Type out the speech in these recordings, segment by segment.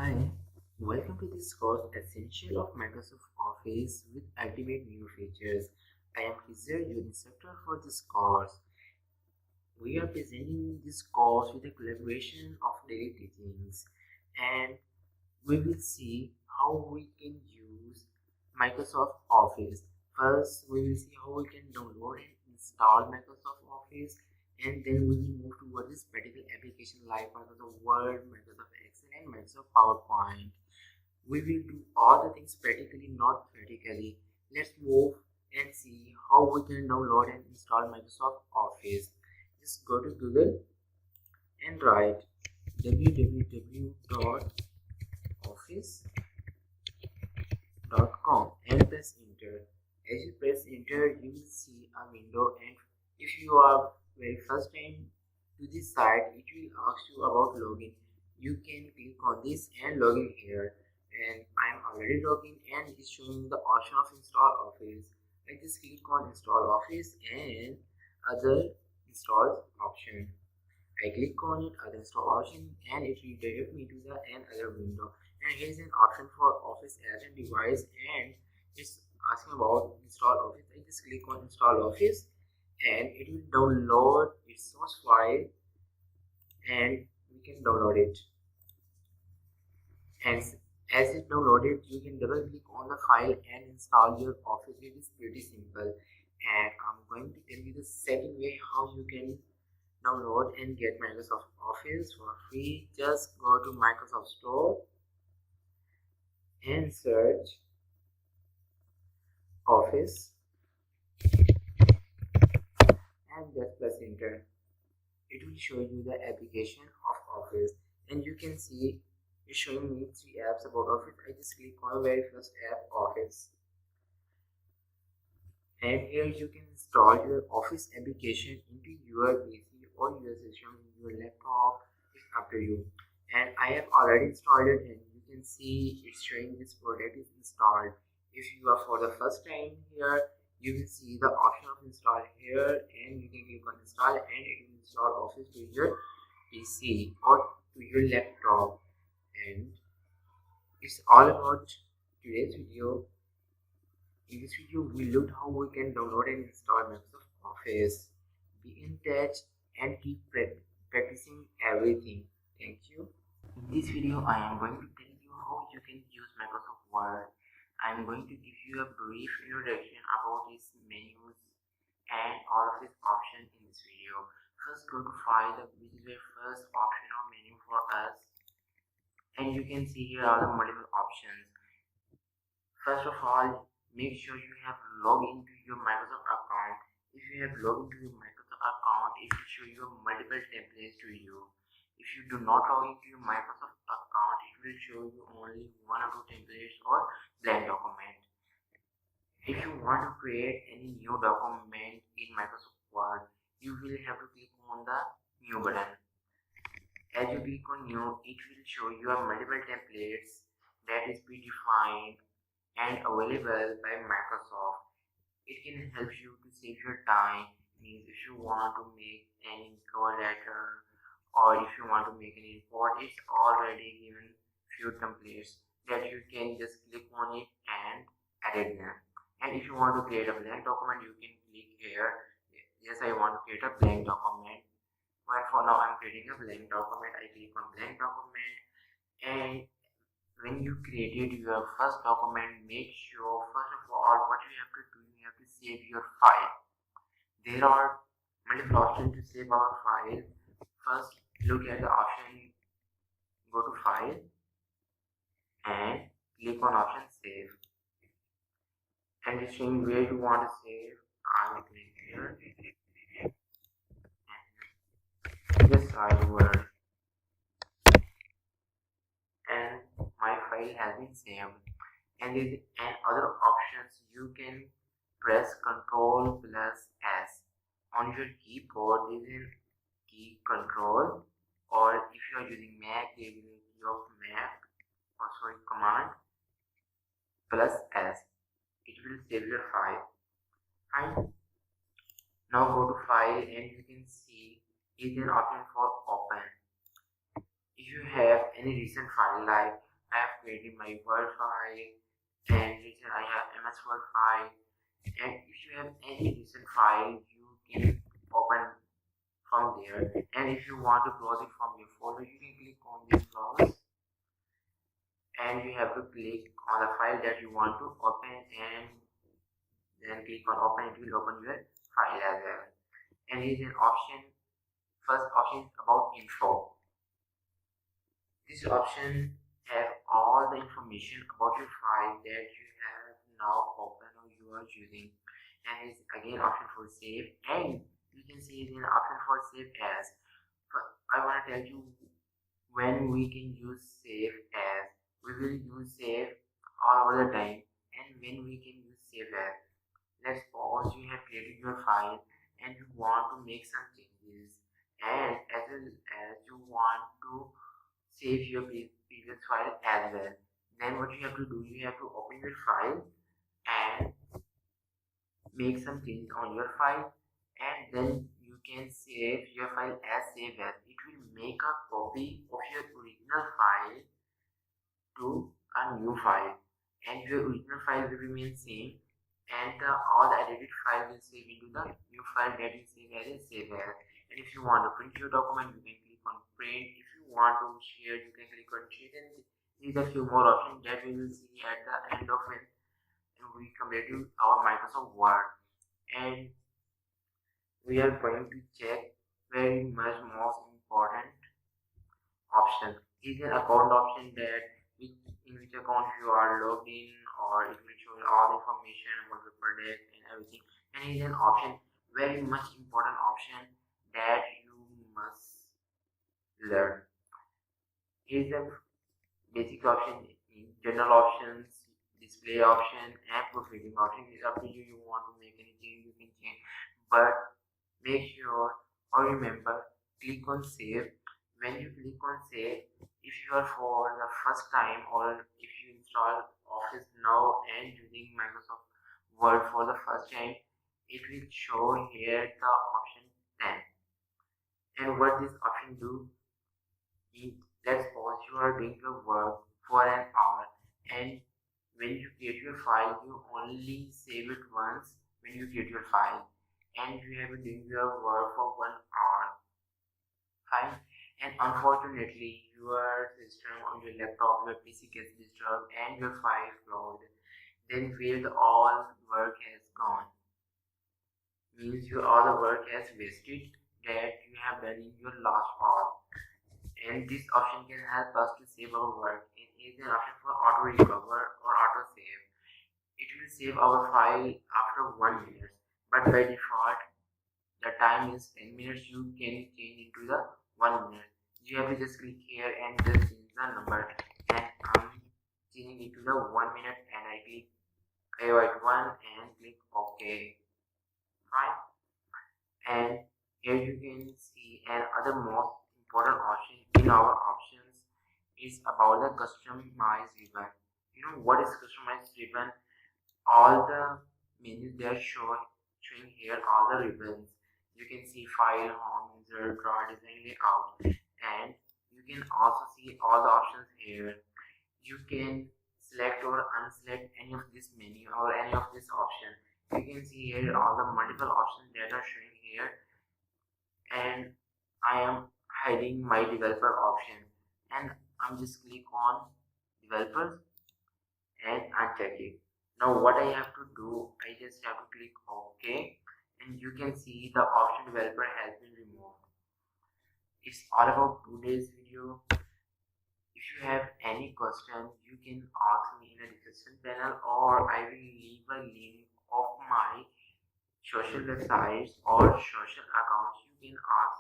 Hi, welcome to this course Essential of Microsoft Office with Ultimate New Features. I am Kizar, your instructor for this course. We are presenting this course with a collaboration of daily teachings, and we will see how we can use Microsoft Office. First, we will see how we can download and install Microsoft Office, and then we will move towards this particular application like Microsoft Word, Microsoft Excel, and Microsoft PowerPoint. We will do all the things practically, not theoretically. Let's move and see how we can download and install Microsoft Office. Just go to Google and write www.office.com and press enter. As you press enter, you will see a window, and if you are very first time to this site, it will ask you about login. You can click on this and log in here, and I am already logged in and it is showing the option of install Office. I just click on install Office and other install option. I click on it, other install option, and it will direct me to the another window. And here is an option for Office as a device, and it's asking about install Office. I just click on install Office, and it will download its source file, and we can download it. And as it downloaded, you can double click on the file and install your Office. It is pretty simple, and I'm going to tell you the second way how you can download and get Microsoft Office for free. Just go to Microsoft Store and search Office and just press enter. It will show you the application of Office, and you can see it's showing me 3 apps about Office. I just click on the very first app, Office, and here you can install your Office application into your PC or your system, your laptop. It's up to you. And I have already installed it, and you can see it's showing this product is installed. If you are for the first time here, you will see the option of install here, and you can click on install, and it will install Office to your PC or to your laptop. And it's all about today's video. In this video, we looked how we can download and install Microsoft Office. Be in touch and keep practicing everything. Thank you. In this video, I am going to tell you how you can use Microsoft Word. I am going to give you a brief introduction about its menus and all of its options in this video. First, go to File, which is the first option or menu for us. And you can see here are the multiple options. First of all, make sure you have logged into your Microsoft account. If you have logged into your Microsoft account, it will show you multiple templates to you. If you do not log into your Microsoft account, it will show you only 1 or 2 templates or blank document. If you want to create any new document in Microsoft Word, you will have to click on the new button. As you click on new, it will show you multiple templates that is predefined and available by Microsoft. It can help you to save your time. Means if you want to make any cover letter or if you want to make an import, it's already given few templates that you can just click on it and edit them. And if you want to create a blank document, you can click here. Yes, I want to create a blank document. But for now, I'm creating a blank document. I click on blank document, and when you created your first document, make sure first of all what you have to do, you have to save your file. There are multiple options to save our file. First, look at the option, go to File and click on option Save, and it's showing where you want to save. I will click here. Just write Word, and my file has been saved. And other options, you can press Ctrl plus S on your keyboard. There is a key Control, or if you are using Mac, there is a key of Mac, or sorry, Command plus S. It will save your file. Fine. Now go to File, and you can see is an option for Open. If you have any recent file like I have created my Word file, and written I have MS Word file. And if you have any recent file, you can open from there. And if you want to close it from your folder, you can click on this close, and you have to click on the file that you want to open, and then click on open. It will open your file as well. And here is an option. First option is about info. This option has all the information about your file that you have now open or you are using. And it's again option for save, and you can see it in option for save as. But I want to tell you when we can use save as. We will use save all over the time, and when we can use save as. Let's suppose you have created your file and you want to make some changes, and as well as you want to save your previous file as well. Then what you have to do, you have to open your file and make some changes on your file, and then you can save your file as save as. It will make a copy of your original file to a new file, and your original file will remain same, and all the edited file will save into the new file that is saved as a save as. And if you want to print your document, you can click on print. If you want to share, you can click on share. And these are few more options that we will see at the end of it, and we completed our Microsoft Word. And we are going to check very much most important option. This is an account option that in which account you are logged in, or it will show you all the information about the product and everything. And it is an option, very much important option that you must learn. Here is a basic option, general options, display option, and proofreading option. It's up to you. You want to make any change, you can change, but make sure or remember, click on save. When you click on save, if you are for the first time, or if you install Office now and using Microsoft Word for the first time, it will show here the option 10. And what this option do is, let's suppose you are doing your work for an hour, and when you create your file, you only save it once when you create your file, and you have been doing your work for 1 hour. Fine. And unfortunately, your system or your laptop, your PC gets disturbed and your file is closed. Then where the all work has gone. Means all the work has wasted that you have done in your last hour. And this option can help us to save our work. It is an option for auto recover or auto save. It will save our file after 1 minute, but by default the time is 10 minutes. You can change into the 1 minute. You have to just click here and just change the number, and I'm changing it to the 1 minute, and I click write 1 and click OK. Fine. And here you can see another most important option in our options is about the customized ribbon. You know what is customized ribbon? All the menus they are showing here, all the ribbons. You can see file, home, insert, draw, design, layout, and you can also see all the options here. You can select or unselect any of this menu or any of this option. You can see here all the multiple options that are showing here, and I am hiding my developer option, and I'm just click on developers and uncheck it. Now what I have to do, I just have to click OK, and you can see the option developer has been removed. It's all about today's video. If you have any question, you can ask me in the discussion panel, or I will leave a link of my social websites or social accounts. You can ask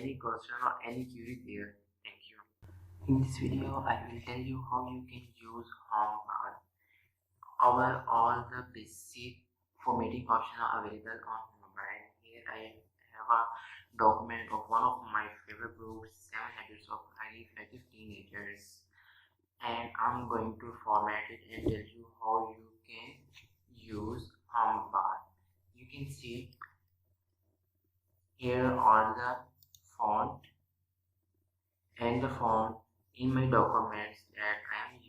any question or any query there. Thank you. In this video, I will tell you how you can use home bar. All the basic formatting options are available on mobile. Here I have a document of one of my favorite books, 7 Habits of Highly Effective Teenagers, and I'm going to format it and tell you how you can use home bar. You can see here are the font and the font in my documents that I am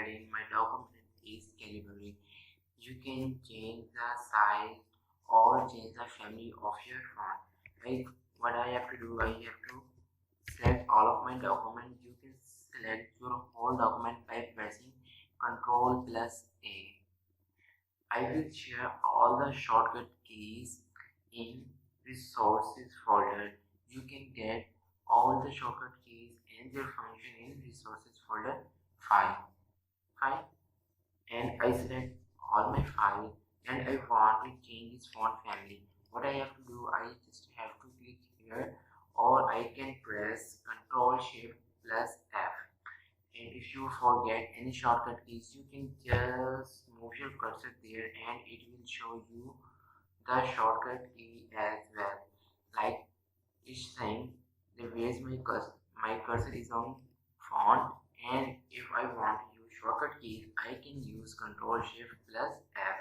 heading, my document is calibrated. You can change the size or change the family of your font. Like what I have to do, I have to select all of my document. You can select your whole document by pressing Ctrl+A. I will share all the shortcut keys in resources folder. You can get all the shortcut keys and their function in resources folder file. And I select all my file and I want to change this font family. What I have to do, I just have to click here, or I can press Ctrl+Shift+F. And if you forget any shortcut keys, you can just move your cursor there and it will show you the shortcut key as well. Like it's saying the ways my cursor is on font, and if I want to use shortcut keys, I can use Ctrl+Shift+F.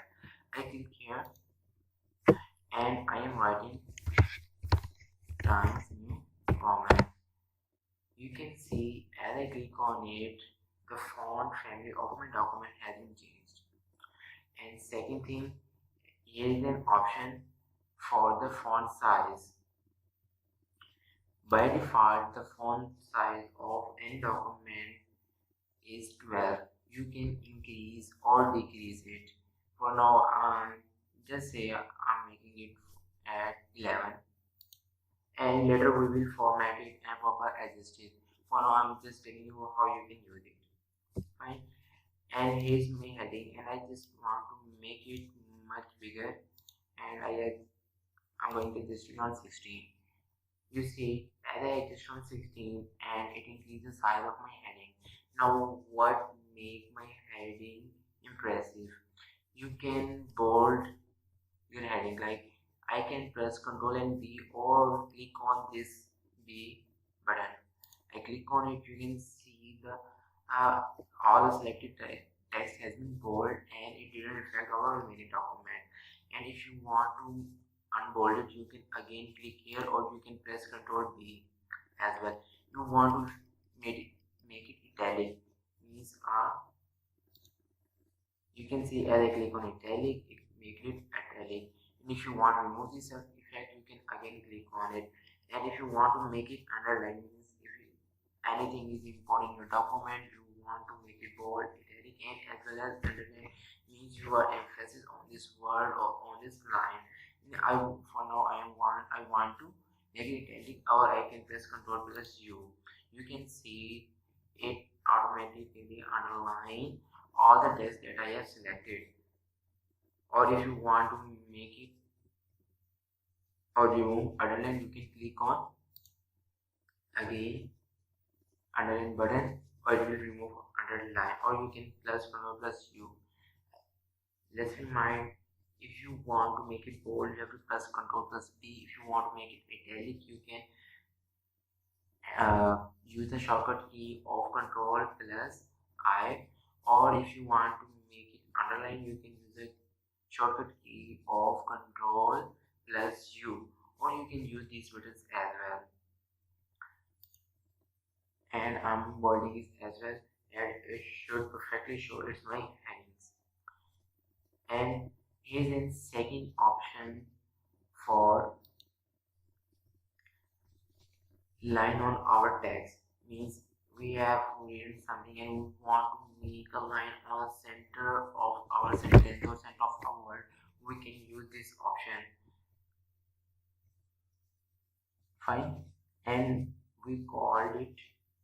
I click here and I am writing Times New Roman. You can see as I click on it, the font family of my document has been changed. And second thing, here is an option for the font size. By default, the font size of any document is 12. You can increase or decrease it. For now, just say I'm making it at 11. And later we will format it and proper adjust it. For now I'm just telling you how you can use it. Fine. And here's my heading, and I just want to make it much bigger, and I'm going to adjust it on 16. You see, as I adjust on 16 and it increases the size of my heading. Now what make my heading impressive? You can bold your heading. Like I can press Ctrl and B or click on this B button. I click on it, you can see the all the selected text has been bold and it didn't affect our remaining document. And if you want to unbold it, you can again click here, or you can press Ctrl B as well. You want to make it italic, means you can see as I click on italic, it makes it italic. And if you want to remove this effect, you can again click on it. And if you want to make it underline, means if anything is important in your document, you want to make it bold, italic, and as well as underline, means you are emphasis on this word or on this line. For now I want to make it italic, or I can press Ctrl+U. You can see it automatically underline all the text that I have selected. Or if you want to make it or remove underline, you can click on again underline button, or it will remove underline, or you can +U. Let's remind, if you want to make it bold, you have to press Ctrl+D. If you want to make it italic, you can use the shortcut key of Ctrl+I, or if you want to make it underline, you can use the shortcut key of Ctrl+U, or you can use these buttons as well. And I'm bolding it as well, and it should perfectly show it's my headings. And here's a second option for line on our text. Means we have written something and we want to make a line on the center of our sentence or center of our word. We can use this option. Fine. And we called it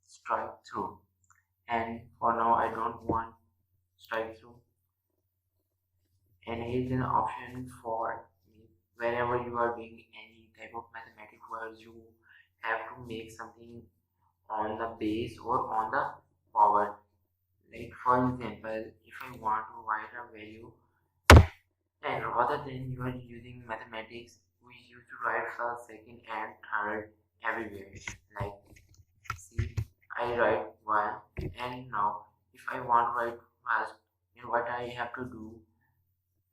strike through. And for now I don't want strike through. And here's an option for whenever you are doing any type of mathematics where you have to make something on the base or on the forward. Like for example, if I want to write a value, and rather than you are using mathematics, we used to write first, second and third everywhere. Like see, I write 1, and now if I want to write first, then what I have to do,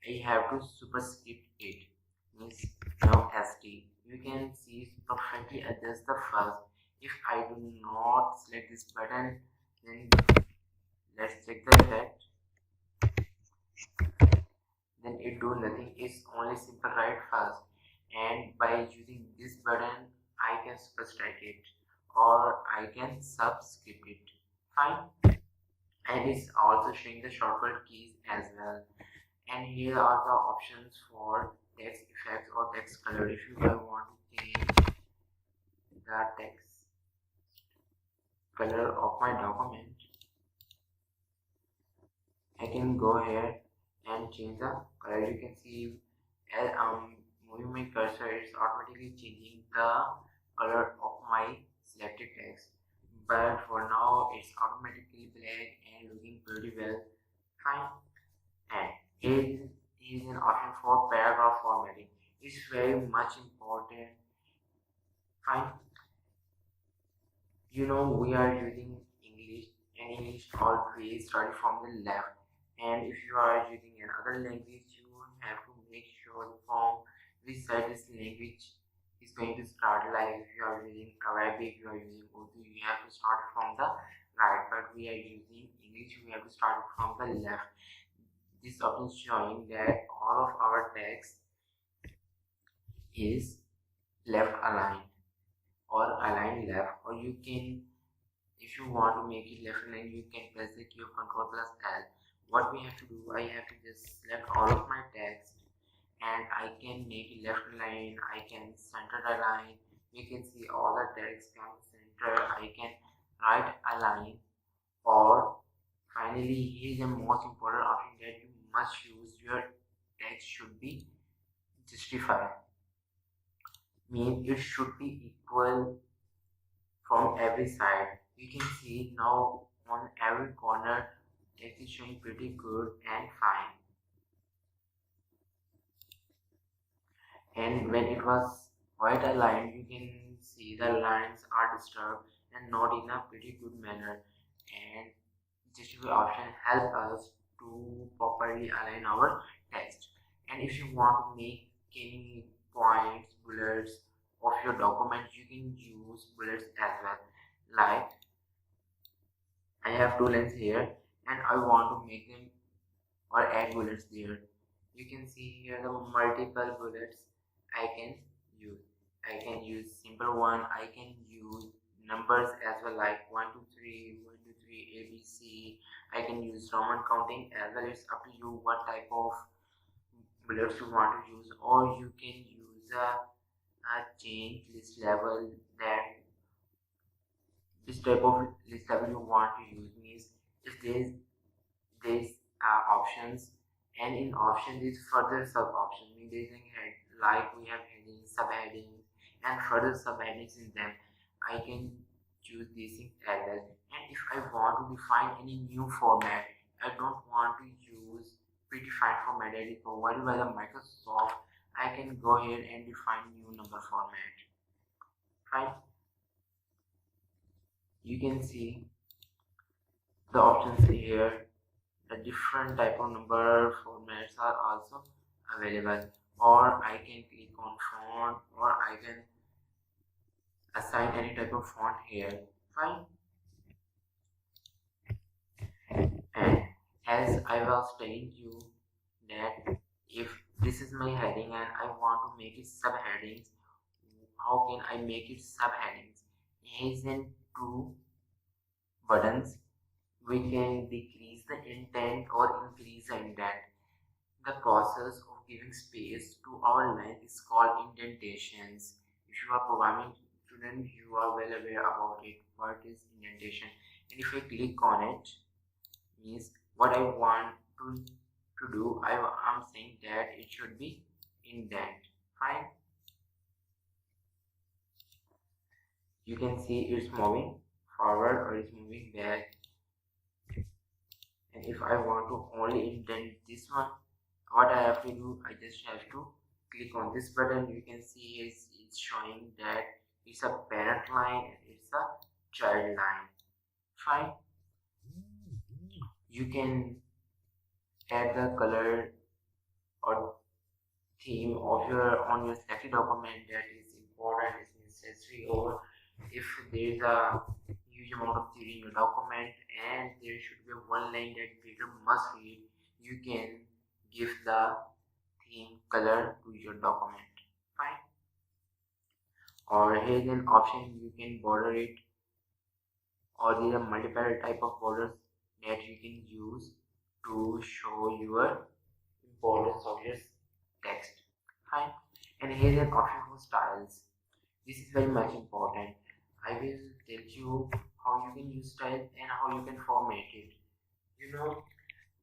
I have to superscript it, means now ST. You can see perfectly adjust the first. If I do not select this button, then Let's check the effect. Then it do nothing, it's only simple right first, and by using this button I can subtract it or I can subscript it. Fine. And it's also showing the shortcut keys as well. And here are the options for text effects or text color. If you want to change the text color of my document, I can go here and change the color. You can see as moving my cursor, it's automatically changing the color of my selected text. But for now, it's automatically black and looking pretty well. Fine. And here is an option for paragraph formatting. It's very much important. Fine. You know, we are using English, and English always starting from the left. And if you are using another language, you have to make sure from which side this language is going to start. Like if you are using Arabic, you are using Urdu, you have to start from the right. But we are using English, we have to start from the left. This option is showing that all of our text is left aligned or aligned left, or you can, if you want to make it left aligned, you can press the key of Ctrl plus L. What we have to do, I have to just select all of my text and I can make it left aligned, I can center the line, you can see all the text can center, I can right align, or finally here is the most important option that you must use. Your text should be justified, means it should be equal from every side. You can see now on every corner text is showing pretty good and fine. And when it was white aligned, you can see the lines are disturbed and not in a pretty good manner. And justify option help us to properly align our text. And if you want to make any points, bullets of your document, you can use bullets as well. Like I have two lines here and I want to make them or add bullets there. You can see here the multiple bullets I can use. I can use simple one, I can use numbers as well, like 1 2 3 1 2 3 ABC. I can use Roman counting as well. It's up to you what type of bullets you want to use, or you can use a change list level, that this type of list level you want to use. Means if there's options, and in option there's further sub option, means there's a head, like we have headings, subheadings and further subheadings in them. I can choose these things as well. And if I want to define any new format, I don't want to use predefined format that is provided by the Microsoft, I can go here and define new number format. Fine. You can see the options here. The different type of number formats are also available, or I can click on font, or I can assign any type of font here. Fine. And as I was telling you that if this is my heading and I want to make it subheadings, how can I make it subheadings? Here's in two buttons. We can decrease the intent or increase the indent. The process of giving space to our line is called indentations. If you are programming student, you are well aware about it. What is indentation? And if I click on it, means what I want to do, I'm saying that it should be indent. Fine. You can see it's moving forward or it's moving back. And if I want to only indent this one, what I have to do, I just have to click on this button. You can see it's showing that it's a parent line and it's a child line. Fine. You can add the color or theme of on your selected document that is important, is necessary, or if there is a huge amount of theory in your document and there should be one line that reader must read, you can give the theme color to your document. Fine. Or here's an option, you can border it, or there are multiple type of borders that you can use to show your importance of your text. Fine. And here's an option for styles. This is very much important. I will tell you how you can use style and how you can format it. You know,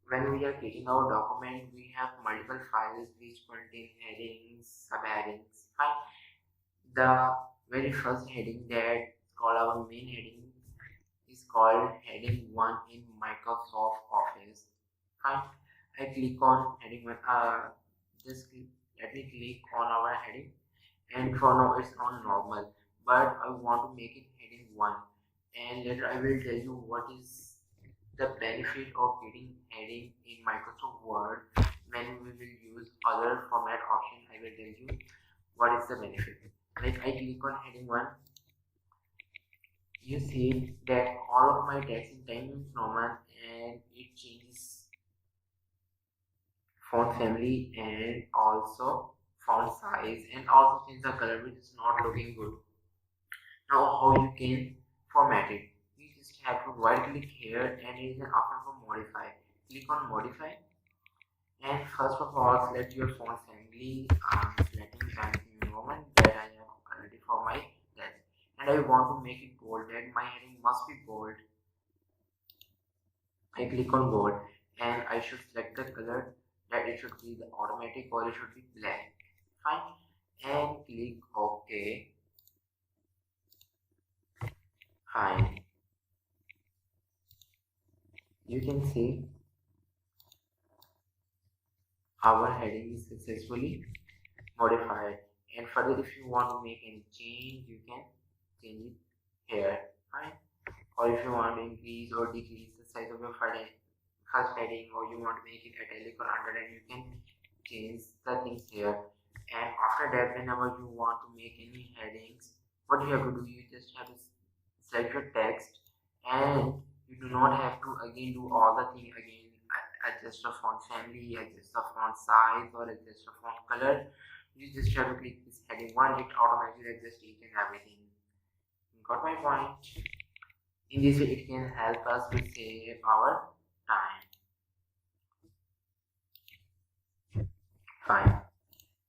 when we are creating our document, we have multiple files which contain headings, subheadings. Fine. The very first heading that called our main heading is called heading 1 in Microsoft Office. Fine. I click on heading 1. Let me click on our heading, and for now it's on normal, but I want to make it heading 1, and later I will tell you what is the benefit of getting heading in Microsoft Word. When we will use other format option, I will tell you what is the benefit. Like I click on heading 1, you see that all of my text in Times New Roman and it changes font family and also font size and also change the color, which is not looking good. Now how you can format it? You just have to right click here and there is an option for modify. Click on modify and first of all select your font family. I'm selecting Times New Roman that I have already for my text, and I want to make it bold, that my heading must be bold. I click on bold and I should select the color, that it should be the automatic or it should be black. Fine. And click OK. Fine. You can see our heading is successfully modified, and further if you want to make any change, you can change it here. Fine. Or if you want to increase or decrease the size of your first heading, or you want to make it italic or underline, you can change the things here. And after that, whenever you want to make any headings, what you have to do, you just have to select your text, and you do not have to again do all the thing again, adjust the font family, adjust the font size, or adjust the font color. You just have to click this heading 1, it automatically adjusts each and everything. Got my point? In this way, it can help us to save our time. Fine.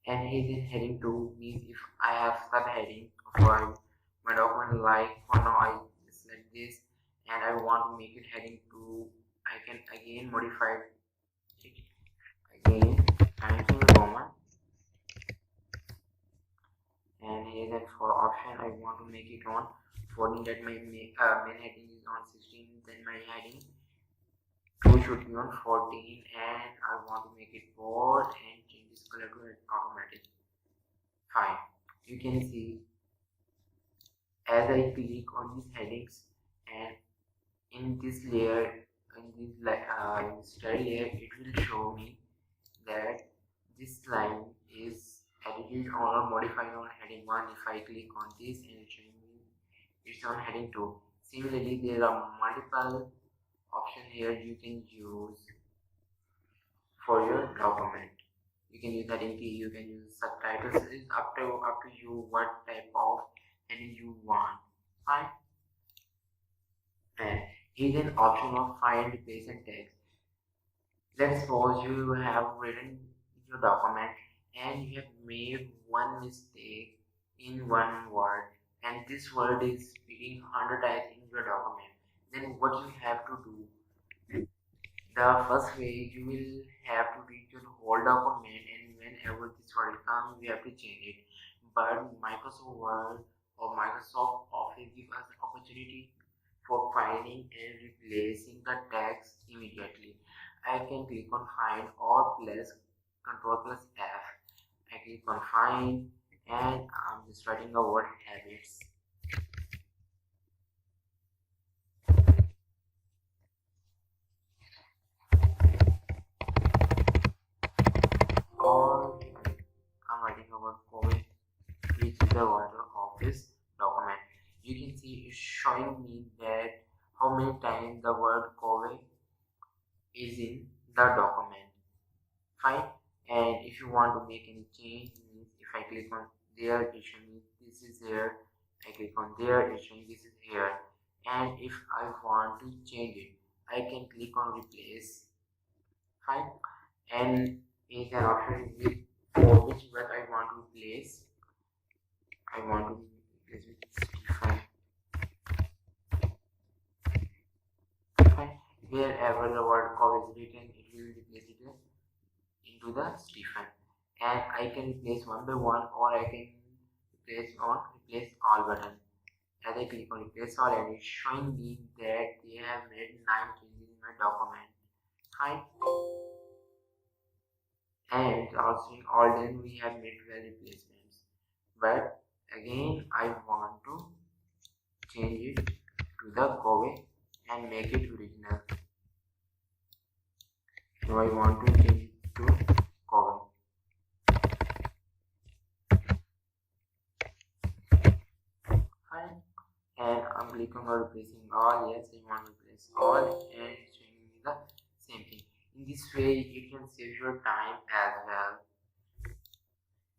And here's in heading 2, means if I have subheading for my document, like for now I select this and I want to make it heading 2, I can again modify it again, Times New Roman, and here's that for option, I want to make it on 14, that my main heading is on 16, then my heading 2 should be on 14, and I want to make it bold and change this color to automatic. Fine. You can see as I click on these headings, and in this layer, in this style layer, it will show me that this line is edited or modified on heading 1. If I click on this, and it shows me it's on heading 2. Similarly, there are multiple options here you can use for your document. You can use heading key, you can use subtitles. It's up to you what type of heading you want. Fine. And here's an option of find, replace, and text. Let's suppose you have written your document and you have made one mistake in one word, and this word is repeating 100 times in your document. Then what you have to do? The first way, you will have to read your whole document, and whenever this word comes, you have to change it. But Microsoft Word or Microsoft Office give us the opportunity for finding and replacing the text immediately. I can click on find or plus Ctrl plus F. I click on find and I'm just writing the word habits. Or I'm writing about COVID, which is the word office document. you can see it's showing me that how many times the word Kobe is in the document. Fine. And if you want to make any change, if I click on there, it shows me this is here. I click on there, it shows me this is here. And if I want to change it, I can click on replace. Fine. And is an option with for which word I want to replace. I want to replace with Stefan. Fine. Wherever the word cov is written, it will replace it into the Stefan. And I can replace one by one, or I can replace all button. As I click on replace all, and it's showing me that they have made 9 changes in my document. Fine. And also in all then we have made 12 replacements, but again I want to change it to the Kobe and make it original. So I want to change it to Kobe. Fine. And I'm clicking on replacing all. Yes, I want to replace all, and showing me the same thing. In this way you can save your time as well.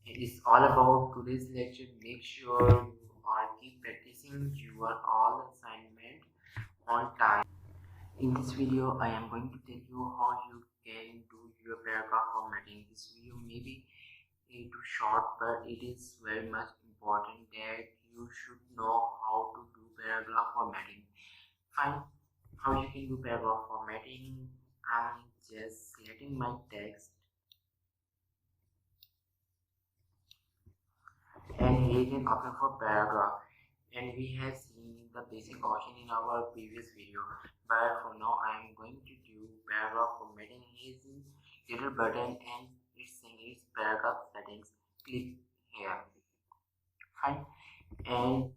It is all about today's lecture. Make sure you are keep practicing your all assignment on time. In this video I am going to tell you how you can do your paragraph formatting. This video may be too short, but it is very much important that you should know how to do paragraph formatting. Fine. How you can do paragraph formatting? I'm just selecting my text, and here is an option for paragraph, and we have seen the basic option in our previous video, but for now I am going to do paragraph formatting. Here is a little button and it's saying it's paragraph settings. Click here. Fine. And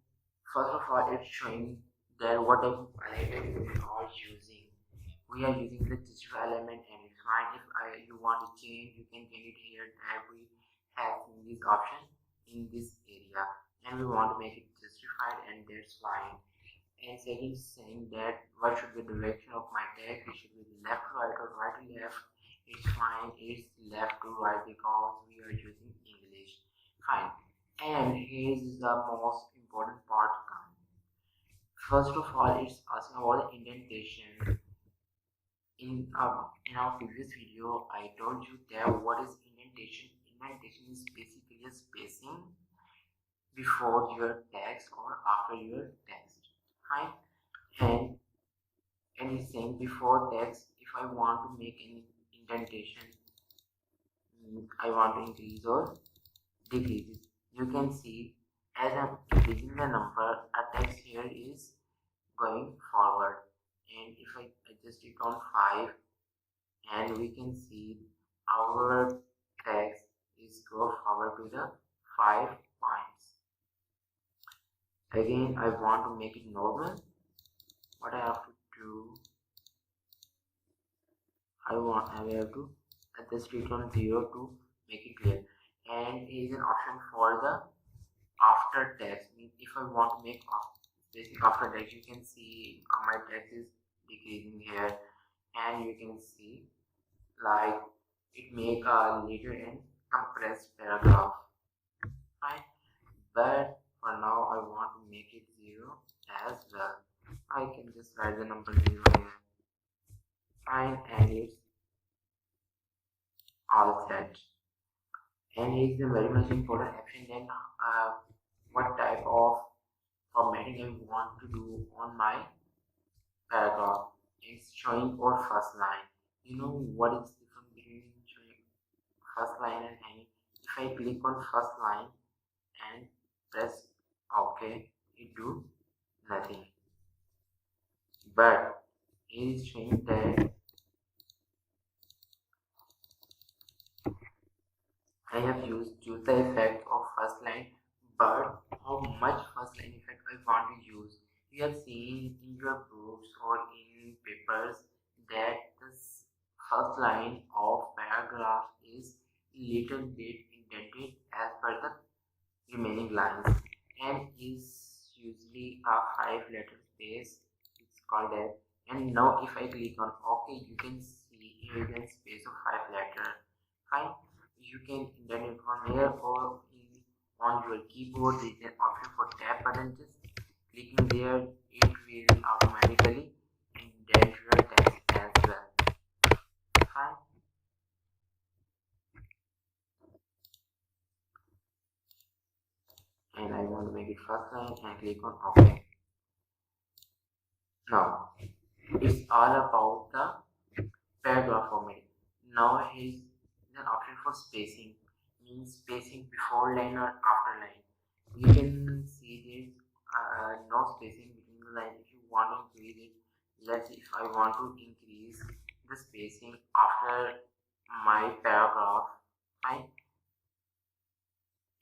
first of all it's showing that what type of element we are using. We are using the digital element, and it's fine. If you want to change, you can change it here. That we have this option in this area, and we want to make it justified, and that's fine. And second is saying that what should be the direction of my text. It should be left to right or right to left. It's fine. It's left to right because we are using English. Fine. And here is the most important part. First of all, it's asking about the indentation. In our previous video, I told you that what is indentation. Indentation is basically a spacing before your text or after your text. Right? And it's saying before text, if I want to make any indentation, I want to increase or decrease it. You can see as I'm increasing the number, a text here is going forward. And if I adjust it on 5, and we can see our text is go forward to the 5 points. Again, I want to make it normal. What I have to do, I have to adjust it on 0 to make it clear. And here is an option for the after text. If I want to make spacing after text, you can see my text is decreasing here, and you can see like it make a later and compressed paragraph. Right? But for now I want to make it 0 as well. I can just write the number 0 here. Fine, and it's all set. And it's a very much important option. Then what type of formatting I want to do on my paragraph. It's showing our first line. You know what is the difference between showing first line and hanging? If I click on first line and press OK, it do nothing. But it is showing that I have used the effect of first line, but how much first line effect I want to use. You have seen in your books or in papers that this first line of paragraph is little bit indented as per the remaining lines, and is usually see a 5-letter space. It's called that. And now if I click on OK, you can see here is a space of 5-letter. Fine. You can indent it from here or on your keyboard. There is an option for tab button. Just clicking there, it will automatically indent your text as well. Fine. And I want to make it first line and click on OK. Now it's all about the paragraph formatting. Now here's an option for spacing, means spacing before line or after line. You can see there's no spacing between the line. If you want to increase it, let's say if I want to increase the spacing after my paragraph, fine.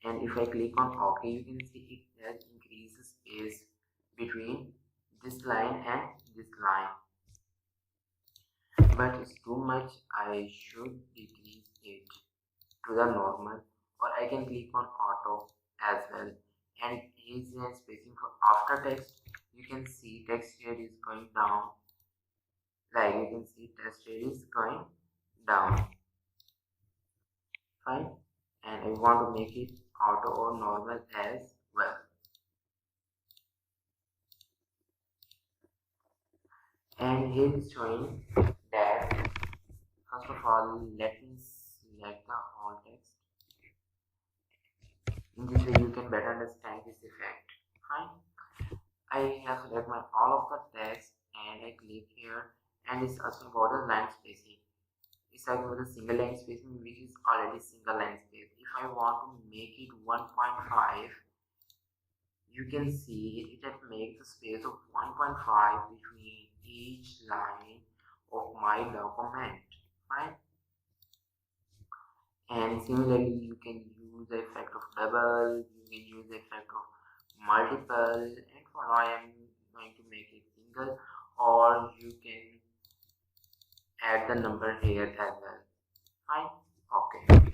And if I click on OK, you can see it has increased the space between this line and this line. But it's too much. I should decrease it to the normal, or I can click on auto as well. And here's a spacing for after text. You can see text here is going down. Like you can see text here is going down. Fine. And I want to make it auto or normal as well. And here is showing that first of all, let me select the whole text. In this way, you can better understand this effect. Fine. I have selected all of the text and I click here, and it's asking about the line spacing. It's asking about the single line spacing, which is already single line space. If I want to make it 1.5, you can see it has made the space of 1.5 between each line of my document. Fine. And similarly, you can use the effect of double, you can use the effect of multiple, and for now I am going to make it single, or you can add the number here as well. Fine. Okay.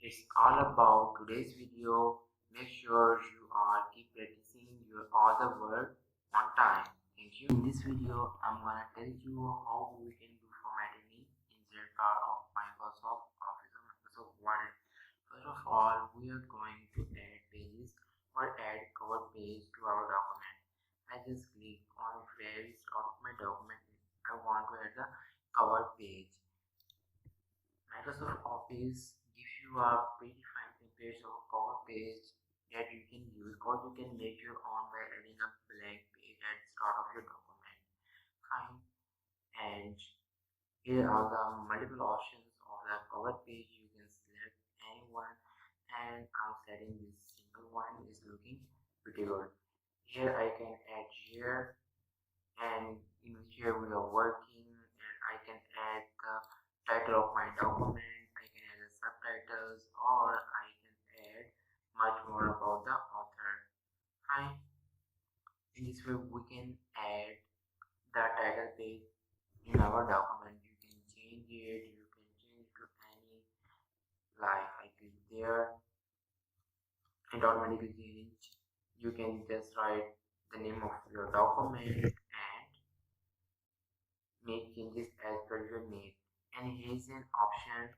It's all about today's video. Make sure you are keep practicing your all the word on time. Thank you. In this video, I'm gonna tell you how we can do formatting in Indent part of Microsoft Office or Microsoft Word. First of all, we are going to add pages or add cover page to our document. I just click on very start of my document. I want to add the cover page. Microsoft Office gives you a predefined template of cover page that you can use, or you can make your own by adding a blank page at the start of your document. Fine. And here are the multiple options of the cover page. You can select any one, and I'm setting this single one is looking pretty good. Here I can add here, and in here we are working, and I can add the title of my document, I can add the subtitles, or I can add much more about the author. Fine. In this way we can add the title page in our document. You can change it, you can change to any, like I click there, it automatically change. You can just write the name of your document and make changes as per your need. And here's an option,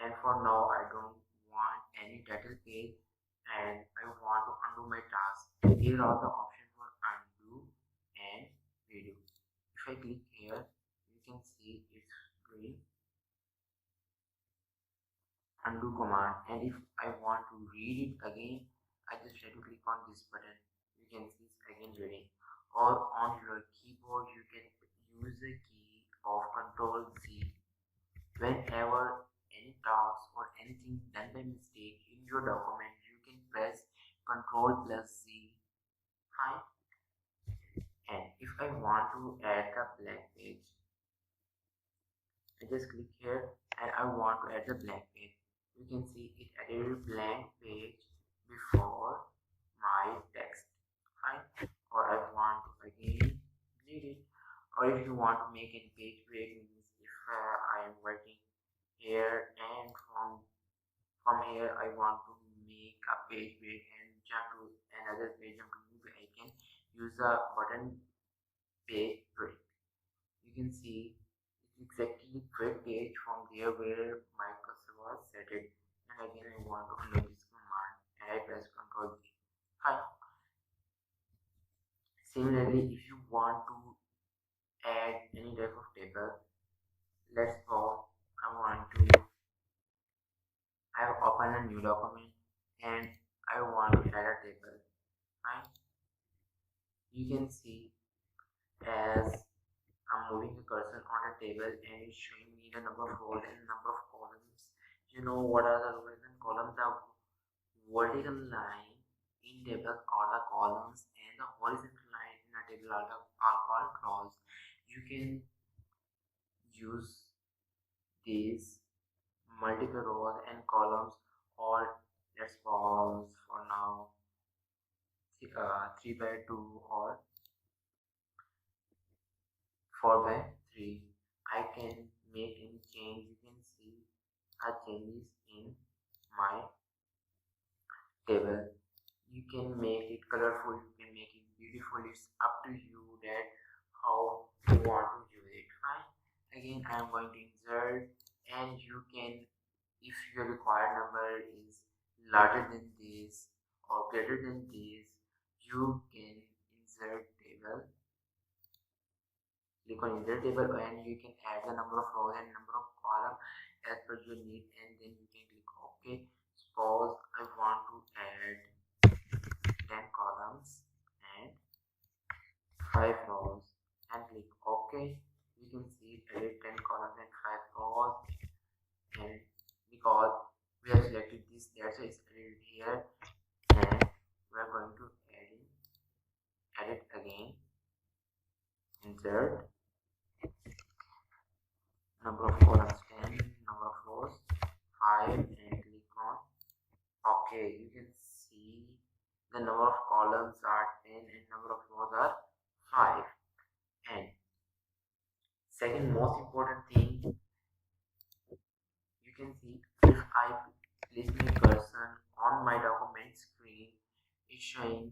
and for now I don't want any title page and I want to undo my task. Here are the options for undo and redo. If I click here, you can see it's doing undo command, and if I want to read it again, I just try to click on this button. You can see it's again reading. Or on your keyboard, you can use the key of Control Z. Whenever any task or anything done by mistake in your document, you can press Control plus Z. Fine. And if I want to add the blank page, I just click here and I want to add the blank page. You can see it added a blank page before my text. Fine. Or I want to again delete it. Or if you want to make a page break, means if I am working here and from here I want to make a page break and jump to another page, jump to new page, use a button page trick. You can see it's exactly web page from there where my cursor was set it. And again I want to undo this command and I press Ctrl G. Fine. Similarly, if you want to add any type of table, let's go. I have opened a new document and I want to add a table. Fine. You can see as I'm moving the cursor on a table and it's showing me the number of rows and number of columns. You know what are the rows and columns? The vertical line in table are the columns and the horizontal line in a table are called rows. You can use these multiple rows and columns, or let's pause for now 3 by 2 or 4 by 3. I can make any change. You can see changes in my table. You can make it colorful, you can make it beautiful. It's up to you that how you want to use it. Fine. Again, I am going to insert, and you can, if your required number is larger than this or greater than this, you can insert table. Click on insert table and you can add the number of rows and number of columns as per your need, and then you can click OK. Suppose I want to add 10 columns and 5 rows and click OK. You can see it added 10 columns and 5 rows, and because we have selected this, that's why it's added here, and we are going to add it again. Insert, number of columns 10, number of rows 5, and click on OK. You can see the number of columns are 10 and number of rows are 5. And second most important thing, you can see if I place my cursor on my document screen, it's showing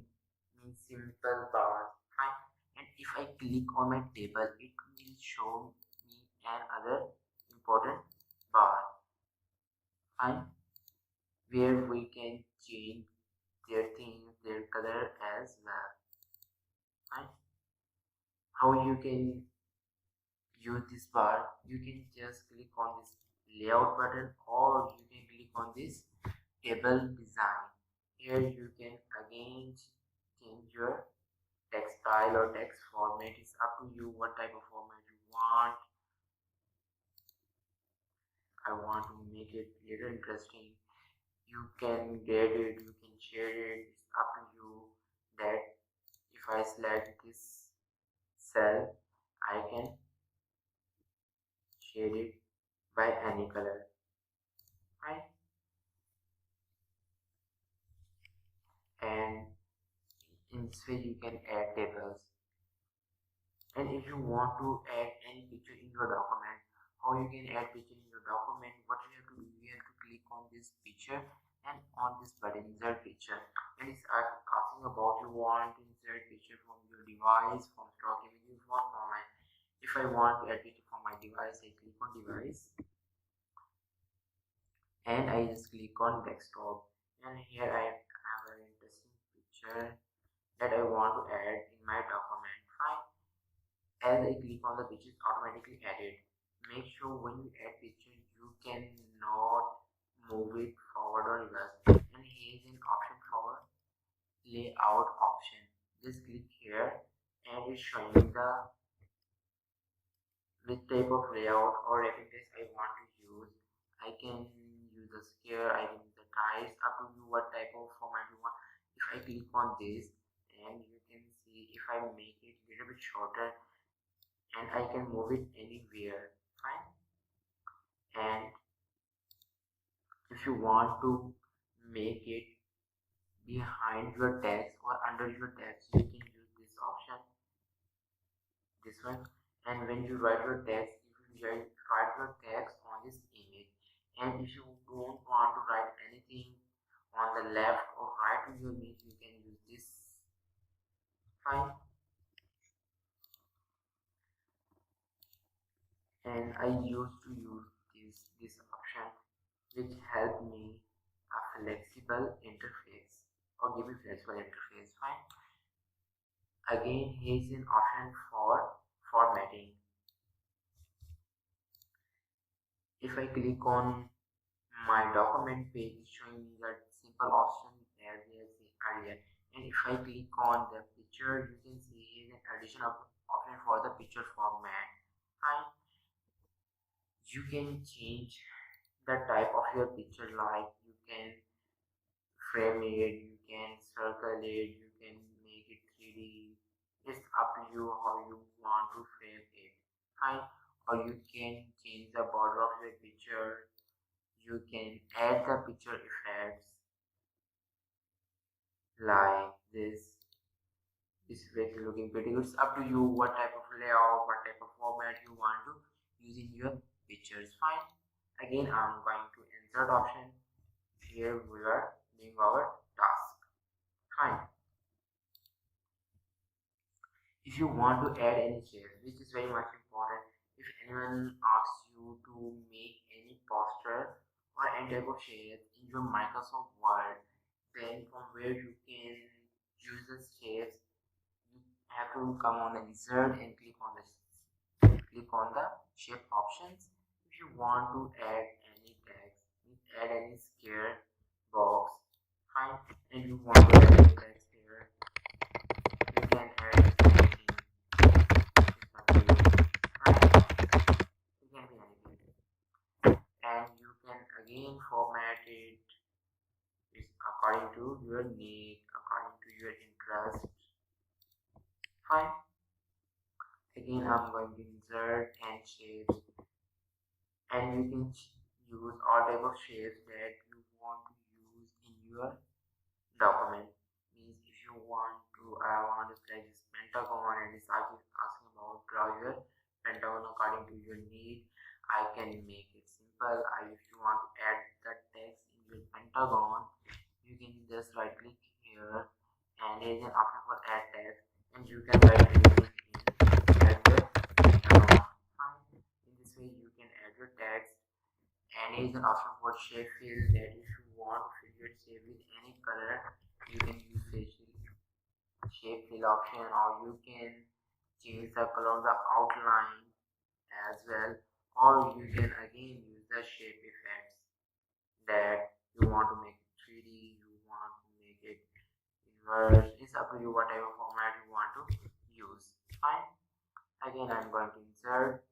me simple bars. Fine. And if I click on my table, it will show me another important bar. Fine. Where we can change their things, their color as well. Fine. How you can use this bar? You can just click on this layout button, or you can click on this table design. Here you can again change your text style or text format. It's up to you what type of format you want. I want to make it little interesting. You can get it, you can share it. It's up to you that if I select this cell, I can shade it by any color. Right? And in this way you can add tables. And if you want to add any picture in your document, how you can add picture in your document, what you have to do, you have to click on this picture and on this button, insert picture. And it's asking about you want to insert picture from your device, from stock images, what format. If I want to add picture from my device, I click on device and I just click on desktop, and here I have an interesting picture that I want to add in my document. Fine. As I click on the picture, it's automatically added. Make sure when you add picture, you cannot move it forward or reverse. And here is an option for layout option. Just click here and it's showing the which type of layout or wrapping text I want to use. I can use the square, I can use the tiles, up to you what type of format you want. If I click on this, and you can see if I make it a little bit shorter, and I can move it anywhere. Fine. And if you want to make it behind your text or under your text, you can use this option, this one. And when you write your text, you can write your text on this image. And if you don't want to write anything on the left or right of your image, you can use this Fine. And I used to use this option which helped me a flexible interface or give me flexible interface. Fine. Again, here's an option for formatting. If I click on my document page, is showing me that simple option as we have seen earlier. And if I click on the picture, you can see here's an addition of option for the picture format. Fine. You can change the type of your picture, like you can frame it, you can circle it, you can make it 3D. It's up to you how you want to frame it. Fine. Or you can change the border of your picture. You can add the picture effects like this. This is looking pretty good. It's up to you what type of layout, what type of format you want to use in your pictures. Fine. Again, I'm going to insert option. Here we are doing our task. Fine. If you want to add any shapes, which is very much important, if anyone asks you to make any poster or any type of shapes in your Microsoft Word, then from where you can use the shapes, you have to come on the insert and click on the shape options. If you want to add any text, add any square box, fine, and you want to add any text here, you can add anything. It's up to you. Fine. It can be anything. And you can again format it according to your need, according to your interest. Fine. Again, I'm going to insert and shapes, and you can use all type of shapes that you want to use in your document. Means if you want to, I want to select this pentagon and it's asking about draw your pentagon according to your need. I can make it simple. If you want to add the text in your pentagon, you can just right click here and there is an option for add text, and you can write anything in add the pentagon. Fine. In this way you can add your text, and there is an option for shape fill, that if you want to fill your shape with any color, you can use shape fill option, or you can change the color of the outline as well, or you can again use the shape effects that you want to make it 3D, you want to make it inverse. It's up to you whatever format you want to use. Fine. Again, I'm going to insert.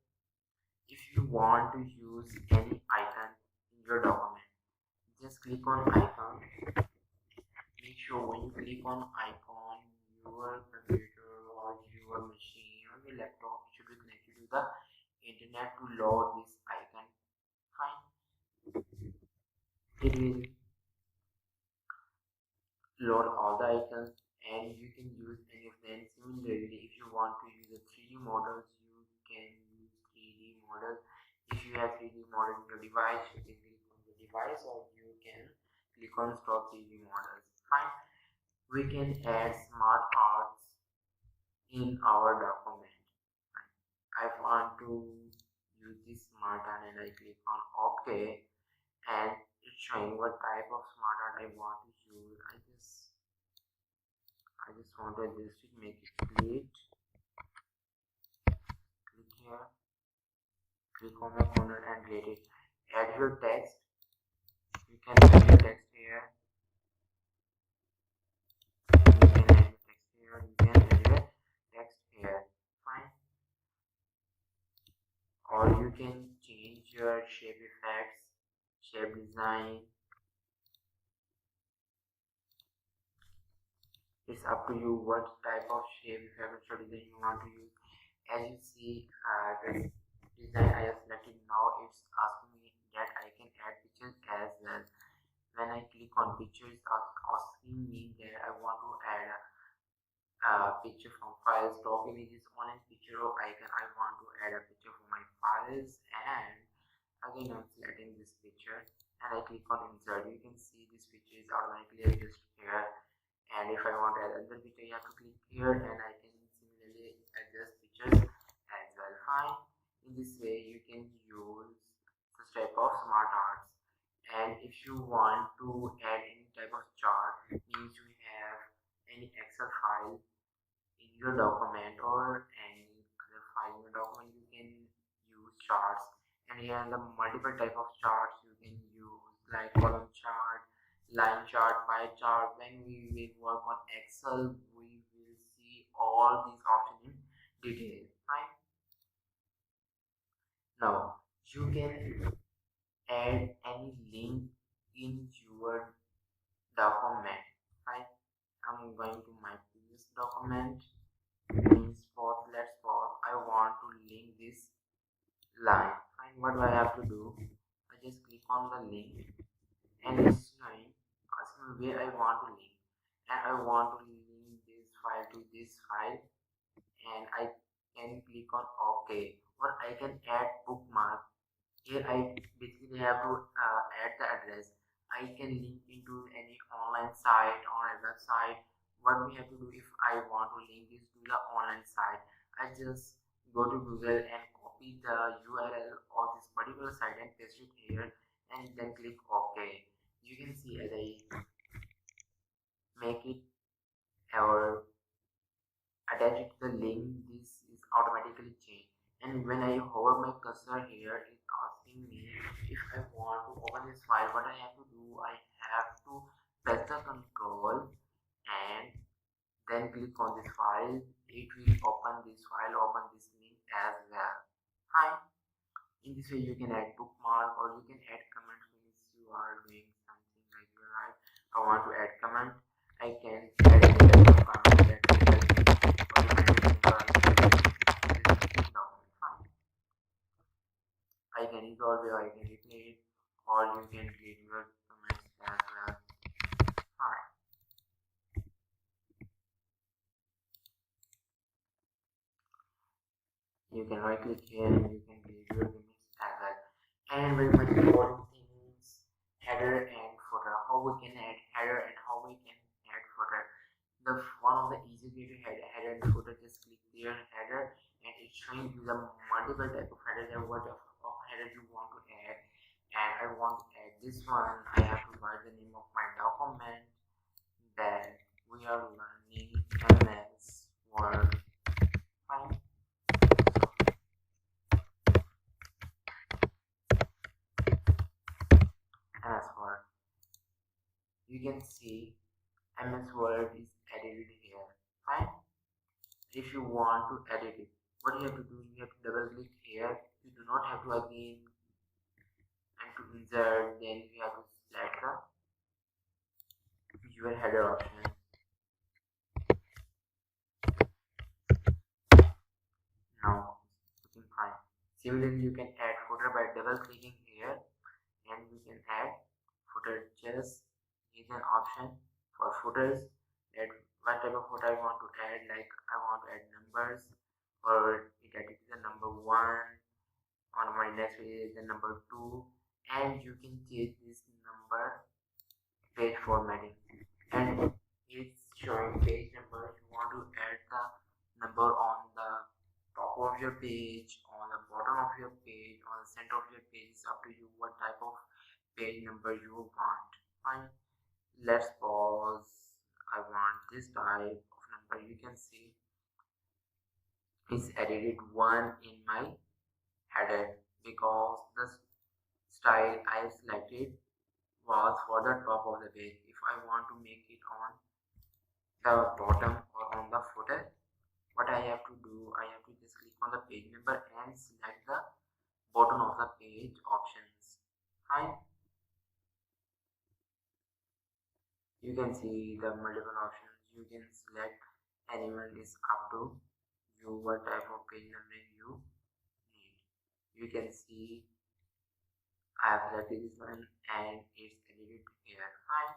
If you want to use any icon in your document, just click on icon. Make sure when you click on icon, your computer or your machine or your laptop should be connected to the internet to load this icon. Fine. It will load all the icons and you can use any of them. Similarly, if you want to use the 3D models, you can use 3D models. If you have 3D model in your device, you can click on the device, or you can click on stop 3D models. Fine. We can add smart arts in our document. I want to use this smart art and I click on OK, and it's showing what type of smart art I want to use. I just want to adjust it, make it split. Click here, click on the corner and create it. Add your text. You can add your text here. You can add your text here. You can add your text here. Fine. Or you can change your shape effects, shape design. It's up to you what type of shape effect or design you want to use. As you see, the design I have selected now, it's asking me that I can add pictures as well. When I click on pictures, it's asking me that I want to add a picture from files, stock images, online picture or icon. I want to add a picture for my files, and again I'm selecting this picture and I click on insert. You can see this picture is automatically adjusted here, And if I want to add another picture, you have to click here, and I can similarly adjust pictures as well. Fine. In this way you can use this type of smart arts. And if you want to add any type of chart, means you have any Excel file in your document or any other file in your document, you can use charts. And here are the multiple type of charts you can use, like column chart, line chart, pie chart. When we will work on Excel, we will see all these options in detail. Fine. Now you can add any link in your document. Fine. I'm going to my previous document. Let's pause. I want to link this line. Fine. What do I have to do? I just click on the link, and it's showing asking me where I want to link, and I want to link this file to this file, and I can click on OK, or I can add bookmark. Here I basically have to add the address. I can link into any online site or a website. What we have to do, if I want to link this to the online site, I just go to Google and copy the URL of this particular site and paste it here, and then click OK. You can see as I make it or attach it to the link, this is automatically changed. And when I hold my cursor here, it's asking me if I want to open this file. What I have to do, I have to press the control and then click on this file. It will open this file, open this link as well. Fine. In this way you can add bookmark, or you can add comment. Means you are doing something like your life. I want to add comment. I can add a comment that will help me I can resolve it, or I can replay it, or you can delete your comments as well. Fine. You can right click here and you can delete your comments as well. And very much important thing is header and footer. How we can add header and how we can add footer. One of the easy way to add header and footer, just click there header, and it's showing you the multiple type of header and what of header you want to add. And I want to add this one. I have to write the name of my document, that we are learning MS Word. Fine. MS Word. You can see MS Word is edited here. Fine. If you want to edit it, what you have to do, you have to double click here. You do not have to again and to insert, then you have to select your header option. Now looking fine. Similarly, you can add footer by double clicking here, and you can add footer. Just is an option for footers, that what type of footer I want to add. Like I want to add numbers, or it added the number 1 on my next page is the number 2, and you can change this number page formatting, and it's showing page number. You want to add the number on the top of your page, on the bottom of your page, on the center of your page. It's up to you what type of page number you want. Fine. Let's pause. I want this type of number. You can see it's edited 1 in my header, because the style I selected was for the top of the page. If I want to make it on the bottom or on the footer, what I have to do, I have to just click on the page number and select the bottom of the page options. Fine. You can see the multiple options. You can select anyone, is up to you what type of page number you need. You can see I have selected this one and it's edited here. Fine.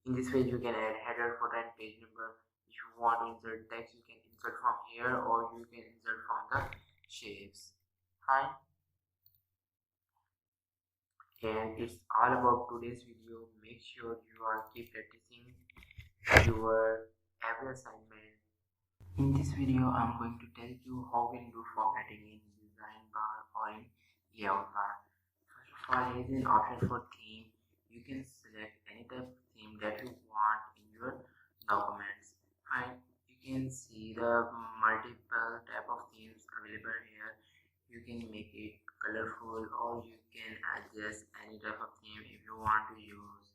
In this way you can add header, footer and page number. If you want to insert text, you can insert from here, or you can insert from the shapes. Fine. And it's all about today's video. Make sure you are keep practicing your every assignment. In this video, I'm going to tell you how we do formatting in design bar or in layout bar. First of all, here is an option for theme. You can select any type of theme that you want in your documents. Fine. You can see the multiple type of themes available here. You can make it colorful or you can adjust any type of theme if you want to use.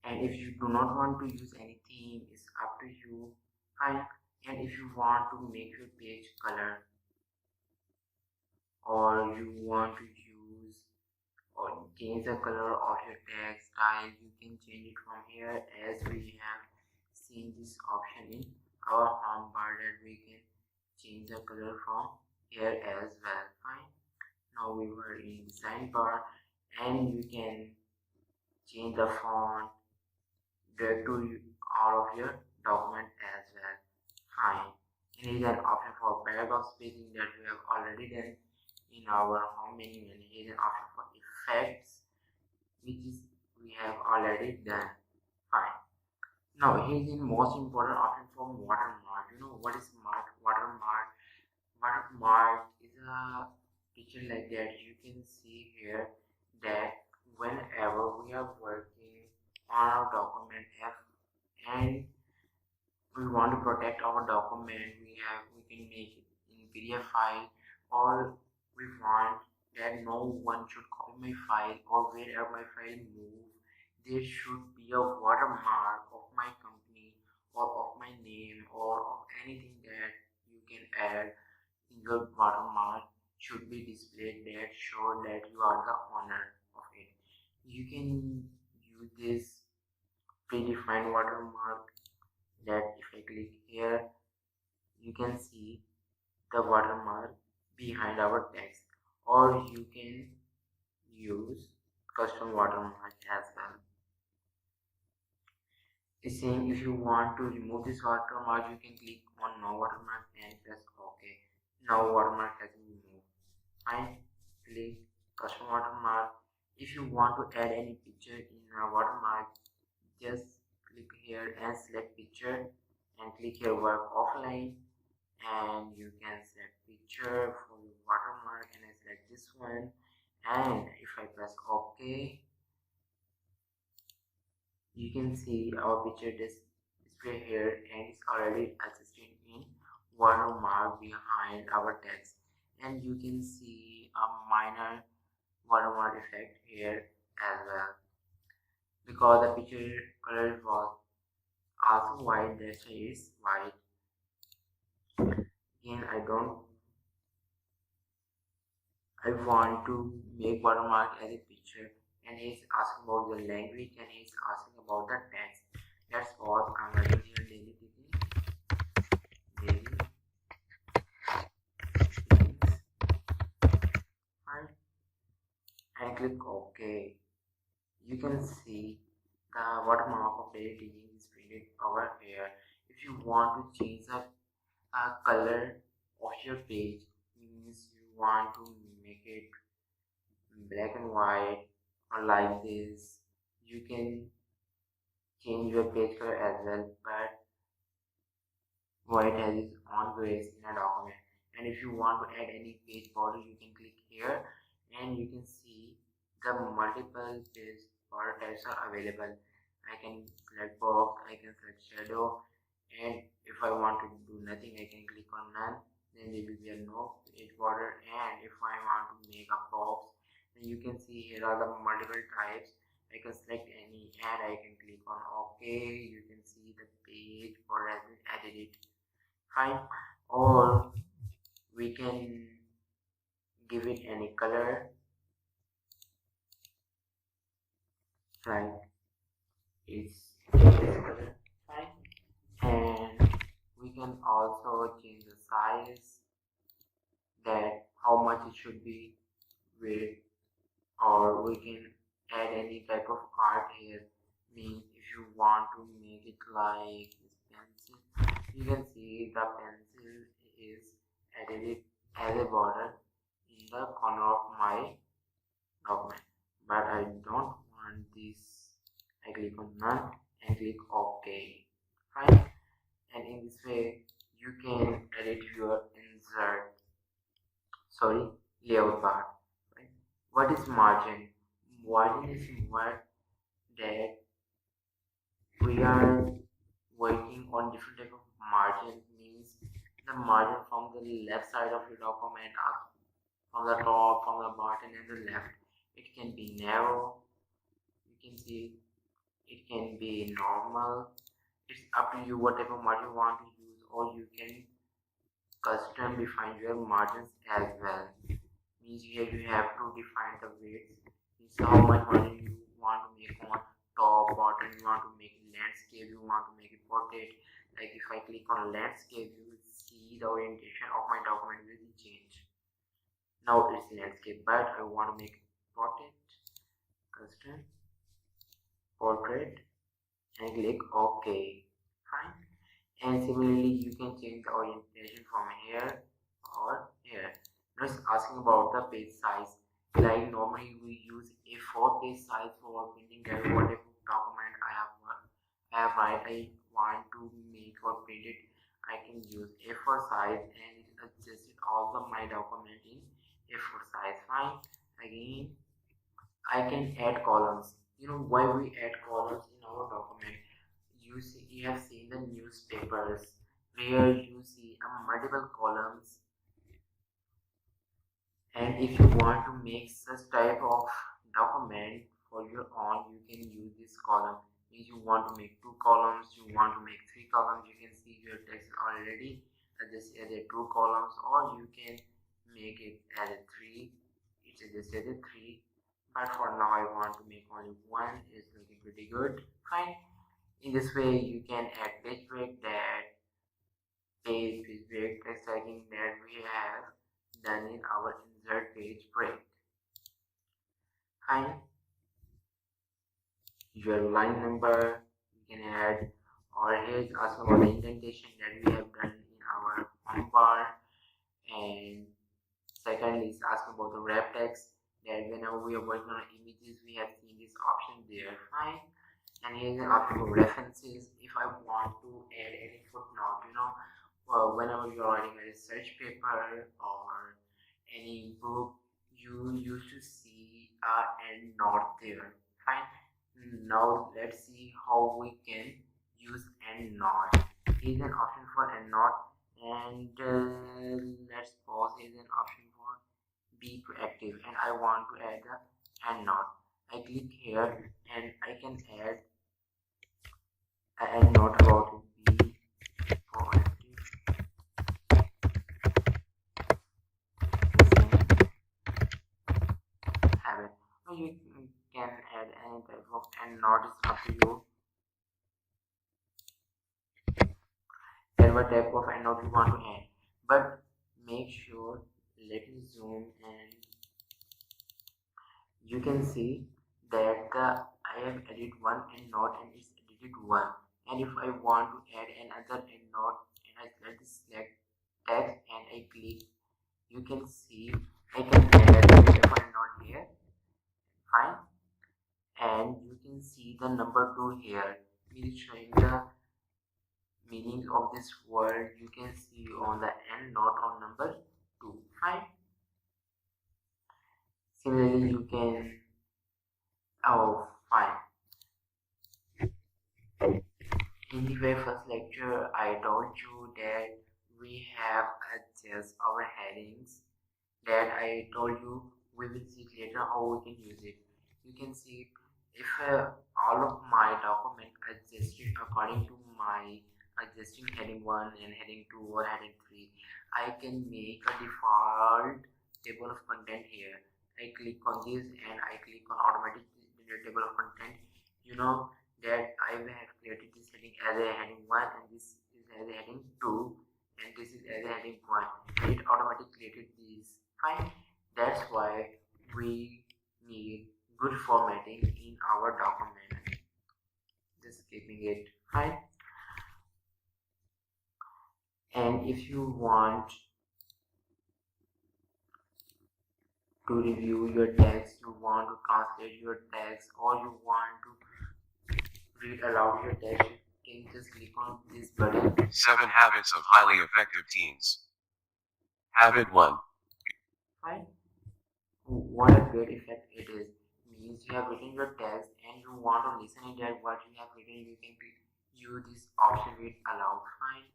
And if you do not want to use any theme, it's up to you. Fine. And if you want to make your page color or you want to use or change the color of your text style, you can change it from here, as we have seen this option in our home bar that we can change the color from here as well. Fine. Now we were in design bar and you can change the font drag to all of your document as well. Fine. And here is an option for paragraph spacing that we have already done in our home menu, and here is an option for effects which is we have already done. Fine. Now here is the most important option for watermark. You know what is watermark? Watermark is a picture like that. You can see here that whenever we are working on our document and we want to protect our document, we can make it in PDF file, or we want that no one should copy my file, or wherever my file move there should be a watermark of my company or of my name or of anything that you can add in your watermark should be displayed that show that you are the owner of it. You can use this predefined watermark that if I click here, you can see the watermark behind our text, or you can use custom watermark as well. It's saying if you want to remove this watermark, you can click on no watermark and press OK. Now watermark has been removed. Fine. Click custom watermark. If you want to add any picture in a watermark, just click here and select picture and click here work offline, and you can select picture for your watermark, and I select this one, and if I press OK, you can see our picture display here and it's already adjusted in watermark behind our text, and you can see a minor watermark effect here as well because the picture color was also white, that's why it's white. Again, I want to make watermark as a picture, and he's asking about the language and he's asking about the text. That's what I'm writing here, daily teaching, and click OK. You can see the watermark of daily teaching is printed over here. If you want to change the color of your page, means you want to make it black and white or like this, you can change your page color as well, but white has its own grace in a document. And if you want to add any page border, you can click here and you can see the multiple page border types are available. I can select box, I can select shadow, and if I want to do nothing, I can click on none, then there will be a no page border. And if I want to make a box, then you can see here are the multiple types. I can select any and I can click on OK. You can see the page border has been added. Fine. Or we can give it any color, like it's this color. Fine. And we can also change the size, that how much it should be with, or we can add any type of art here. Means if you want to make it like this pencil, you can see the pencil is added as a border in the corner of my document, but I don't want this. I click on none and click OK. Fine. And in this way you can edit your layout bar. Right? What is margin? Margin is what that we are working on different type of margin, means the margin from the left side of your document up, from the top, from the bottom and the left. It can be narrow, you can see, it can be normal. It's up to you what type of margin you want to use, or you can custom define your margins as well. Means here you have to define the weights, means how much margin you want to make on top, bottom, you want to make landscape, you want to make it portrait. Like if I click on landscape, you will see the orientation of my document will change. Now it's landscape, but I want to make portrait, custom portrait, and click OK. Fine. And similarly you can change the orientation from here or here. Now it's asking about the page size. Like normally we use A4 page size for printing whatever document I have I want to make or print it. I can use A4 size and it adjusts all of my document in A4 size. Fine. Again, I can add columns. You know why we add columns in our document? You have seen the newspapers where you see multiple columns, and if you want to make such type of document for your own, you can use this column. If you want to make 2 columns, you want to make 3 columns, you can see your text already just added 2 columns, or you can make it added 3. It's just added 3, but for now I want to make only 1. It's looking pretty good. Fine. In this way you can add page break, that page break text tagging that we have done in our insert page break. Fine. Your line number you can add, or here's also about the indentation that we have done in our home bar. And second is asking about the wrap text, that whenever we are working on images we have seen this option there. Fine. And here's an option for references. If I want to add any footnote, whenever you're writing a research paper or any book, you used to see endnote there. Fine. Now let's see how we can use endnote. Here's an option for endnote, and let's pause. Here's an option for be proactive, and I want to add the endnote. I click here and I can add an endnote about it. Be proactive. Have it. Or you can add any type of endnote. It's up to you. And what type of endnote you want to add, but make sure, let me zoom, and you can see that I have added one endnote and it's edited one. And if I want to add another endnote, and I select text and I click, you can see I can add a endnote here. Fine. And you can see the number 2 here, means showing the meaning of this word. You can see on the endnote on number 2. Fine. Similarly you can fine. In the very first lecture I told you that we have adjust our headings, that I told you we will see later how we can use it. You can see if all of my document adjusted according to my adjusting heading 1 and heading 2 or heading 3, I can make a default table of content here. I click on this and I click on automatic table of content. You know that I have created this heading as a heading 1, and this is as a heading 2, and this is as a heading 1, and it automatically created these. Fine. That's why we need good formatting in our document. Just keeping it. Fine. And if you want to review your text, you want to translate your text, or you want to read aloud your text, you can just click on this button. 7 Habits of Highly Effective Teens. Habit 1. Fine. What a great effect it is. Means you have written your text and you want to listen it at what you have written, you can use this option read aloud. Fine.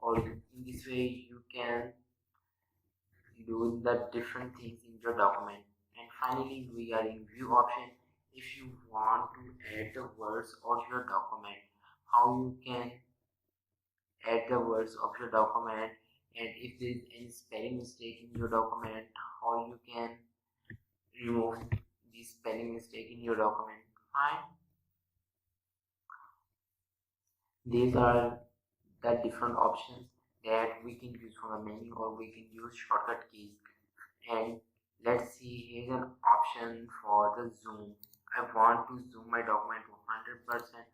Or in this way you can do the different things in your document. And finally we are in view option. If you want to add the words of your document, how you can add the words of your document, and if there is any spelling mistake in your document, how you can remove the spelling mistake in your document. Fine. These are the different options that we can use from the menu, or we can use shortcut keys. And let's see, here's an option for the zoom. I want to zoom my document to 100%.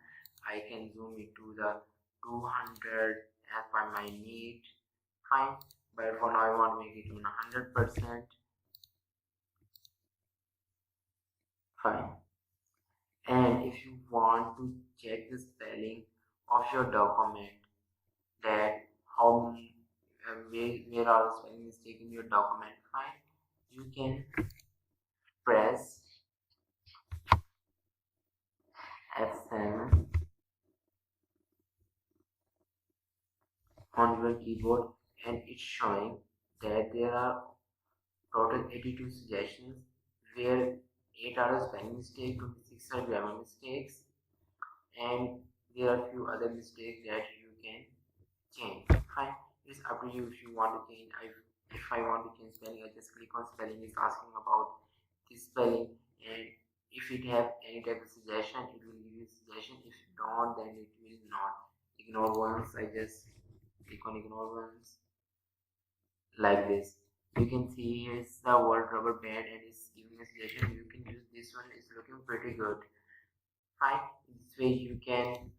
I can zoom it to the 200 as per my need. Fine, but for now I want to make it to 100%. Fine. And if you want to check the spelling of your document, that how where are the spelling mistakes in your document, fine, you can press F7 on your keyboard, and it's showing that there are total 82 suggestions, where 8 are spelling mistakes, 26 are grammar mistakes, and there are few other mistakes that you can change. Fine, it's up to you if you want to change. If I want to change spelling, I just click on spelling. It's asking about this spelling, and if it have any type of suggestion, it will give you suggestion. If not, then it will not. Ignore once, I just click on ignore once, like this. You can see here's the word rubber band and it's giving a suggestion. You can use this one, it's looking pretty good. Fine, this way you can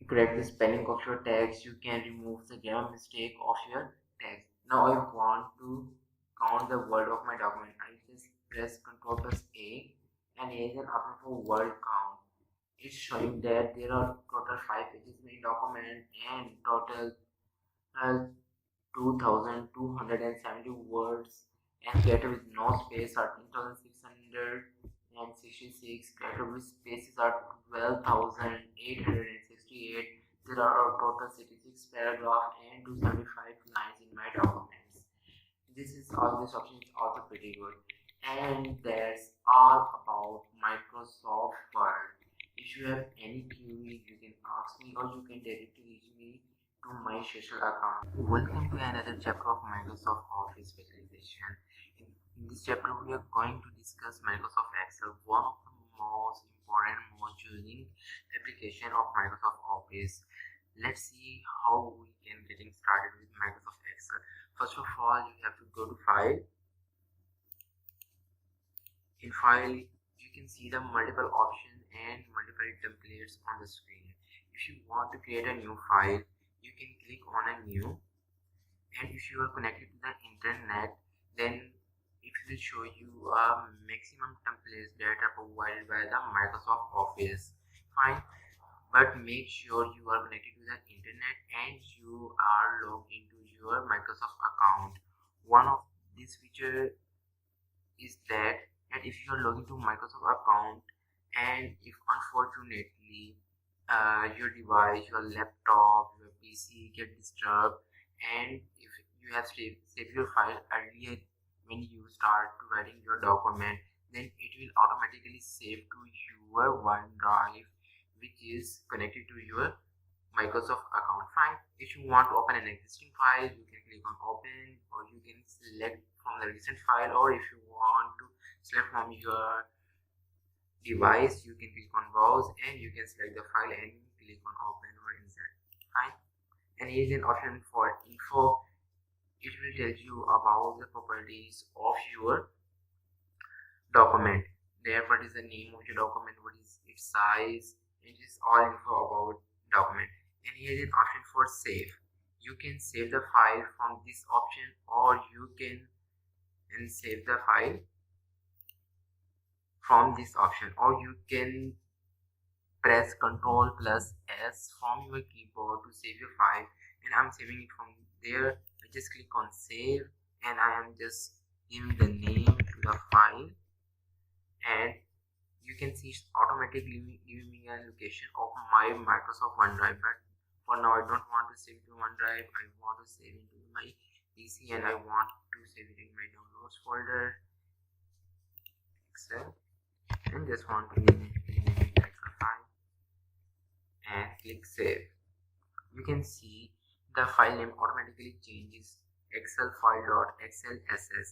correct the spelling of your text, you can remove the grammar mistake of your text. Now I want to count the word of my document. I just press Ctrl plus A, and here is an option for word count. It's showing that there are total 5 pages in the document and total 2,270 words, and character with no space are 10,666, character with spaces are 12,868. There are a total 66 paragraph and 275 lines in my documents. This option is also pretty good. And that's all about Microsoft Word. If you have any query, you can ask me, or you can directly reach me to my social account. Welcome to another chapter of Microsoft Office specialization. In this chapter, we are going to discuss Microsoft Excel, one of the most important, most using application of Microsoft Office. Let's see how we can getting started with Microsoft Excel. First of all, you have to go to File. In File, you can see the multiple options and multiple templates on the screen. If you want to create a new file, you can click on a new, and if you are connected to the internet, then it will show you a maximum templates that are provided by the Microsoft Office. Fine, but make sure you are connected to the internet and you are logged into your Microsoft account. One of this feature is that if you are logged into Microsoft account, and if unfortunately your device, your laptop, your PC get disturbed, and if you have saved your file earlier when you start writing your document, then it will automatically save to your OneDrive, which is connected to your Microsoft account. Fine, if you want to open an existing file, you can click on open, or you can select from the recent file, or if you want to select from your device, you can click on browse and you can select the file and click on open or insert. Fine, and here is an option for info. It will tell you about the properties of your document. There, what is the name of your document, what is its size, it is all info about document. And here is an option for save. You can save the file from this option, or you can save the file from this option, or you can press Ctrl plus S from your keyboard to save your file. And I'm saving it from there. I just click on save, and I am just giving the name to the file, and you can see it's automatically giving me a location of my Microsoft OneDrive. But for now I don't want to save it to OneDrive. I want to save it to my PC, and I want to save it in my downloads folder, Excel, and just want to name it Excel file and click save. You can see the file name automatically changes Excel file.xlss,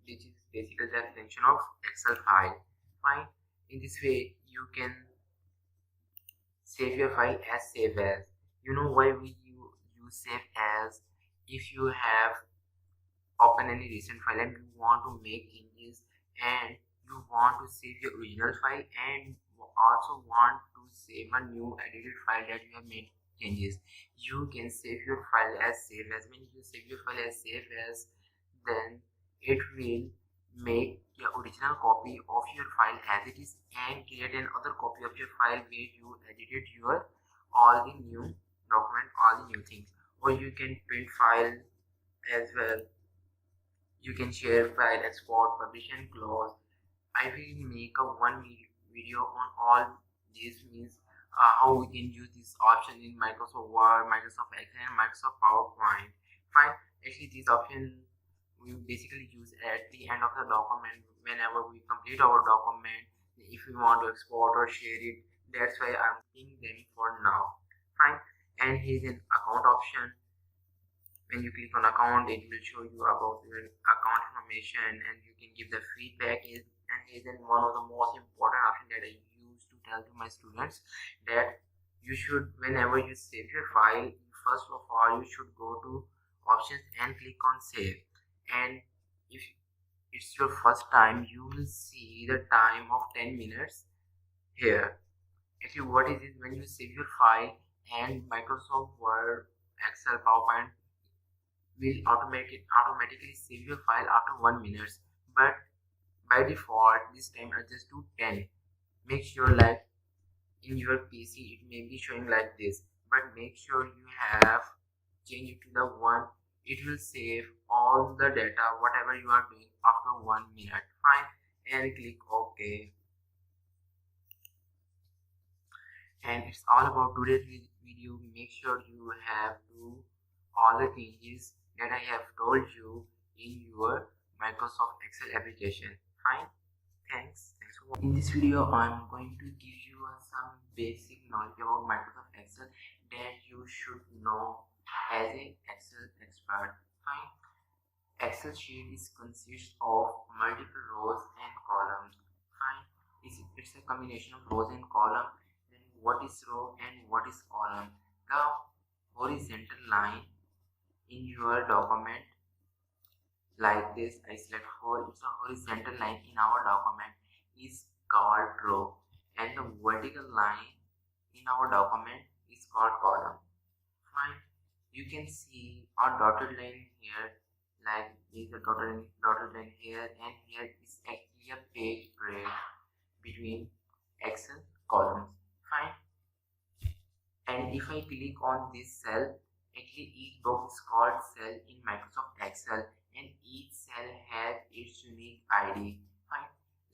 which is basically the extension of Excel file. Fine. In this way you can save your file as save as. You know why we use save as? If you have open any recent file and you want to make changes, and you want to save your original file, and also want to save a new edited file that you have made changes, you can save your file as save as. When you save your file as save as, then it will make the original copy of your file as it is, and create another copy of your file where you edited your all the new document, all the new things. Or you can print file as well. You can share file, export, publish and close. I will make a one video on all these, means how we can use this option in Microsoft Word, Microsoft Excel and Microsoft PowerPoint. Fine. Actually this option we basically use at the end of the document whenever we complete our document, if we want to export or share it. That's why I'm seeing them for now. Fine. And here's an account option. When you click on account, it will show you about your account information, and you can give the feedback. And here's one of the most important option that I use to tell to my students, that you should, whenever you save your file, first of all you should go to options and click on save. And if it's your first time, you will see the time of 10 minutes here. Actually what is it, when you save your file, and Microsoft Word, Excel, PowerPoint will automatically save your file after 1 minute, but by default this time adjust to 10. Make sure like in your PC it may be showing like this, but make sure you have changed it to the 1. It will save all the data whatever you are doing after 1 minute. Fine. And click OK. And it's all about today's video. Make sure you have to all the changes that I have told you in your Microsoft Excel application. Fine. Thanks for watching. In this video I'm going to give you some basic knowledge about Microsoft Excel that you should know as an Excel expert. Fine. Excel sheet consists of multiple rows and columns. Fine. It's a combination of rows and columns. Then what is row and what is column? The horizontal line in your document like this, I select it's a horizontal line in our document is called row, and the vertical line in our document is called column. Fine. You can see a dotted line here, like this, a dotted line here, and here is actually a page break between Excel columns. Fine. And if I click on this cell, actually each box is called cell in Microsoft Excel, and each cell has its unique ID. Fine.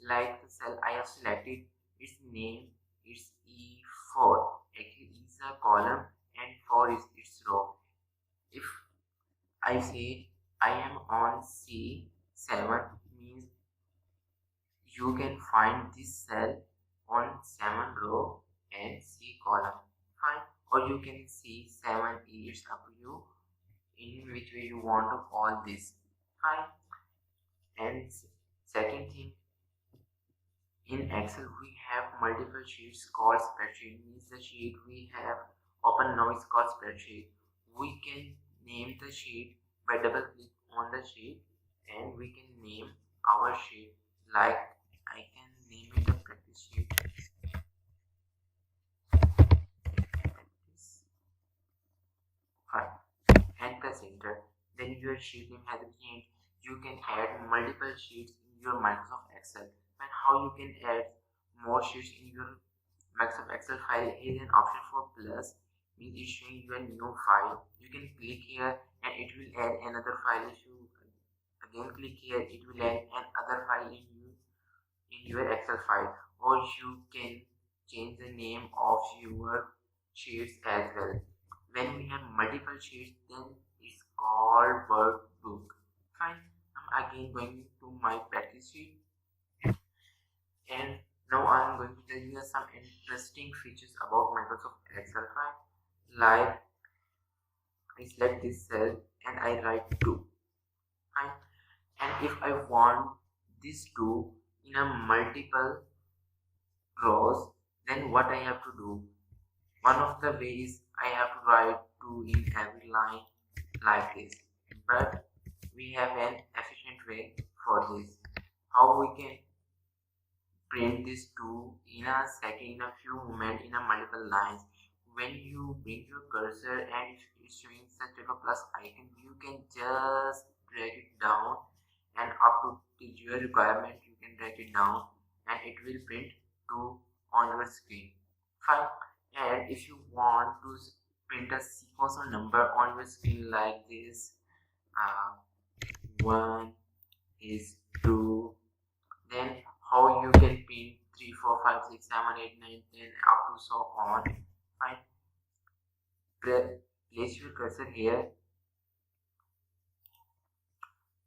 Like the cell I have selected, its name is E4. Actually it's a column and 4 is its row. If I say I am on C7, means you can find this cell on 7 row and C column. Fine. Or you can see 7E, it's up to you in which way you want to call this. Fine. And second thing, in Excel we have multiple sheets called spreadsheet. Means the sheet we have open now is called spreadsheet. We can name the sheet by double click on the sheet, and we can name our sheet. Like I can name it a practice sheet. And press enter. Then your sheet name has been changed. You can add multiple sheets in your Microsoft Excel. And how you can add more sheets in your Microsoft Excel file. Here is an option for plus, means it's showing you a new file. You can click here and it will add another file. If you again click here, it will add another file in your Excel file. Or you can change the name of your sheets as well. When we have multiple sheets, then it's called workbook. Fine. I'm again going to my practice sheet, and now I'm going to tell you some interesting features about Microsoft Excel file. Like, I select this cell and I write 2. Fine. And if I want this 2 in a multiple rows, then what I have to do? One of the ways I have to write 2 in every line like this. But we have an efficient way for this. How we can print this 2 in a second, in a few moments, in a multiple lines. When you bring your cursor and it's showing such a plus icon, you can just drag it down, and up to your requirement you can drag it down and it will print 2 on your screen. Fine. And if you want to print a sequence or number on your screen like this, 1 is 2, then how you can print 3, 4, 5, 6, 7, 8, 9, 10 up to so on. Fine. Place your cursor here.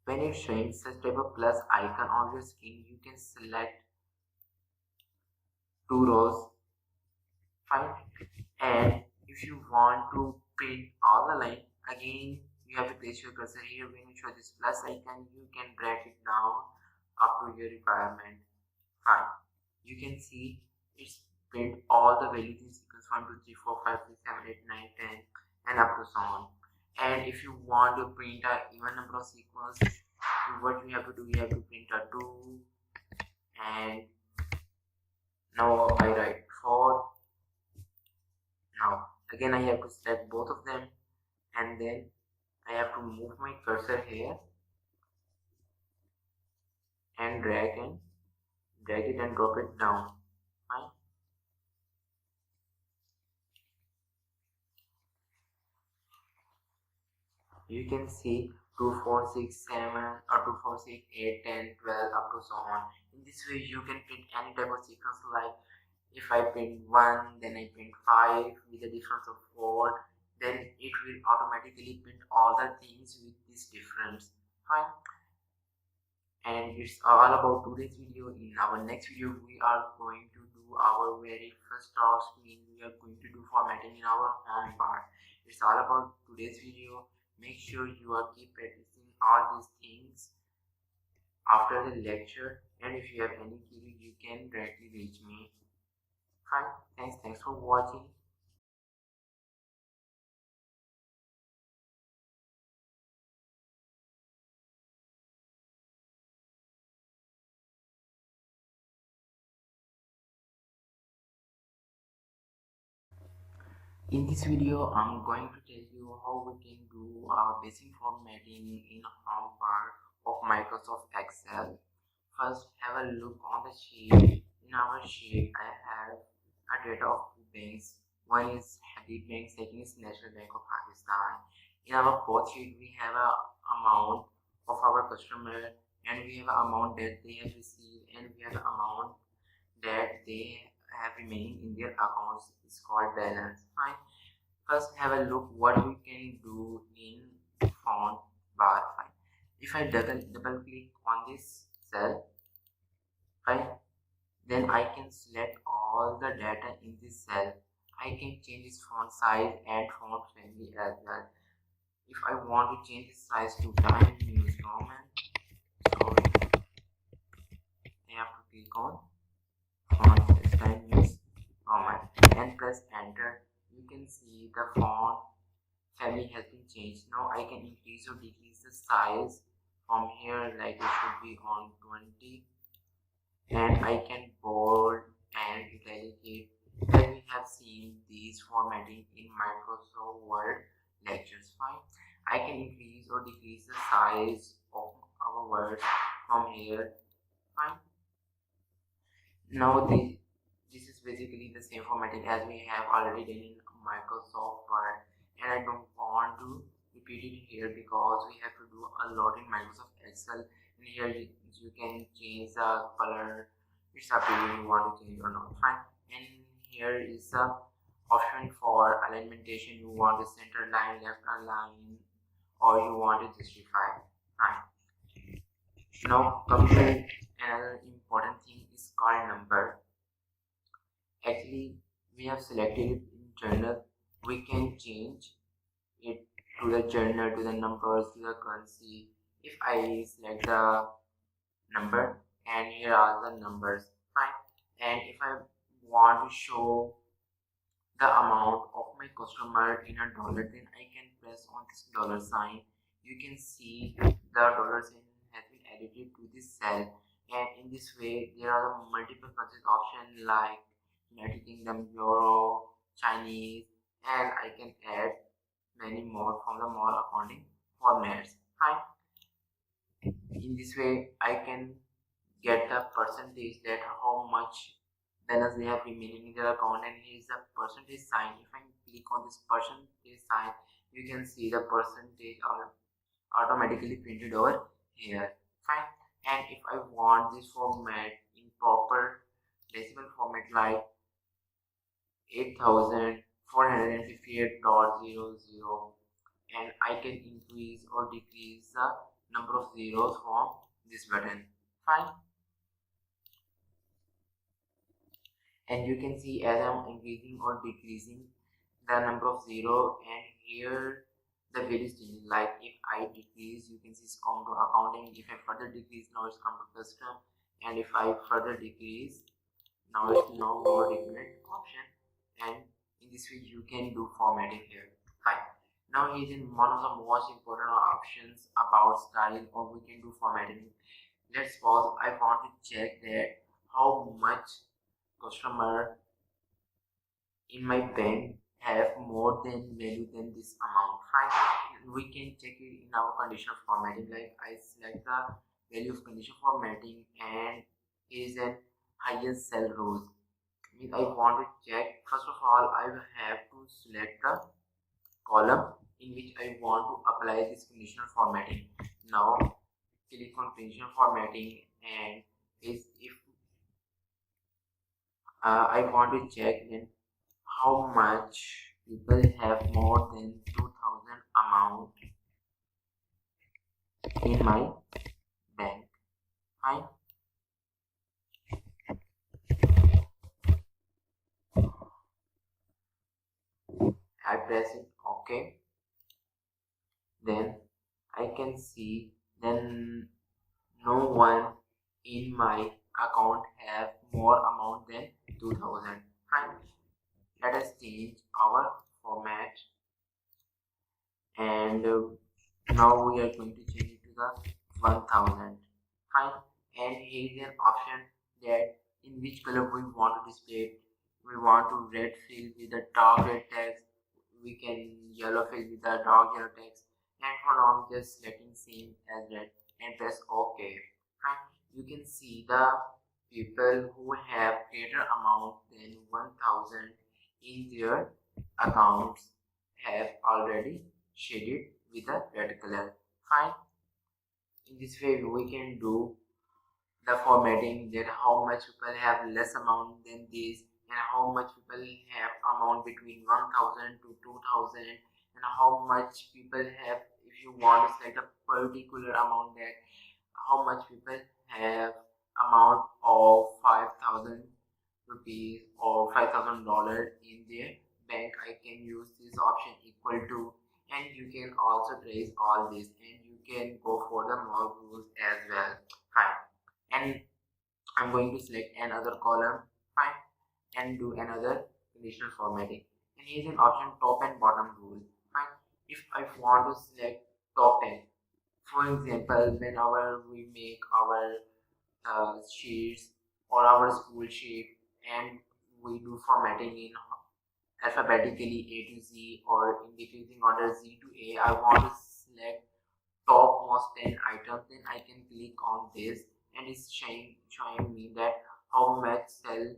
When it's showing such type of plus icon on your screen, you can select 2 rows. Fine. And if you want to print all the line, again you have to place your cursor here. When you show this plus icon, you can drag it down up to your requirement. Fine. You can see it's print all the values in sequence 1, 2, 3, 4, 5, 6, 7, 8, 9, 10 and up to so on. And if you want to print a even number of sequences, what you have to do, you have to print a 2, and now I write 4. Now again I have to select both of them, and then I have to move my cursor here and drag it and drop it down. Fine. You can see 2, 4, 6, 7 or 2, 4, 6, 8, 10, 12 up to so on. In this way you can print any type of sequence. Like if I print 1, then I print 5 with a difference of 4, then it will automatically print all the things with this difference. Fine. And it's all about today's video. In our next video we are going to do our very first task, means we are going to do formatting in our home bar. It's all about today's video. Make sure you are keep practicing all these things after the lecture, and if you have any query you can directly reach me. Fine. Thanks for watching. In this video, I'm going to tell you how we can do our basic formatting in home bar of Microsoft Excel. First, have a look on the sheet. In our sheet, I have a data of 2 banks. One is Habib Bank, second is National Bank of Pakistan. In our both sheet, we have a amount of our customer, and we have an amount that they have received, and we have an amount that they have remaining in their accounts. Is called balance. Fine. First, have a look what we can do in font bar. Fine. If I double click on this cell, fine, then I can select all the data in this cell. I can change its font size and font family as well. If I want to change the size to Times New Roman, sorry, I have to click on font Times New Roman and press enter. You can see the font family has been changed. Now I can increase or decrease the size from here, like it should be on 20, and I can bold and italicate, as we have seen these formatting in Microsoft Word lectures. Fine. I can increase or decrease the size of our words from here. Fine. Now this is basically the same formatting as we have already done in Microsoft Word, and I don't want to repeat it here because we have to do a lot in Microsoft Excel. And here you can change the color. It's up to you, you want to change or not. Fine. And here is the option for alignmentation. You want a center line, left line, or you want to justify. Fine. Now come to another important thing is called number. Actually, we have selected it in journal. We can change it to the journal, to the numbers, to the currency. If I select the number, and here are the numbers, fine. And if I want to show the amount of my customer in a dollar, then I can press on this dollar sign. You can see the dollar sign has been added to this cell, and in this way there are multiple currency options like United Kingdom, Euro, Chinese, and I can add many more from the more accounting formats. Fine. In this way I can get the percentage that how much balance they have remaining in their account, and here is the percentage sign. If I click on this percentage sign, you can see the percentage are automatically printed over here. Fine. And if I want this format in proper decimal format like 8458.00, and I can increase or decrease the number of zeros from this button. Fine. And you can see as I'm increasing or decreasing the number of zero, and here the value is changing. Like if I decrease, you can see it's come to accounting. If I further decrease, now it's come to custom, and if I further decrease, now it's now more different option. And in this way you can do formatting here. Fine. Now here is one of the most important options about style, or we can do formatting. Let's suppose I want to check that how much customer in my bank have more than value than this amount. Fine. We can check it in our conditional formatting. Like I select the value of condition formatting, and is an highest cell rows. I want to check, first of all I will have to select the column in which I want to apply this conditional formatting. Now click on conditional formatting, and if I want to check then how much people have more than 2000 amount in my bank. Fine. I press it OK. Then I can see then no one in my account have more amount than 2000. Fine. Let us change our format, and now we are going to change it to the 1000. Fine. And here is an option that in which color we want to display it. We want to red fill with the dark red text, we can yellow fill with the dark yellow text, and for now I'm just selecting same as red and press OK. Fine. You can see the people who have greater amount than 1000 in their accounts have already shaded with a red color. Fine. In this way we can do the formatting, that how much people have less amount than this, and how much people have amount between 1000 to 2000, and how much people have, if you want to select a particular amount, that how much people have amount of 5000 rupees or $5000 in their bank. I can use this option equal to, and you can also trace all this, and you can go for the more rules as well. Fine. And I'm going to select another column. Fine. And do another conditional formatting, and here is an option top and bottom rule. Fine. If I want to select top and, for example, whenever we make our sheets or our school sheet, and we do formatting in alphabetically A to Z or in decreasing order Z to A, I want to select topmost 10 items, then I can click on this, and it's showing me that how much cell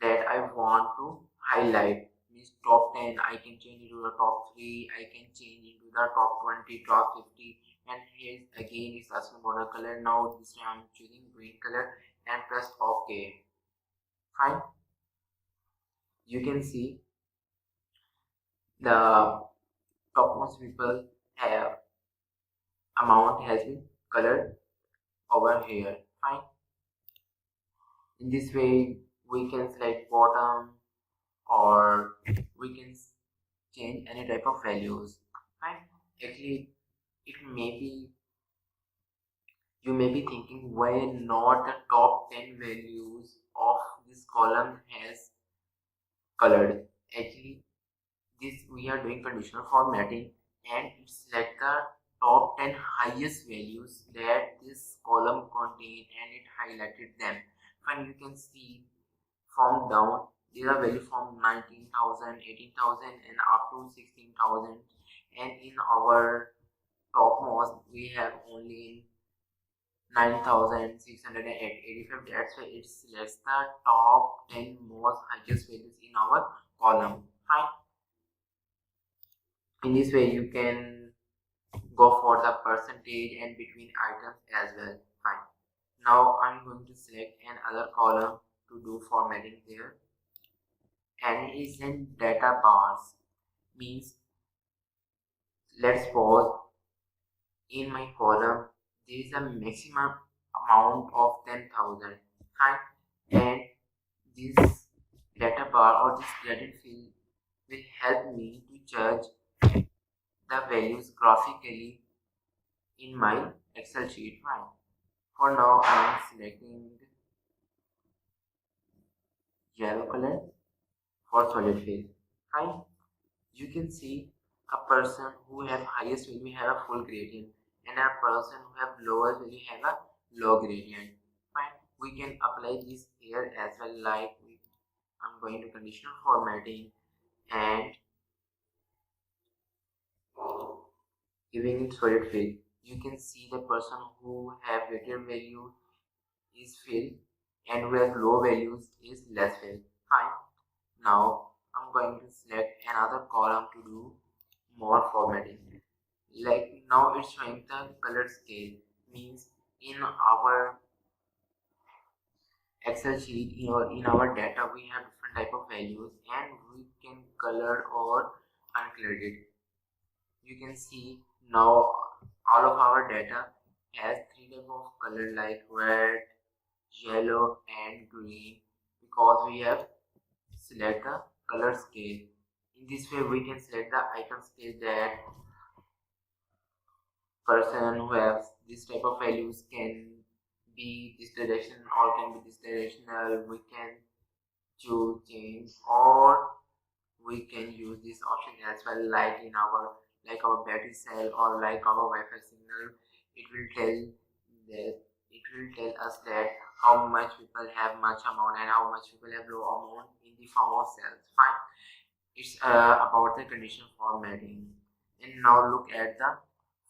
that I want to highlight. Means top 10, I can change it to the top 3, I can change it to the top 20, top 50, and here again it's asking about the color. Now this time I'm choosing green color and press OK. Fine. You can see the topmost people have amount has been colored over here. Fine. In this way we can select bottom, or we can change any type of values. Fine. Actually, it may be, you may be thinking why not the top 10 values of this column has colored. Actually, this we are doing conditional formatting, and it select the top 10 highest values that this column contain, and it highlighted them. Fine. You can see from down these are value from 19,000, 18,000, and up to 16,000, and in our topmost we have only 9,685. That's why it selects the top 10 most highest values in our column. Fine. In this way you can go for the percentage and between items as well. Fine. Now I'm going to select another column to do formatting there, and it is in data bars. Means let's suppose in my column there is a maximum amount of 10,000. Fine. And this data bar or this graded field will help me to judge the values graphically in my Excel sheet. Fine. For now I am selecting yellow color for solid field. Fine. You can see a person who have highest value have a full gradient, and a person who have lowest value have a low gradient. Fine. We can apply this here as well. Like I'm going to conditional formatting and giving it solid field. You can see the person who have greater value is filled, and who have low values is less filled. Fine. Now I'm going to select another column to do more formatting. Like now it's showing the color scale. Means in our Excel sheet, in our data we have different type of values, and we can color or uncolored it. You can see now all of our data has three type of color like red, yellow, and green, because we have select the color scale. In this way we can select the icon scale that person who has this type of values can be this direction or can be this directional. We can choose change, or we can use this option as well, like in our battery cell or like our Wi-Fi signal. It will tell that, it will tell us that how much people have much amount and how much people have low amount in the form of cells. Fine. It's about the conditional formatting. And now look at the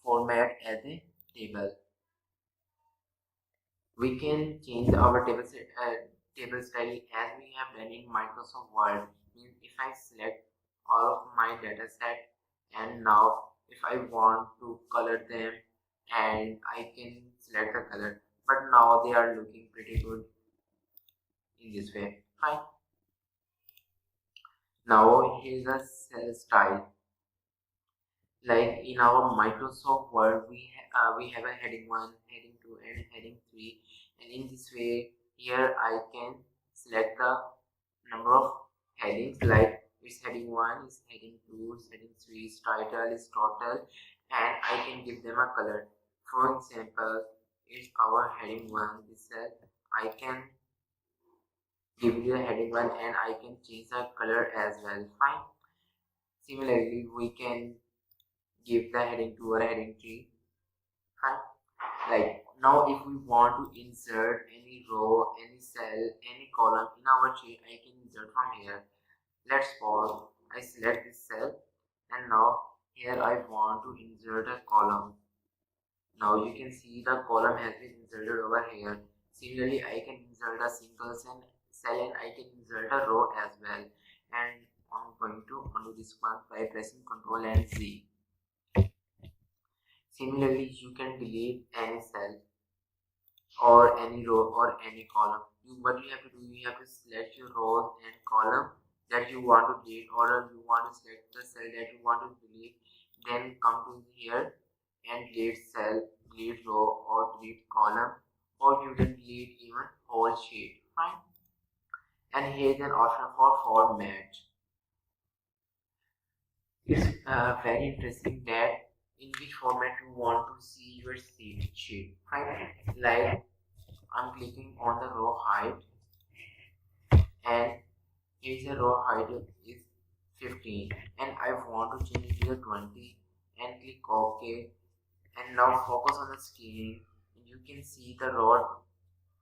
format as a table. We can change our table style as we have done in Microsoft Word. Means if I select all of my data set, and now if I want to color them, and I can select the color, but now they are looking pretty good in this way. Fine. Now here's a cell style. Like in our Microsoft Word, we have a heading 1, heading 2, and heading 3, and in this way here I can select the number of headings, like it's heading 1, is heading 2, is heading 3, is title, is total, and I can give them a color. For example, it's our heading 1, this cell. I can give you a heading 1 and I can change the color as well. Fine. Similarly, we can give the heading 2 or heading 3. Fine. Like now if we want to insert any row, any cell, any column in our sheet, I can insert from here. Let's pause. I select this cell, and now here I want to insert a column. Now you can see the column has been inserted over here. Similarly, I can insert a single cell and I can insert a row as well. And I'm going to undo this one by pressing Ctrl and Z. Similarly, you can delete any cell or any row or any column. What you have to do, you have to select your rows and column that you want to delete, or you want to select the cell that you want to delete. Then come to here and delete cell, delete row, or delete column, or you can delete even whole sheet. Fine. And here is an option for format. It's very interesting that in which format you want to see your sheet. Fine. Like I'm clicking on the row height, and here's the row height is 15, and I want to change it to the 20, and click OK. And now focus on the screen. You can see the row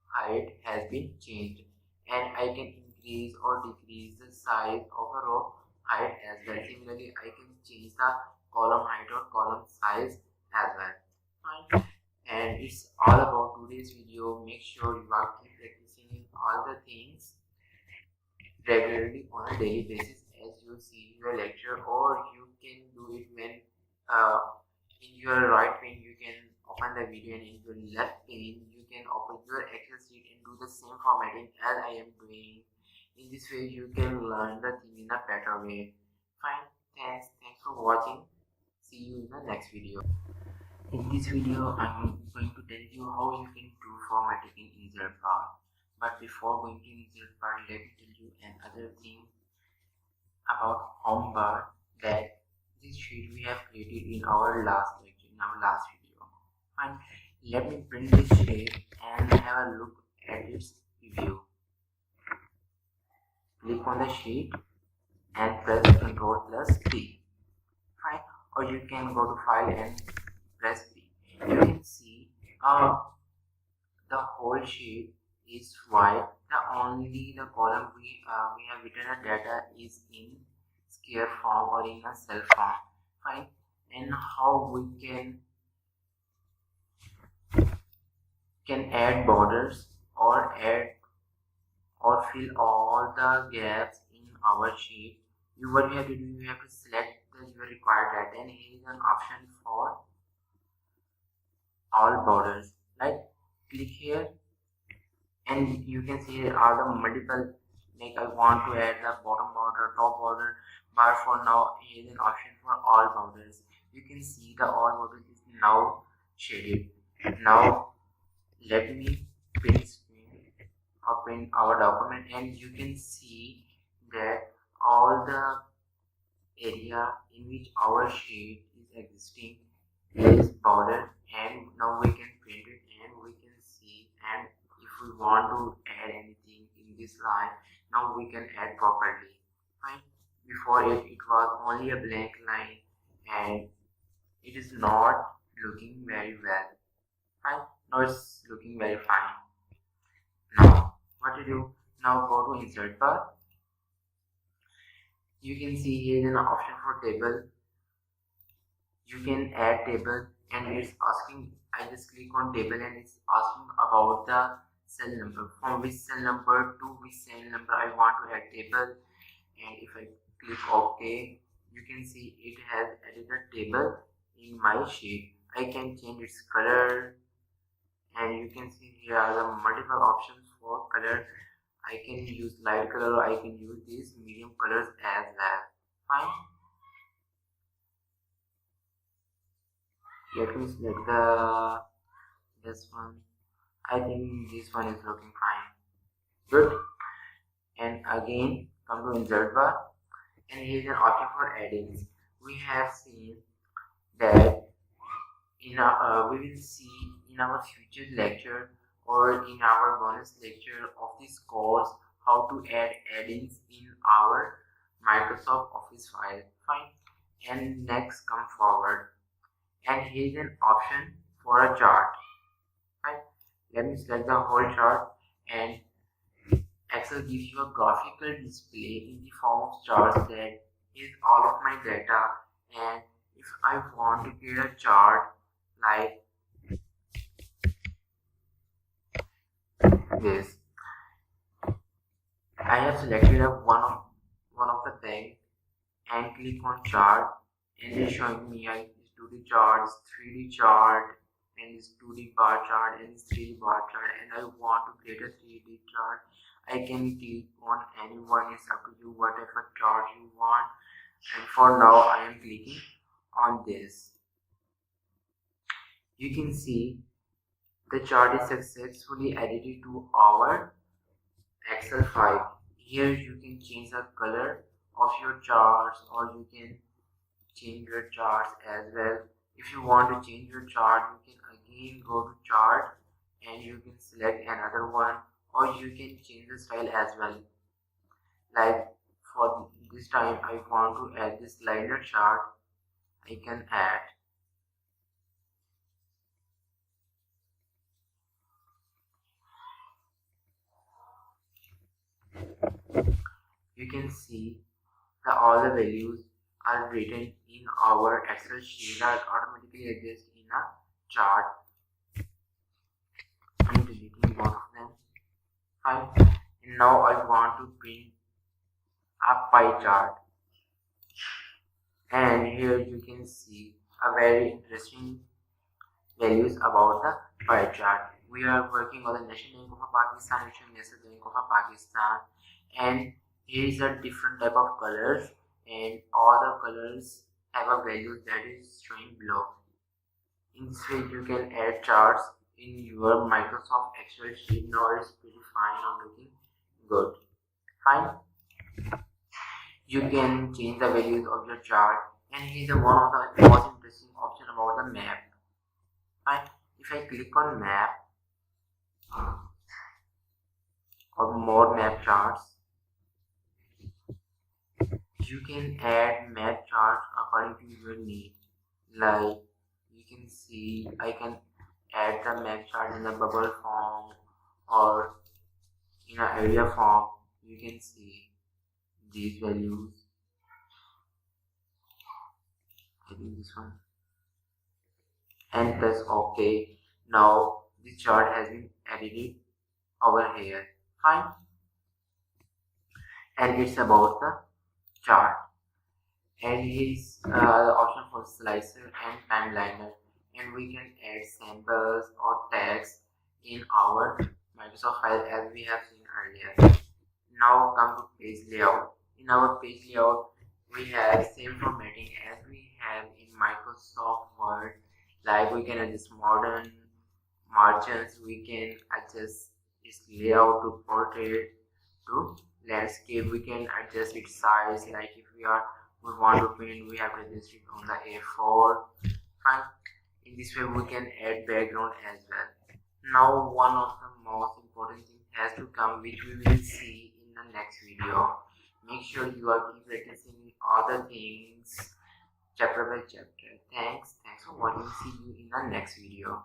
height has been changed, and I can increase or decrease the size of a row height as well. Similarly, I can change the column height or column size as well. Fine. And it's all about today's video. Make sure you are keep practicing all the things regularly on a daily basis as you see your lecture, or you can do it when in your right pane you can open the video, and in your left pane you can open your Excel sheet and do the same formatting as I am doing. In this way you can learn the thing in a better way. Fine. Thanks for watching. See you in the next video. In this video I'm going to tell you how you can do formatting in insert bar. But before going to insert bar, let me tell you another thing about home bar, that this sheet we have created in our last lecture, in our last video. Fine. Let me print this sheet and have a look at its view. Click on the sheet and press Ctrl plus P. Fine. Or you can go to File and press P. You can see the whole sheet is white. The column we have written a data is in square form or in a cell form. Fine. And how we can add borders or fill all the gaps in our sheet. What you have to do, you have to select your required data, and here is an option for all borders. Like click here, and you can see here are the multiple. Like I want to add the bottom border, top border, but for now here is an option for all borders. You can see the all borders is now shaded. Now let me print our document, and you can see that all the area in which our sheet is existing is bordered, and now we can print it and we can see. And if we want to add anything in this line, now we can add properly. Right? Before it was only a blank line and it is not looking very well. Right? Now it's looking very fine. Now what to do? Now go to insert bar. You can see here is an option for table. You can add table, and it's asking, I just click on table and it's asking about the cell number, from which cell number to which cell number I want to add table. And if I click OK, you can see it has added a table in my sheet. I can change its color, and you can see here are the multiple options for color. I can use light color, I can use these medium colors as well. Fine. Let me select this one. I think this one is looking fine. Good. And again come to insert bar, and here is an option for addings. We have seen that we will see in our future lecture or in our bonus lecture of this course how to add add-ins in our Microsoft Office file. Fine. And next come forward, and here is an option for a chart. Right? Let me select the whole chart, and Excel gives you a graphical display in the form of charts that is all of my data. And if I want to create a chart like this. I have selected one of the bank and click on chart, and it's showing me a 2D chart, 3D chart, and this 2D bar chart and this 3D bar chart, and I want to create a 3D chart. I can click on any one. It's up to you whatever chart you want, and for now I am clicking on this. You can see the chart is successfully edited to our Excel file. Here you can change the color of your charts, or you can change your charts as well. If you want to change your chart, you can again go to chart and you can select another one, or you can change the style as well. Like for this time I want to add this liner chart, I can add. You can see that all the values are written in our Excel sheet are automatically adjusted in a chart. I'm deleting both of them. Fine. And now I want to print a pie chart. And here you can see a very interesting values about the pie chart. We are working on the National Bank of Pakistan, National Bank of Pakistan, and here is a different type of colors, and all the colors have a value that is showing below. In this way you can add charts in your Microsoft Excel sheet. Now it's pretty fine or looking good. Fine. You can change the values of your chart, and here is one of the most interesting option about the map. Fine. If I click on map or more map charts, you can add map charts according to your need. Like you can see I can add the map chart in a bubble form or in an area form. You can see these values. I think this one, and press OK. Now this chart has been edited over here. Fine. And it's about the chart. And here is the option for slicer and timeliner, and we can add samples or tags in our Microsoft file as we have seen earlier. Now come to page layout. In our page layout we have same formatting as we have in Microsoft Word. Like we can adjust modern margins, we can adjust its layout to portrait to landscape, we can adjust its size. Like if we want to print, we have to adjust it on the A4. Fine. In this way we can add background as well. Now one of the most important things has to come, which we will see in the next video. Make sure you are keep practicing other things chapter by chapter. Thanks for watching. See you in the next video.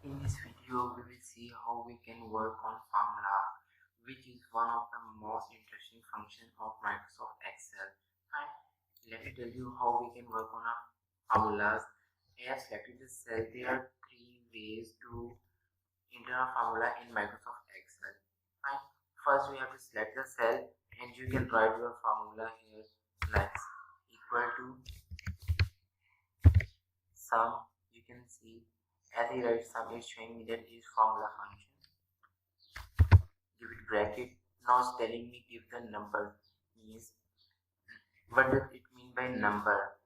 In this video, we will see how we can work on formula, which is one of the most interesting functions of Microsoft Excel. And let me tell you how we can work on our formulas. I have selected the cell. There are 3 ways to enter a formula in Microsoft Excel. Fine. First, we have to select the cell, and you can write your formula here like equal to sum. You can see as I write sum is showing me that is formula function. Give it bracket. Now it's telling me give the number. Means what does it mean by number?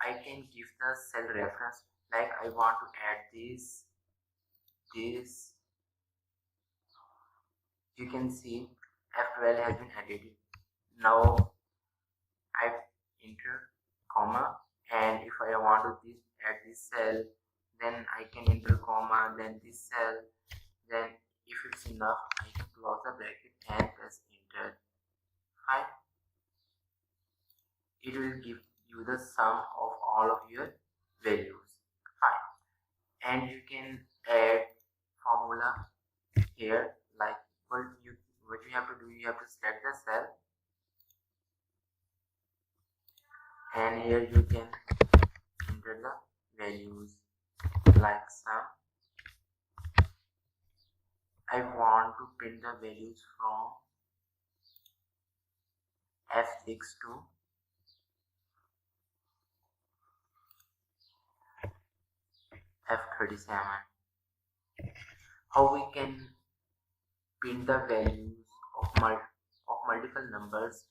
I can give the cell reference. Like I want to add this. You can see F12 has been added. Now I enter comma, and if I want to add this cell, then I can enter comma, then this cell, then if it's enough I can close the bracket and press enter. Fine. It will give you the sum of all of your values. Fine. And you can add formula here like what you have to do, you have to select the cell, and here you can enter the values like some. I want to print the values from F6 to F37. How we can print the values of multiple numbers?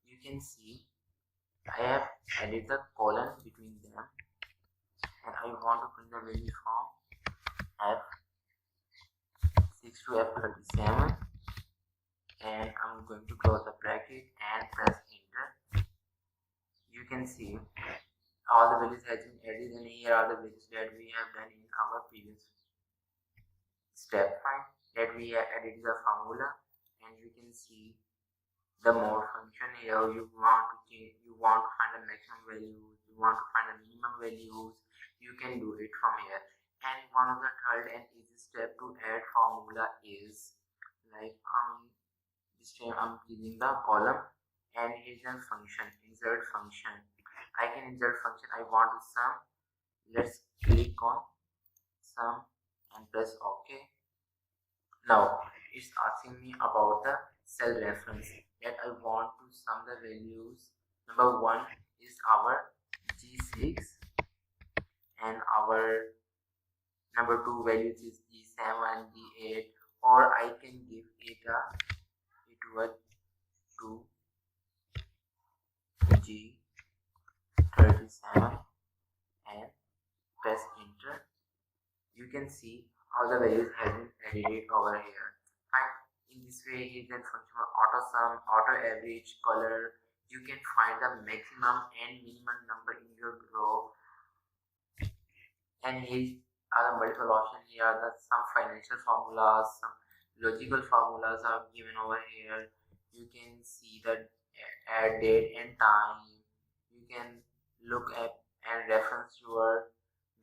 You can see I have added the colon between them, and I want to print the value from F6 to F37, and I'm going to close the bracket and press enter. You can see all the values has been added, and here are the values that we have done in our previous step. Fine, that we have added the formula, and you can see the more function here. You want to change, you want to find the maximum values, you want to find the minimum values, you can do it from here. And one of the third and easy step to add formula is like this time I'm using the column, and here's a function, insert function. I can insert function. I want to sum. Let's click on sum and press OK. Now it's asking me about the cell reference that I want to sum the values. Number 1 is our G6, and our number 2 values is G7, G8, or I can give it equal to G37 and press enter. You can see all the values have been added over here. Fine. In this way, you can function auto sum, auto average, color. You can find the maximum and minimum number in your row. And here are the multiple options. Here are some financial formulas, some logical formulas are given over here. You can see the add date and time. You can look at and reference your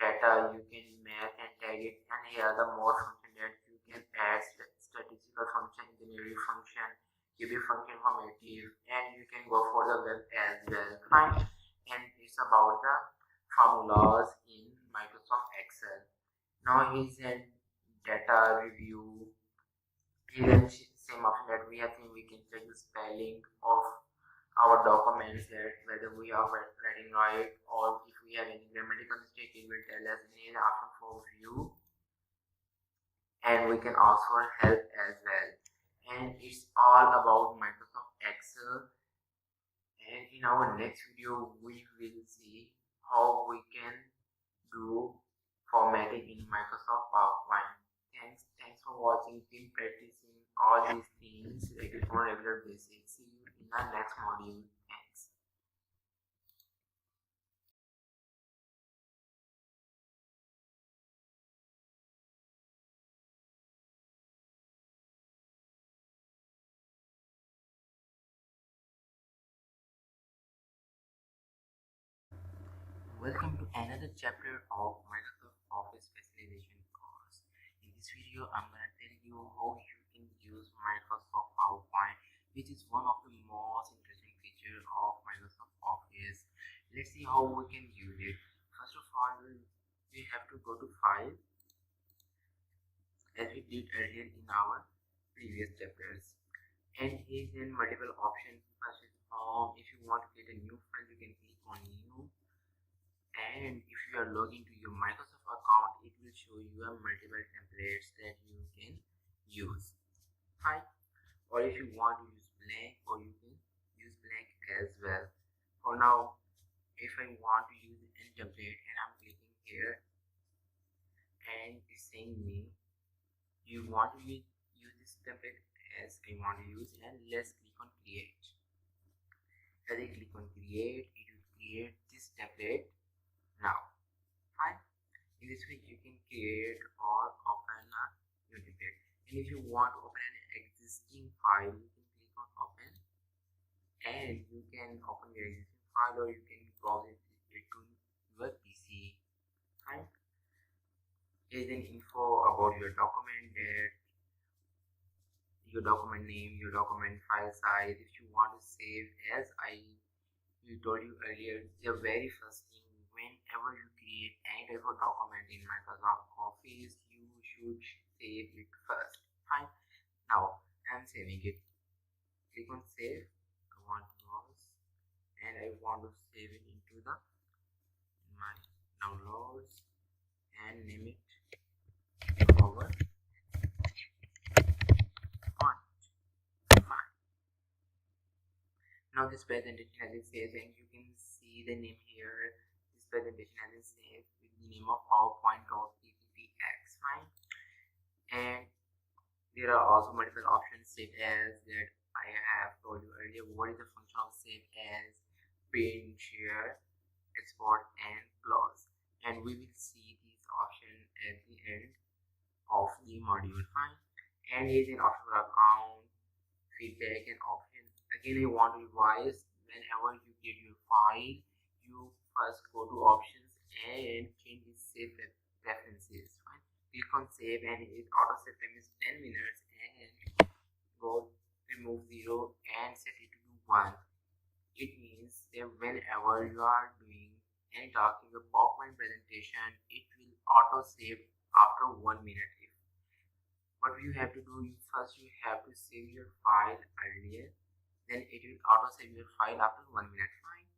data. You can math and tag it, and here are the more function that you can add: statistical function, engineering function, QB function formative, and you can go for the web as well. Fine. And it's about the formulas in Microsoft Excel. Now here's a data review. Here's the same option that we have seen. We can check the spelling of our documents, that whether we are writing right, or if we have any grammatical mistake, it will tell us. In the option for view, and we can also help as well. And it's all about Microsoft Excel. And in our next video we will see how we can do formatting in Microsoft PowerPoint. Thanks for watching. Keep practicing all these things on a regular basis. See you in the next module. Thanks. Welcome to another chapter of Microsoft Office Specialization course. In this video, I'm going to tell you how you can use Microsoft PowerPoint, which is one of the most interesting features of Microsoft Office. Let's see how we can use it. First of all, we have to go to File, as we did earlier in our previous chapters. And here's in multiple options. First is Home. If you want to create a new file, you can click on New. And if you are logging to your Microsoft account, it will show you multiple templates that you can use. Fine. Or if you want to use blank, or you can use blank as well. For now, if I want to use any template, and I'm clicking here, and it's saying me, you want to use this template as I want to use, and let's click on create. As I click on create, it will create this template. Now, fine. In this way, you can create or open a new template. And if you want to open an existing file, you can click on open, and you can open your existing file, or you can browse it to your PC. Fine. Here's an info about your document, that your document name, your document file size. If you want to save, as I told you earlier, the very first thing whenever you create any type of document in Microsoft Office, you should save it first. Fine. Now I'm saving it. Click on save. I want to browse and I want to save it into my downloads and name it forward. Now this presentation has been saved and you can see the name here. This presentation has been saved with the name of PowerPoint.ppx. Fine. And there are also multiple options saved as that I have told you earlier. What is the function of save as, print, share, export, and close. And we will see these options at the end of the module. Fine. And here is an option for account, feedback, and option. Again, I want to revise. Whenever you get your file, you first go to options and change the save preferences. Fine. Click on save and it auto save time is 10 minutes and go remove 0 and set it to 1. It means that whenever you are doing any task in your PowerPoint presentation, it will auto save after 1 minute. What you have to do, first you have to save your file earlier, then it will auto save your file after 1 minute. Fine.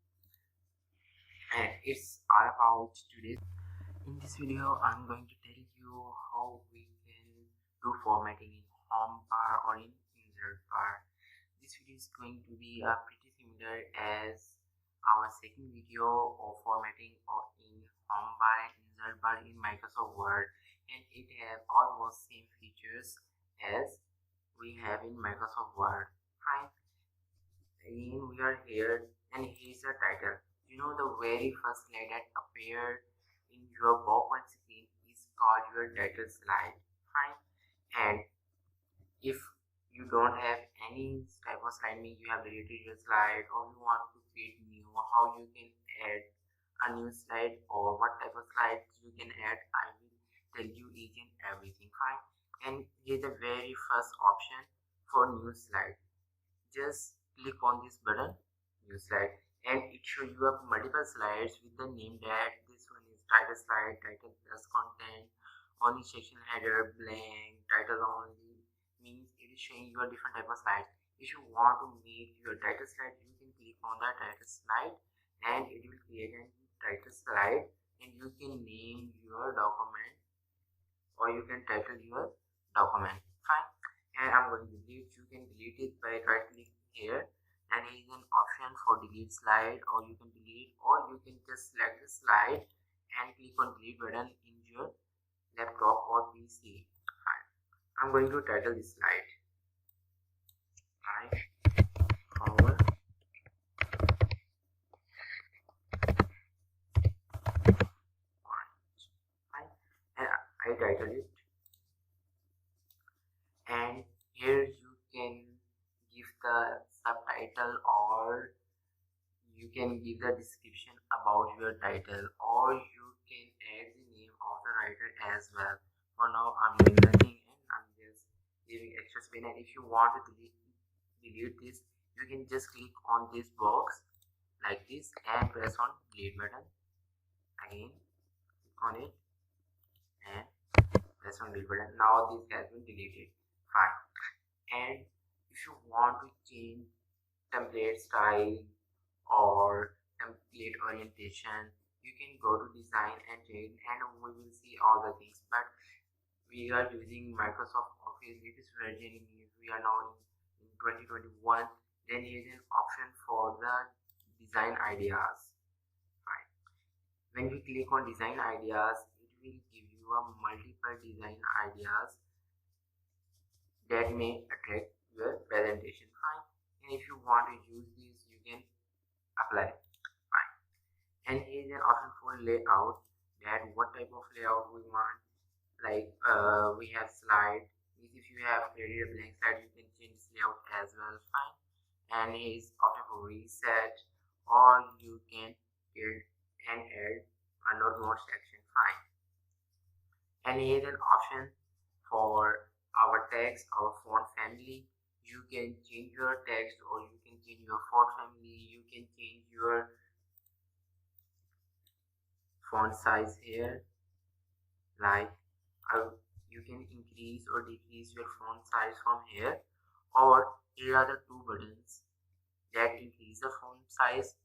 And it's all about today. In this video, I'm going to tell you how we can do formatting in home bar or in insert bar. This video is going to be pretty similar as our second video of formatting or in home bar and insert bar in Microsoft Word, and it has almost same features as we have in Microsoft Word. Fine. Again, we are here and here's the title. You know, the very first slide that appeared in your PowerPoint screen is called your title slide. Fine. And if you don't have any type of slide, means you have deleted your slide or you want to create new, how you can add a new slide or what type of slides you can add, I will tell you each and everything. Fine. And here's the very first option for new slide. Just click on this button, new slide, and it shows you up multiple slides with the name that this one is title slide, title plus content, only section header, blank, title only, means it is showing you a different type of slide. If you want to make your title slide, you can click on the title slide and it will create a title slide and you can name your document or you can title your document. Fine. And I'm going to delete. You can delete it by right clicking here and here is an option for delete slide, or you can delete, or you can just select the slide and click on delete button in your laptop or PC. Fine. I'm going to title this slide. Right. Forward. Fine. And I title it. And here you can give the subtitle or you can give the description about your title or you can add the name of the writer as well. For now I'm doing nothing and I'm just giving extra space, and if you want to delete this, you can just click on this box like this and press on delete button. Again click on it and press on delete button. Now this has been deleted. Fine. And if you want to change template style or template orientation, you can go to design and change and we will see all the things. But we are using Microsoft Office latest version, means we are now in 2021. Then here is an option for the design ideas. Fine. When you click on design ideas, it will give you a multiple design ideas that may attract your presentation. Fine. And if you want to use this, you can apply. Fine. And here is an option for layout, that what type of layout we want. Like we have slide. If you have created a blank slide, you can change this layout as well. Fine. And here is option for reset, or you can create and add a note section. Fine. And here is an option for our text, our font family. You can change your text or you can change your font family. You can change your font size here, like you can increase or decrease your font size from here, or here are the two buttons that increase the font size,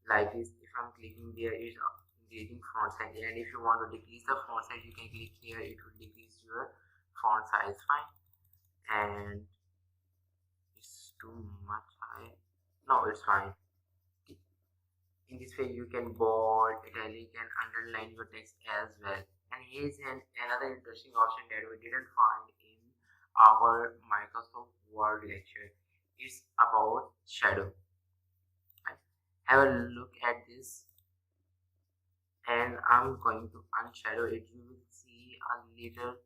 like this. If I'm clicking there, it's increasing font size, and if you want to decrease the font size, you can click here, it will decrease your font size. Fine. And it's too much high. No, it's fine. In this way you can bold, italic and underline your text as well. And here's another interesting option that we didn't find in our Microsoft Word lecture. It's about shadow. Right? Have a look at this, and I'm going to unshadow it. You will see a little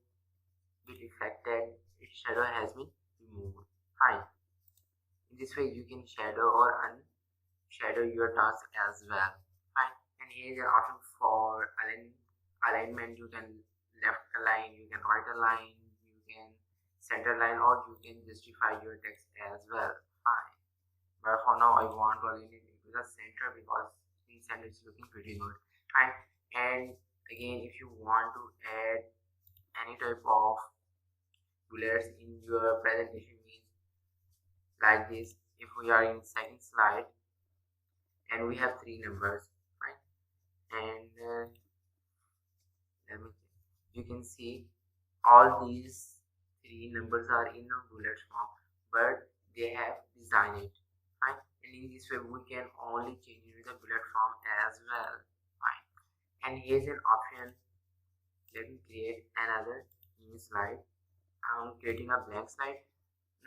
bit effect that its shadow has been removed. Fine. In this way you can shadow or unshadow your task as well. Fine. And here is an option for alignment. You can left align, you can right align, you can center line, or you can justify your text as well. Fine. But for now I want to align it into the center because in center it's looking pretty good. Fine. And again, if you want to add any type of bullets in your presentation, means like this. If we are in second slide and we have three numbers, right? And you can see all these three numbers are in a bullet form, but they have designed it, right? And in this way we can only change it to the bullet form as well, right? And here's an option. Let me create another new slide. I'm creating a blank slide.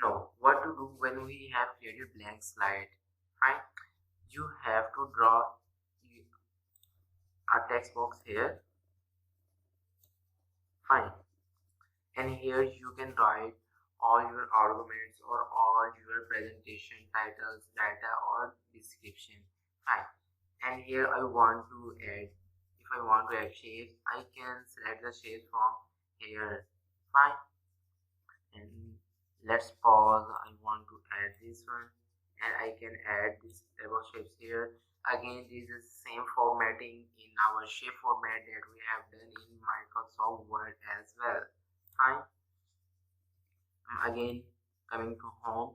No, what to do when we have created blank slide, right? You have to draw a text box here. Fine. And here you can write all your arguments or all your presentation titles, data or description. Fine. And here I want to add, if I want to add shapes, I can select the shape from here. Fine. And let's pause. I want to add this one, and I can add this type of shapes here. Again, this is the same formatting in our shape format that we have done in Microsoft Word as well. Fine. Again, coming to home,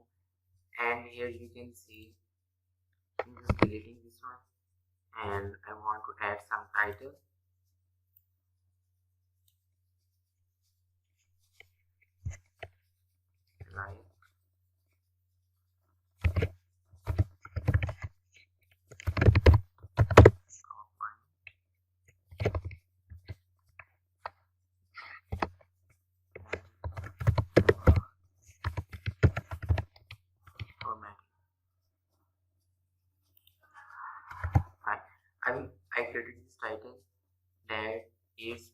and here you can see I'm just deleting this one, and I want to add some title. Like I created this title that is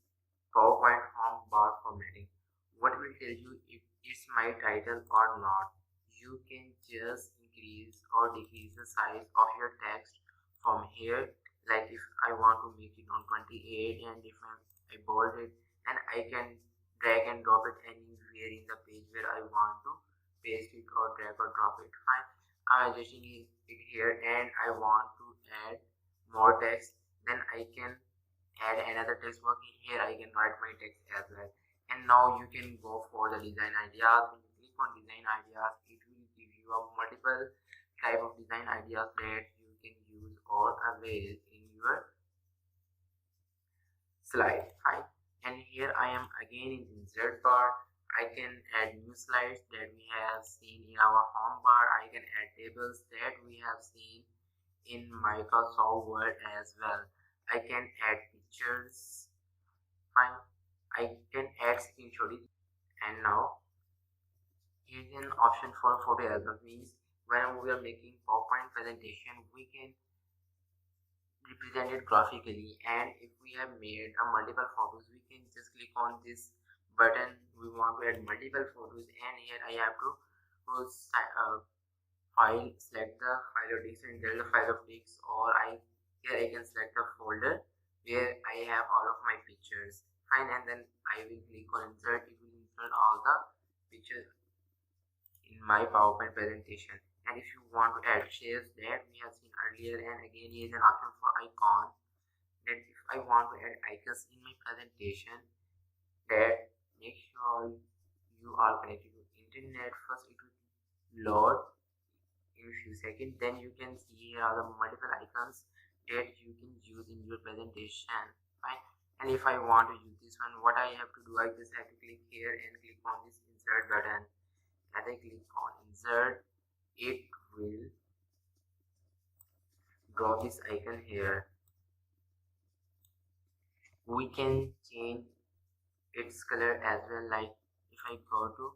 PowerPoint home bar formatting. What will tell you if it's my title or not? You can just increase or decrease the size of your text from here. Like if I want to make it on 28, and if I bold it, and I can drag and drop it anywhere in the page where I want to paste it or drag or drop it. Fine. I'm adjusting it here, and I want to add more text. Then I can add another text box here. I can write my text as well. And now you can go for the design ideas. When you click on design ideas, it will give you a multiple type of design ideas that you can use or avail in your slide. Fine. And here I am again in insert bar. I can add new slides that we have seen in our home bar. I can add tables that we have seen in Microsoft Word as well. I can add pictures. Fine. I can add screenshots. And now here's an option for photo album. Means when we are making PowerPoint presentation, we can represent it graphically, and if we have made a multiple photos, we can just click on this button. We want to add multiple photos, and here I have to file, select the file of text, and there is a file of text, or here I can select the folder where I have all of my pictures. Fine. And then I will click on insert. It will insert all the picture in my PowerPoint presentation. And if you want to add shapes that we have seen earlier, and again here is an option for icon. Then if I want to add icons in my presentation, that make sure you are connected to internet. First it will load in a few seconds, then you can see here are the multiple icons that you can use in your presentation. Fine. And if I want to use this one, what I have to do, I just have to click here and click on this insert button. As I click on insert, it will draw this icon here. We can change its color as well, like if I go to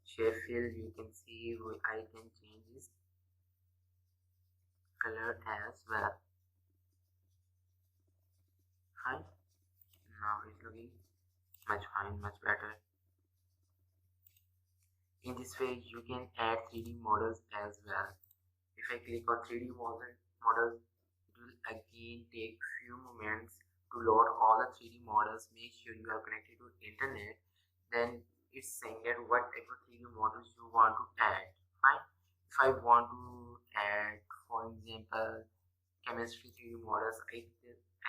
shape fill, you can see I can change this color as well. Fine. Now it's looking much fine, much better. In this way you can add 3D models as well. If I click on 3D model, it will again take few moments to load all the 3D models. Make sure you are connected to internet. Then it's saying that what type of 3D models you want to add. Fine. If I want to add, for example, chemistry 3D models, I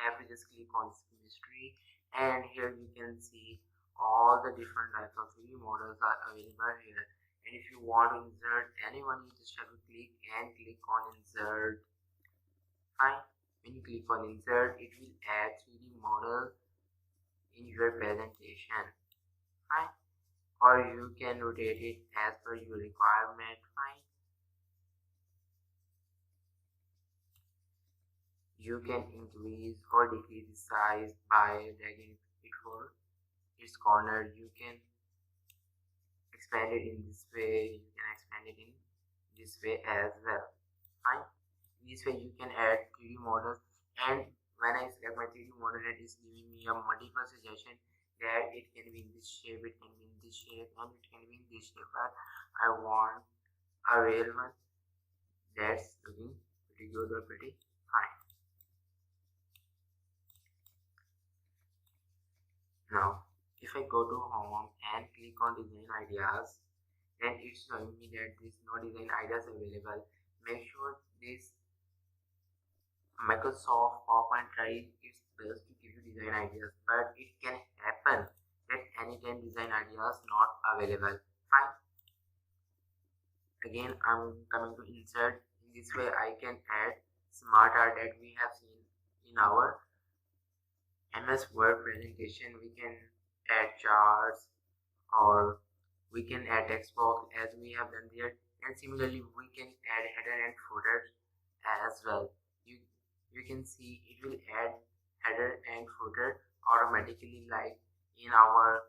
have to just click on chemistry, and here you can see all the different types of 3D models are available here. And if you want to insert anyone, you just have to click on insert. Fine. When you click on insert, it will add 3D model in your presentation. Fine. Or you can rotate it as per your requirement. Fine. You can increase or decrease the size by dragging it for its corner. You can expand it in this way, you can expand it in this way as well. Fine. In this way you can add 3D models, and when I select my 3D model, it is giving me a multiple suggestion that it can be in this shape, it can be in this shape, and it can be in this shape, but I want a real one that's looking pretty good or pretty fine. Now if I go to home and click on design ideas, then it's showing me that there is no design ideas available. Make sure this Microsoft PowerPoint tries its best to give you design ideas, but it can happen that anytime design ideas not available. Fine. Again, I'm coming to insert. In this way I can add smart art that we have seen in our MS Word presentation. We can add charts, or we can add text box as we have done there, and similarly we can add header and footer as well. You can see it will add header and footer automatically, like in our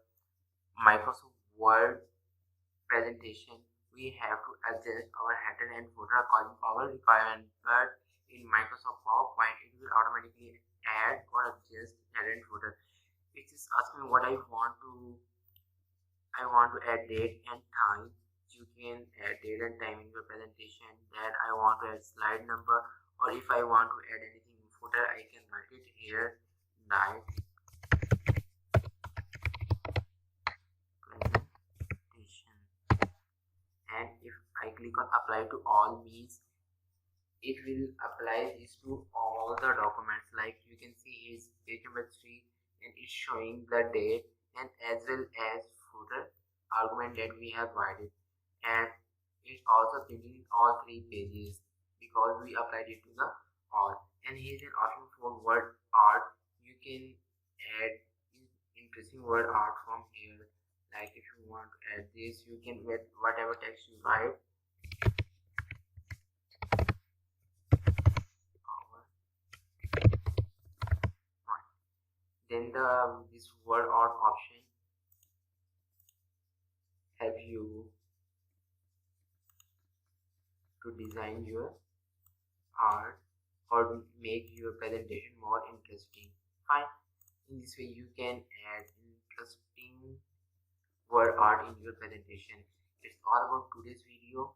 Microsoft Word presentation we have to adjust our header and footer according to our requirement, but in Microsoft PowerPoint it will automatically add or adjust header and footer. It is asking what I want to add date and time. You can add date and time in your presentation. Then I want to add slide number, or if I want to add anything in footer, I can write it here, night presentation. And if I click on apply to all, means it will apply this to all the documents. Like you can see is page number 3, and it's showing the date and as well as footer argument that we have provided, and it's also printing all 3 pages because we applied it to the all. And here's an option for word art. You can add interesting word art from here. Like if you want to add this, you can add whatever text you write. Then this word art option help you to design your art or make your presentation more interesting. Fine. In this way you can add interesting word art in your presentation. It's all about today's video.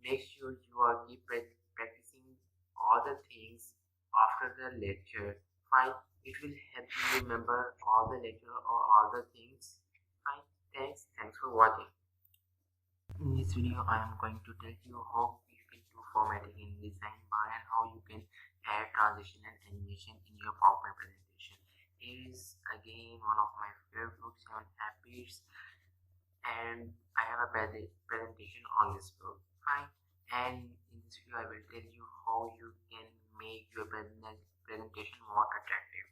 Make sure you are keep practicing all the things after the lecture. Fine. It will help you remember all the lecture or all the things. Fine. Thanks for watching. In this video, I am going to tell you how you can do formatting in design bar and how you can add transition and animation in your PowerPoint presentation. Here is again one of my favorite books on habits, and I have a presentation on this book. Fine. And in this video, I will tell you how you can make your presentation more attractive.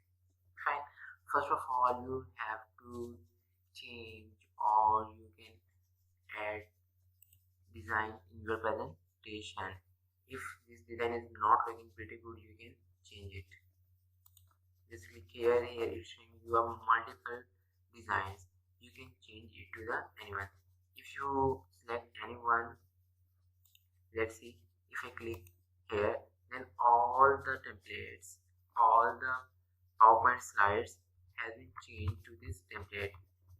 Fine. First of all, you have to change or you can add design in your presentation. If this design is not looking pretty good, you can change it. Just click here. Here it's showing you have multiple designs. You can change it to the anyone. If you select anyone, let's see, if I click here, then all the templates, all the PowerPoint slides has been changed to this template,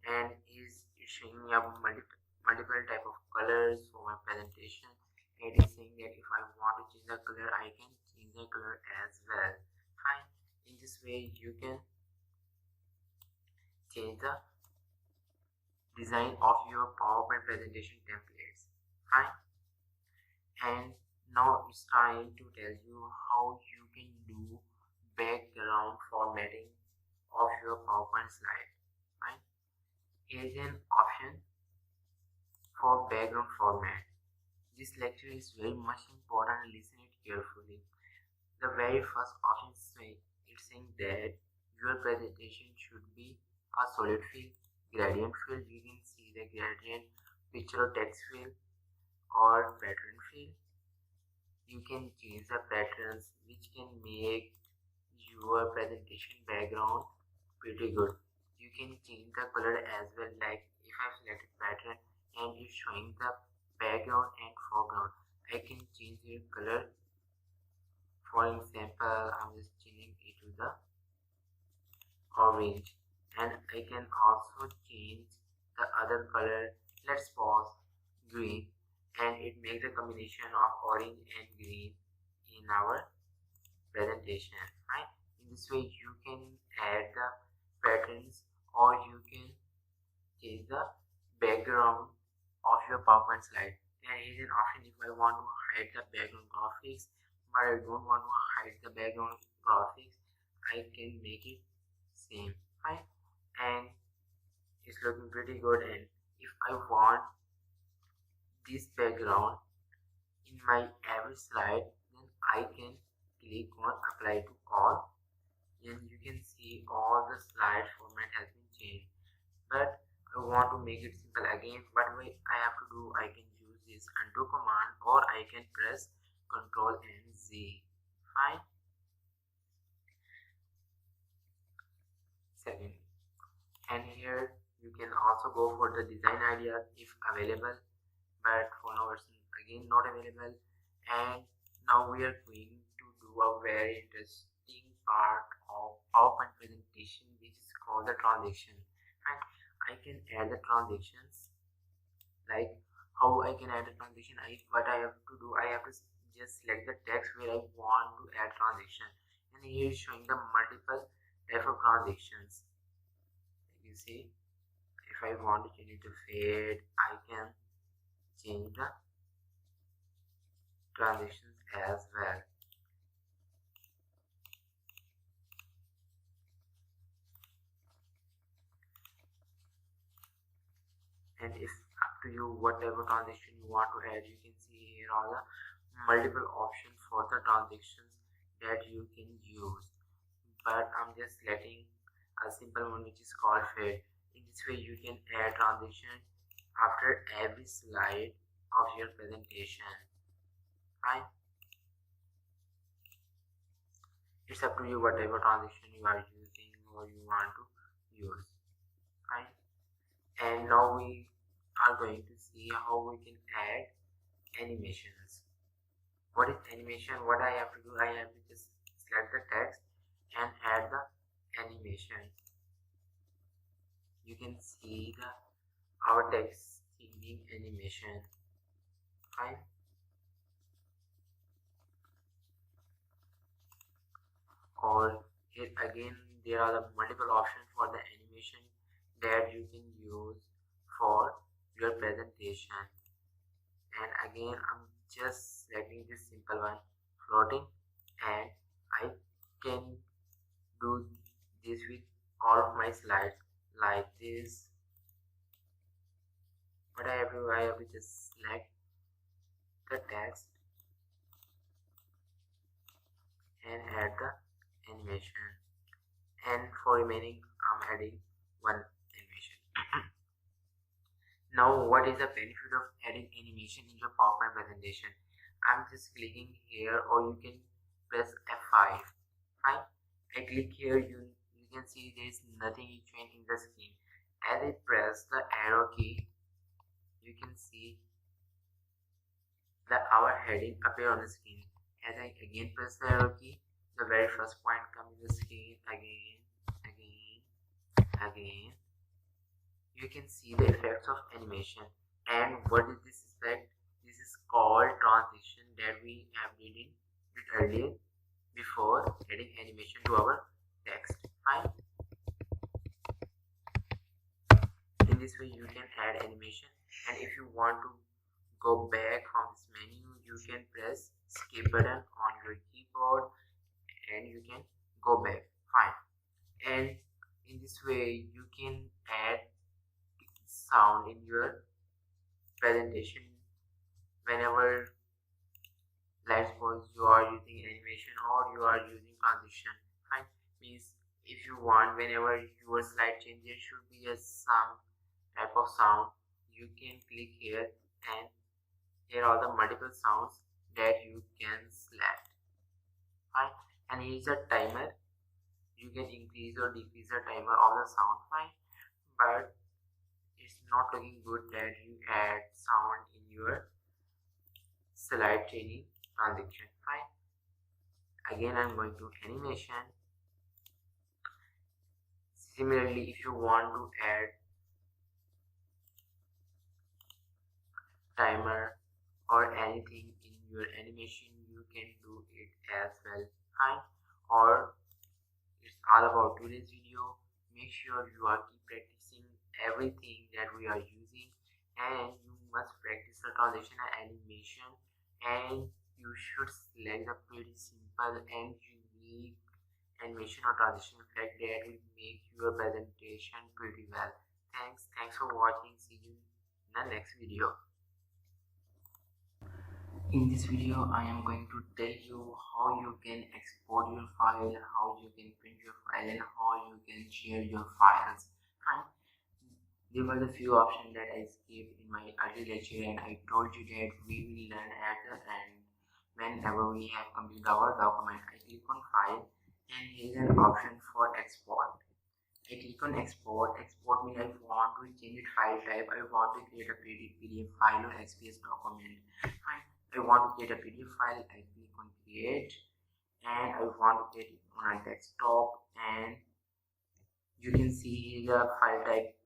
and is showing me a multiple type of colors for my presentation. It is saying that if I want to change the color, I can change the color as well. Fine. In this way, you can change the design of your PowerPoint presentation templates. Fine. And now it's time to tell you how you can do background formatting of your PowerPoint slide. Fine. Here is an option for background format. This lecture is very much important. Listen it carefully. The very first option is saying that your presentation should be a solid fill, gradient fill. You can see the gradient, picture or text fill, or pattern fill. You can change the patterns which can make your presentation background pretty good. You can change the color as well, like if I selected pattern and it's showing the background and foreground, I can change the color. For example, I'm just changing it to the orange, and I can also change the other color. Let's pause, green, and it makes a combination of orange and green in our presentation. Right? In this way, you can add the patterns or you can change the background of your PowerPoint slide. And here is an option if I want to hide the background graphics, but I don't want to hide the background graphics, I can make it same. Fine. And it's looking pretty good. And if I want this background in my every slide, then I can click on apply to all, and you can see all the slide format has been changed. But I want to make it simple again. What I have to do, I can use this undo command or I can press Ctrl and Z. Fine. Second, and here you can also go for the design idea if available, but for now it's again not available. And now we are going to do a very interesting part of PowerPoint presentation, which is called the transition. And I can add the transitions. Like how I can add a transition, what I have to do, I have to just select the text where I want to add transition, and here is showing the multiple type of transitions. You see, if I want to change it to fade, I can change the transitions as well. And it's up to you whatever transition you want to add. You can see here all the multiple options for the transitions that you can use, but I'm just letting a simple one which is called fade. In this way you can add transition after every slide of your presentation. Fine. It's up to you whatever transition you are using or you want to use. Fine. And now we are going to see how we can add animations. What is animation? What I have to do, I have to just select the text and add the animation. You can see our text changing animation. Fine. Or here again there are the multiple options for the animation that you can use for your presentation. and again I'm just selecting this simple one, floating, and I can do this with all of my slides like this. But I have to just select the text and add the animation, and for remaining I'm adding one animation. Now what is the benefit of adding animation in your PowerPoint presentation? I'm just clicking here, or you can press F5. Fine. I click here, you can see there is nothing change in the screen. As I press the arrow key, you can see that our heading appear on the screen. As I again press the arrow key, the very first point comes in the screen again. You can see the effects of animation. And what is this effect? This is called transition that we have did earlier before adding animation to our text. Fine. In this way you can add animation, and if you want to go back from this menu, you can press skip button on your keyboard and you can go back. Fine. And in this way you can add sound in your presentation whenever, let's suppose you are using animation or you are using transition. Fine. Means if you want, whenever your slide change, there should be some type of sound, you can click here and here are the multiple sounds that you can select. Fine. And here is a timer. You can increase or decrease the timer of the sound. Fine. But it's not looking good that you add sound in your slide changing transition. Fine. Again I'm going to animation. Similarly, if you want to add timer or anything in your animation, you can do it as well. Fine. Or it's all about today's video. Make sure you are keep practicing everything that we are using, and you must practice the transition and animation, and you should select a pretty simple and unique animation or transition effect that will make your presentation pretty well. Thanks for watching. See you in the next video. In this video I am going to tell you how you can export your file, how you can print your file, and how you can share your files. Fine. There were the few options that I skipped in my early lecture, and I told you that we will learn at the end whenever we have completed our document. I click on file, and here is an option for export. I click on export. Export means I want to change the file type. I want to create a PDF file or XPS document. Fine. I want to create a PDF file. I click on create, and I want to create it on a desktop, and you can see the file type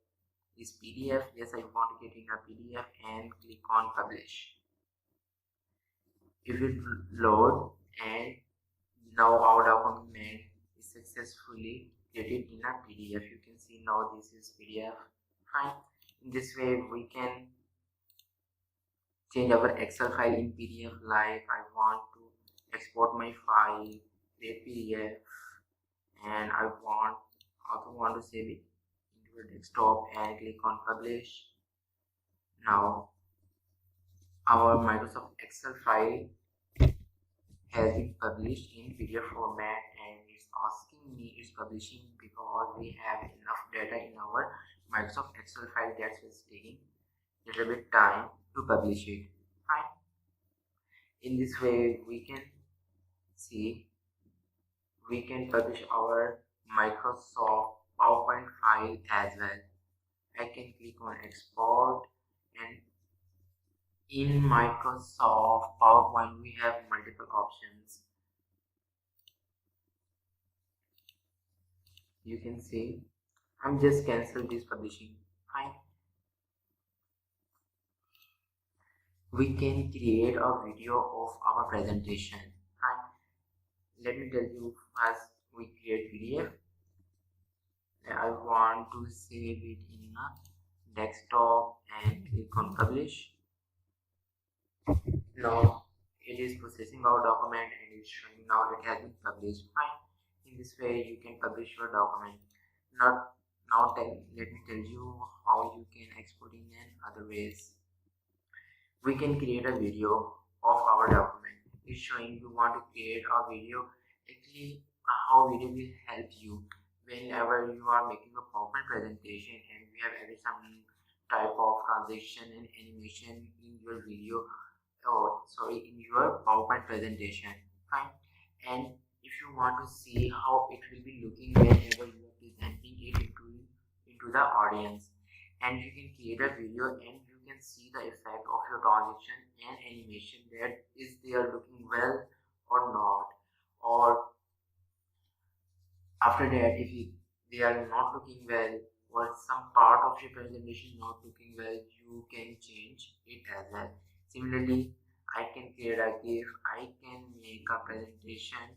is PDF. Yes, I want to get in a PDF, and click on publish. If it load, and now our document is successfully created in a PDF. You can see now this is PDF. Fine. In this way we can change our Excel file in PDF. Like I want to export my file, create PDF, and I also want to save it into a desktop, and click on publish. Now our Microsoft Excel file has been published in PDF format, and it's asking me it's publishing because we have enough data in our Microsoft Excel file. That's why it's taking a little bit time to publish it. Fine. In this way we can see we can publish our Microsoft PowerPoint file as well. I can click on export, and in Microsoft PowerPoint we have multiple options. You can see I'm just cancel this publishing. Fine. We can create a video of our presentation. Fine. Let me tell you first. We create PDF. I want to save it in a desktop, and click on publish. Now it is processing our document and it's showing now it has been published. Fine. In this way you can publish your document. Let me tell you how you can export in other ways. We can create a video of our document. It's showing you want to create a video. Actually, how video will help you whenever you are making a PowerPoint presentation and we have added some type of transition and animation in your video, in your PowerPoint presentation. Fine. And if you want to see how it will be looking whenever you are presenting it into the audience, and you can create a video and you can see the effect of your transition and animation, that is they are looking well or not, or after that they are not looking well or some part of your presentation not looking well, you can change it as well. Similarly, I can create a GIF, I can make a presentation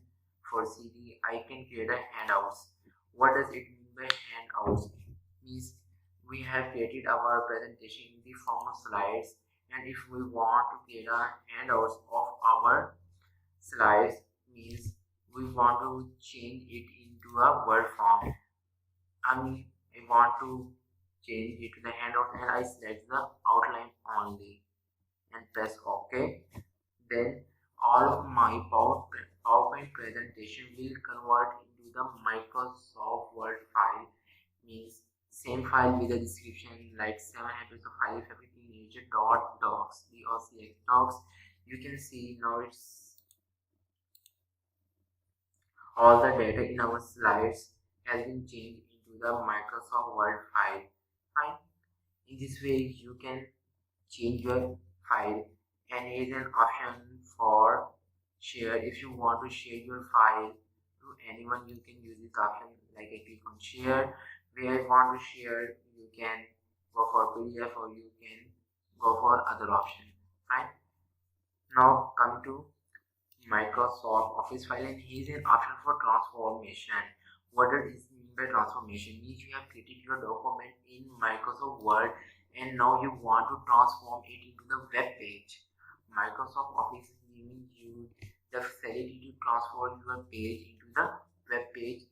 for CD, I can create a handouts. What does it mean by handouts? Means we have created our presentation in the form of slides, and if we want to create a handouts of our slides, means we want to change it into a word form. I mean, I want to change it to the handout and I select the outline only and press OK. Then all of my PowerPoint presentation will convert into the Microsoft Word file. Means same file with a description like 7 habits of highly effective teenager dot docs, docx docs. You can see now it's all the data in our slides has been changed into the Microsoft Word file. Fine. In this way, you can change your file, and here is an option for share. If you want to share your file to anyone, you can use this option. Like I click on share. Where I want to share, you can go for PDF or you can go for other option. Fine. Now come to Microsoft Office file, and here's an option for transformation. What does it mean by transformation? Means you have created your document in Microsoft Word and now you want to transform it into the web page. Microsoft Office is giving you the facility to transform your page into the web page.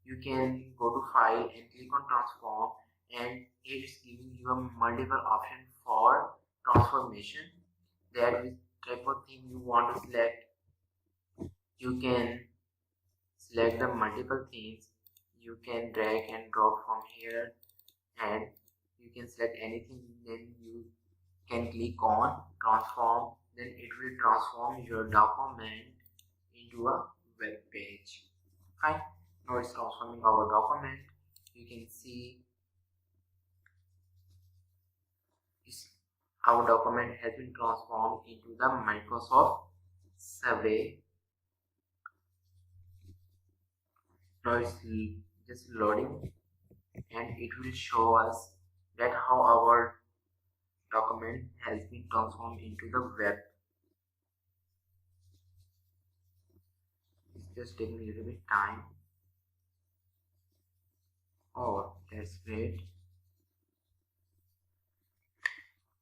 You can go to file and click on transform, and it is giving you a multiple option for transformation. That is type of thing you want to select. You can select the multiple themes. You can drag and drop from here and you can select anything, then you can click on transform, then it will transform your document into a web page. Fine. Now it's transforming our document. You can see our document has been transformed into the Microsoft survey. Now it's just loading and it will show us that how our document has been transformed into the web. It's just taking a little bit time. Oh, that's great.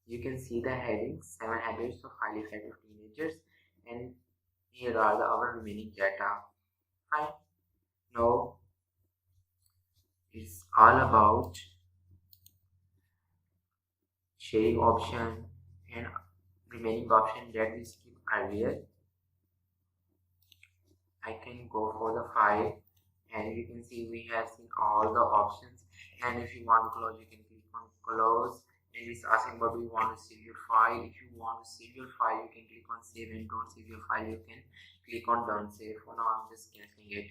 You can see the headings, 7 habits of highly effective teenagers, and here are our remaining data. Fine. Now it's all about sharing option and remaining option that we skipped earlier. I can go for the file and you can see we have seen all the options, and if you want to close you can click on close, and it's asking what do you want to save your file. If you want to save your file you can click on save, and don't save your file you can click on don't save. For now I'm just cancelling it.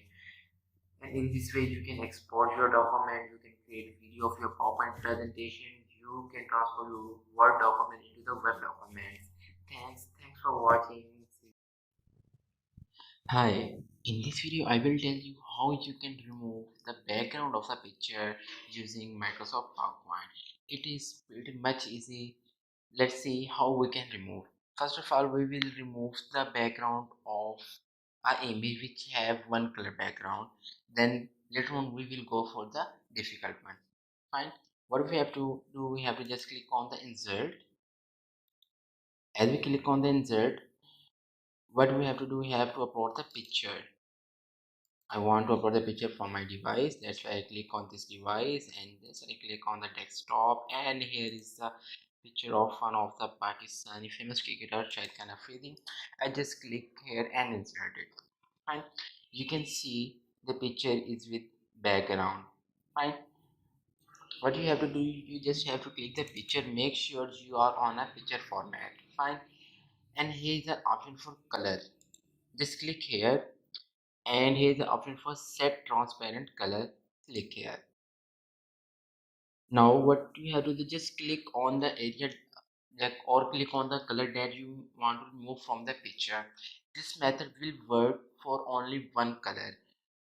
And in this way you can export your document, you can create video of your PowerPoint presentation, you can transfer your Word document into the web documents. Thanks for watching. Hi, in this video I will tell you how you can remove the background of the picture using Microsoft PowerPoint. It is pretty much easy. Let's see how we can remove. First of all, we will remove the background of our image which have one color background. Then later on we will go for the difficult one. Fine. What we have to do, we have to just click on the insert As we click on the insert, what we have to do, we have to upload the picture. I want to upload the picture from my device. That's why I click on this device and just I click on the desktop, and here is the picture of one of the Pakistani famous cricketer Shahid Khan Afridi. I just click here and insert it. Fine. You can see the picture is with background. Fine. What you have to do, you just have to click the picture. Make sure you are on a picture format. Fine. And here is the option for color. Just click here, and here is the option for set transparent color. Click here. Now what you have to do, just click on the area, like, or click on the color that you want to remove from the picture. This method will work for only one color,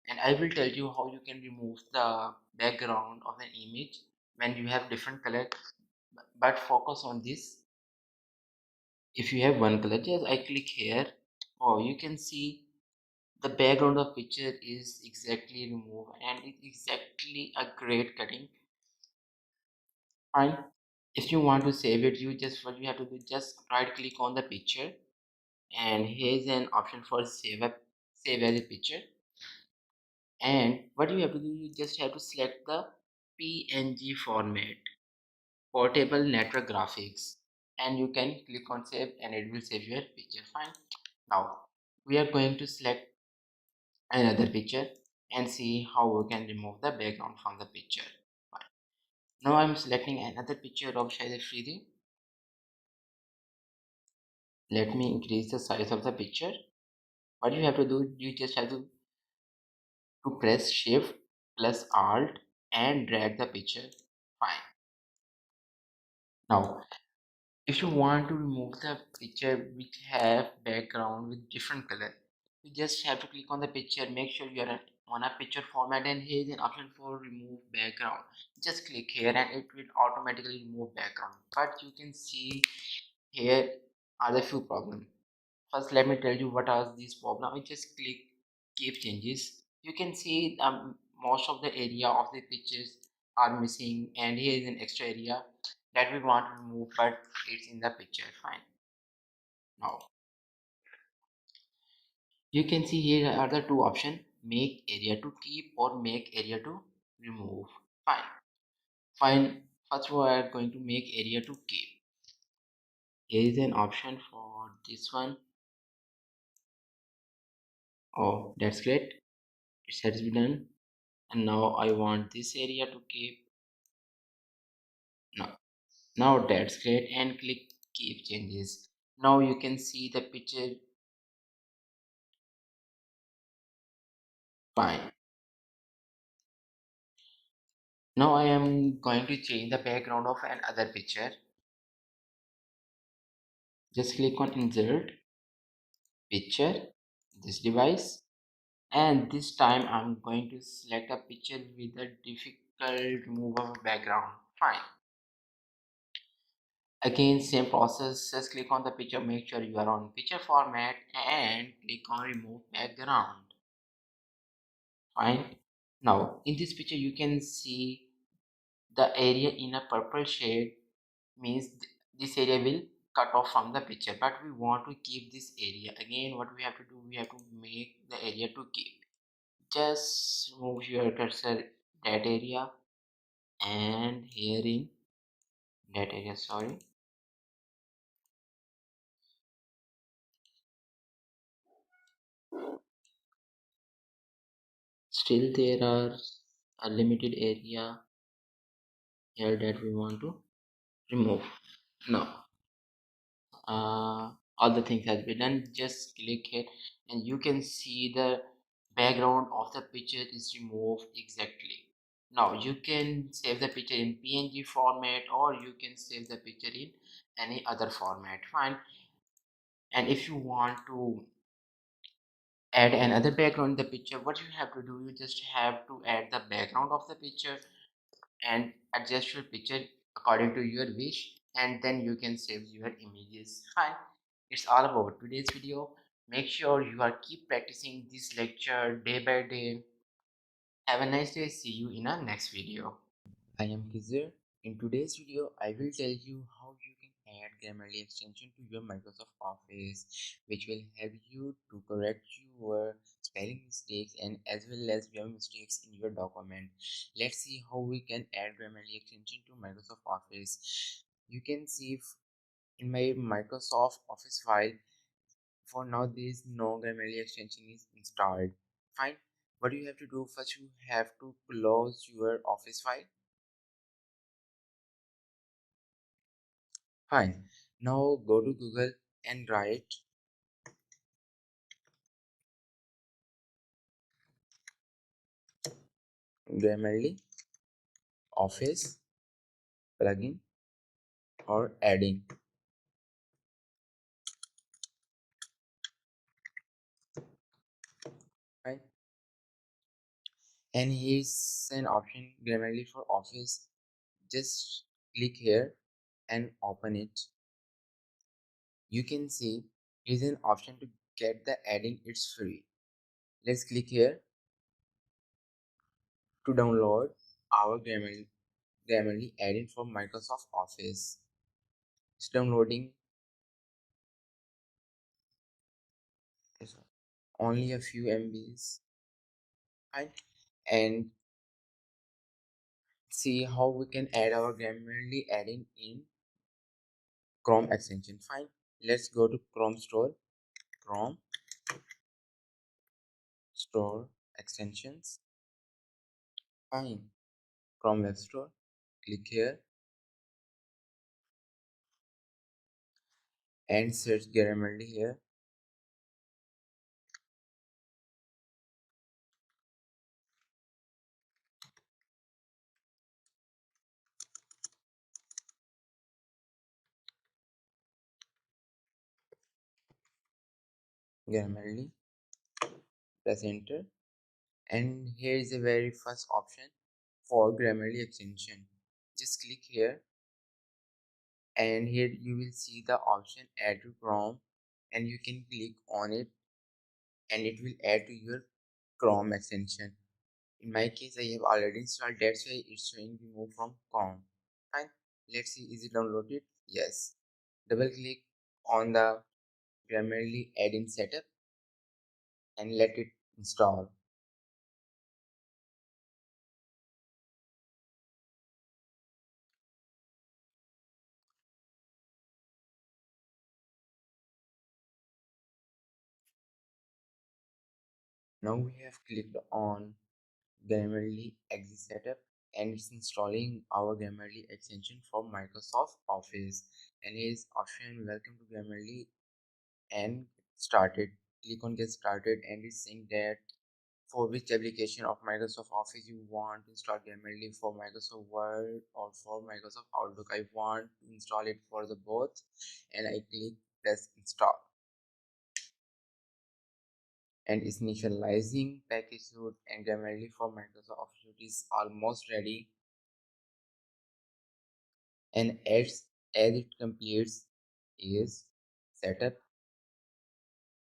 and I will tell you how you can remove the background of an image when you have different color. But focus on this. If you have one color, just I click here. Oh, you can see the background of picture is exactly removed, and it's exactly a great cutting. Fine. If you want to save it, you just, what you have to do, just right click on the picture, and here's an option for save as a picture. And what you have to do, you just have to select the PNG format, portable network graphics, and you can click on save and it will save your picture. Fine. Now we are going to select another picture and see how we can remove the background from the picture. Fine. Now I'm selecting another picture of Shahid Afridi. Let me increase the size of the picture. What you have to do, you just have to press shift plus alt and drag the picture. Fine. Now if you want to remove the picture which have background with different color, you just have to click on the picture. Make sure you are on a picture format, and here is an option for remove background. Just click here and it will automatically remove background. But you can see here are the few problems. First, let me tell you what are these problems. I just click keep changes. You can see most of the area of the pictures are missing, and here is an extra area that we want to remove, but it's in the picture. Fine. Now you can see here are the two options: make area to keep or make area to remove. Fine. Fine. First, we are going to make area to keep. Here is an option for this one. Oh, that's great. It has been done. And now I want this area to keep. Now that's great, and click keep changes. Now you can see the picture. Fine. Now I am going to change the background of another picture. Just click on insert picture, this device, and this time I'm going to select a picture with a difficult removal background. Fine. Again, same process. Just click on the picture, make sure you are on picture format, and click on remove background. Fine. Now in this picture you can see the area in a purple shade, means this area will cut off from the picture, but we want to keep this area. Again, what we have to do, we have to make the area to keep. Just move your cursor that area, and here in that area, sorry, still there are a limited area here that we want to remove. Now all the things has been done. Just click here and you can see the background of the picture is removed exactly. Now you can save the picture in PNG format, or you can save the picture in any other format. Fine. And if you want to add another background in the picture, what you have to do, you just have to add the background of the picture and adjust your picture according to your wish, and then you can save your images. Fine. It's all about today's video. Make sure you are keep practicing this lecture day by day. Have a nice day. See you in our next video. I am Kizir. In today's video I will tell you how you can add Grammarly extension to your Microsoft Office, which will help you to correct your spelling mistakes and as well as grammar mistakes in your document. Let's see how we can add Grammarly extension to Microsoft Office. You can see in my Microsoft Office file, for now there is no Grammarly extension is installed. Fine. What you have to do first, you have to close your Office file. Fine. Now go to Google and write Grammarly Office plugin or adding. Right. And here's an option Grammarly for Office. Just click here and open it. You can see here's an option to get the adding. It's free. Let's click here to download our Grammarly add-in for Microsoft Office. It's downloading. It's only a few MBs. Right? And see how we can add our Grammarly add-in in Chrome extension. Fine. Let's go to Chrome Store extensions. Fine. Chrome Web Store. Click here and search Grammarly here. Grammarly. Press enter. And here is the very first option for Grammarly extension. Just click here and here you will see the option add to Chrome and you can click on it and it will add to your Chrome extension. In my case I have already installed, that's why it's showing remove from Chrome. Fine. Let's see, is it downloaded? Yes. Double click on the Grammarly add-in setup and let it install. Now we have clicked on Grammarly exit setup and it's installing our Grammarly extension for Microsoft Office. And here's option welcome to Grammarly and started. Click on get started and it's saying that for which application of Microsoft Office you want to install Grammarly, for Microsoft Word or for Microsoft Outlook. I want to install it for the both and I click press install. And it's initializing package suite and Grammarly for Microsoft Office Suite is almost ready. And as it completes is setup,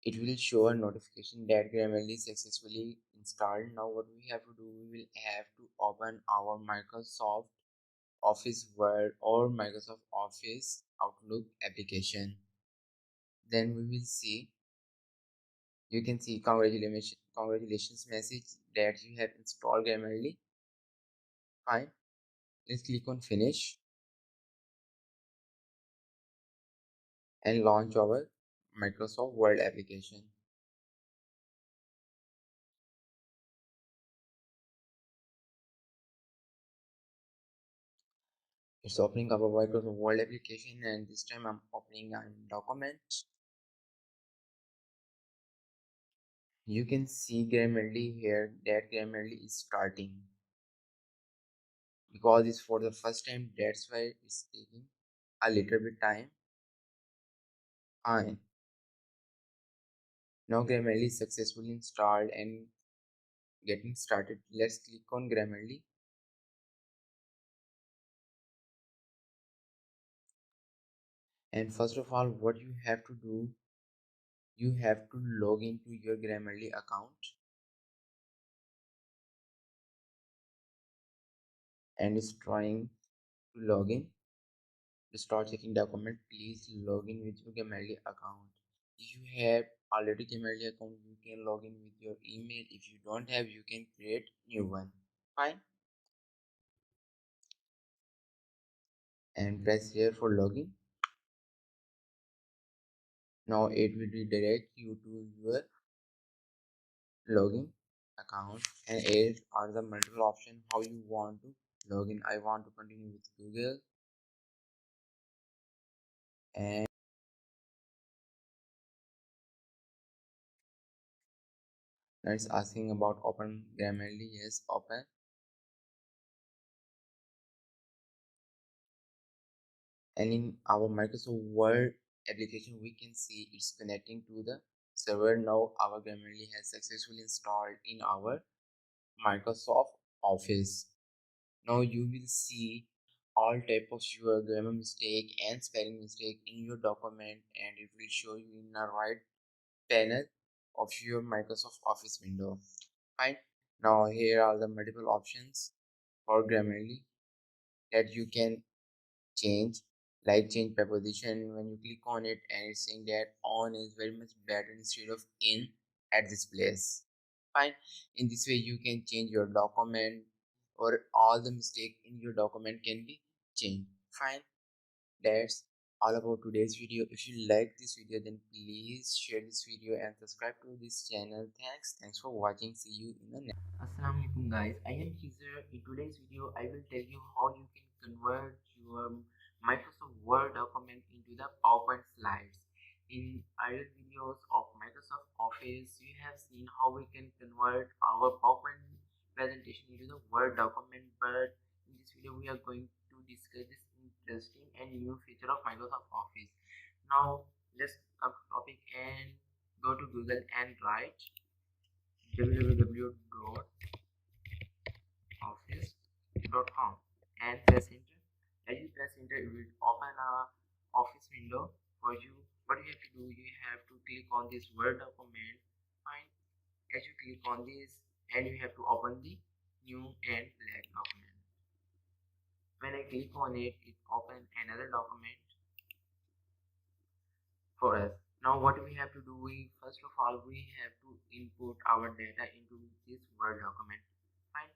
it will show a notification that Grammarly is successfully installed. Now what we have to do, we will have to open our Microsoft Office Word or Microsoft Office Outlook application. Then we will see, you can see congratulations message that you have installed Grammarly. Fine. Let's click on finish and launch our Microsoft Word application. It's opening up a Microsoft Word application and this time I'm opening a document. You can see Grammarly here, that Grammarly is starting. Because it's for the first time, that's why it's taking a little bit time. Fine. Now Grammarly is successfully installed and getting started. Let's click on Grammarly. And first of all, what you have to do, you have to log into your Grammarly account and it's trying to log in. To start checking document, please log in with your Grammarly account. If you have already Grammarly account, you can log in with your email. If you don't have, you can create new one. Fine. And press here for login. Now it will redirect you to your login account, and here are the multiple options how you want to log in. I want to continue with Google, and it's asking about open Grammarly. Yes, open. And in our Microsoft Word application, we can see it's connecting to the server. Now our Grammarly has successfully installed in our Microsoft Office. Now you will see all type of your grammar mistake and spelling mistake in your document, and it will show you in the right panel of your Microsoft Office window. Fine. Now here are the multiple options for Grammarly that you can change, like change preposition. When you click on it, and it's saying that on is very much better instead of in at this place. Fine. In this way you can change your document, or all the mistake in your document can be changed. Fine. That's all about today's video. If you like this video, then please share this video and subscribe to this channel. Thanks for watching. See you in the next. Assalamualaikum guys, I am Kizer. In today's video I will tell you how you can convert your Microsoft Word document into the PowerPoint slides. In earlier videos of Microsoft Office, you have seen how we can convert our PowerPoint presentation into the Word document, but in this video we are going to discuss this interesting and new feature of Microsoft Office. Now let's come to topic and go to Google and write www.office.com and press enter. As you press enter, it will open a office window for you. What you have to do, you have to click on this Word document. Fine. As you click on this, and you have to open the new and black document. When I click on it, it opens another document for us. Now what we have to do, first of all we have to input our data into this Word document. Fine.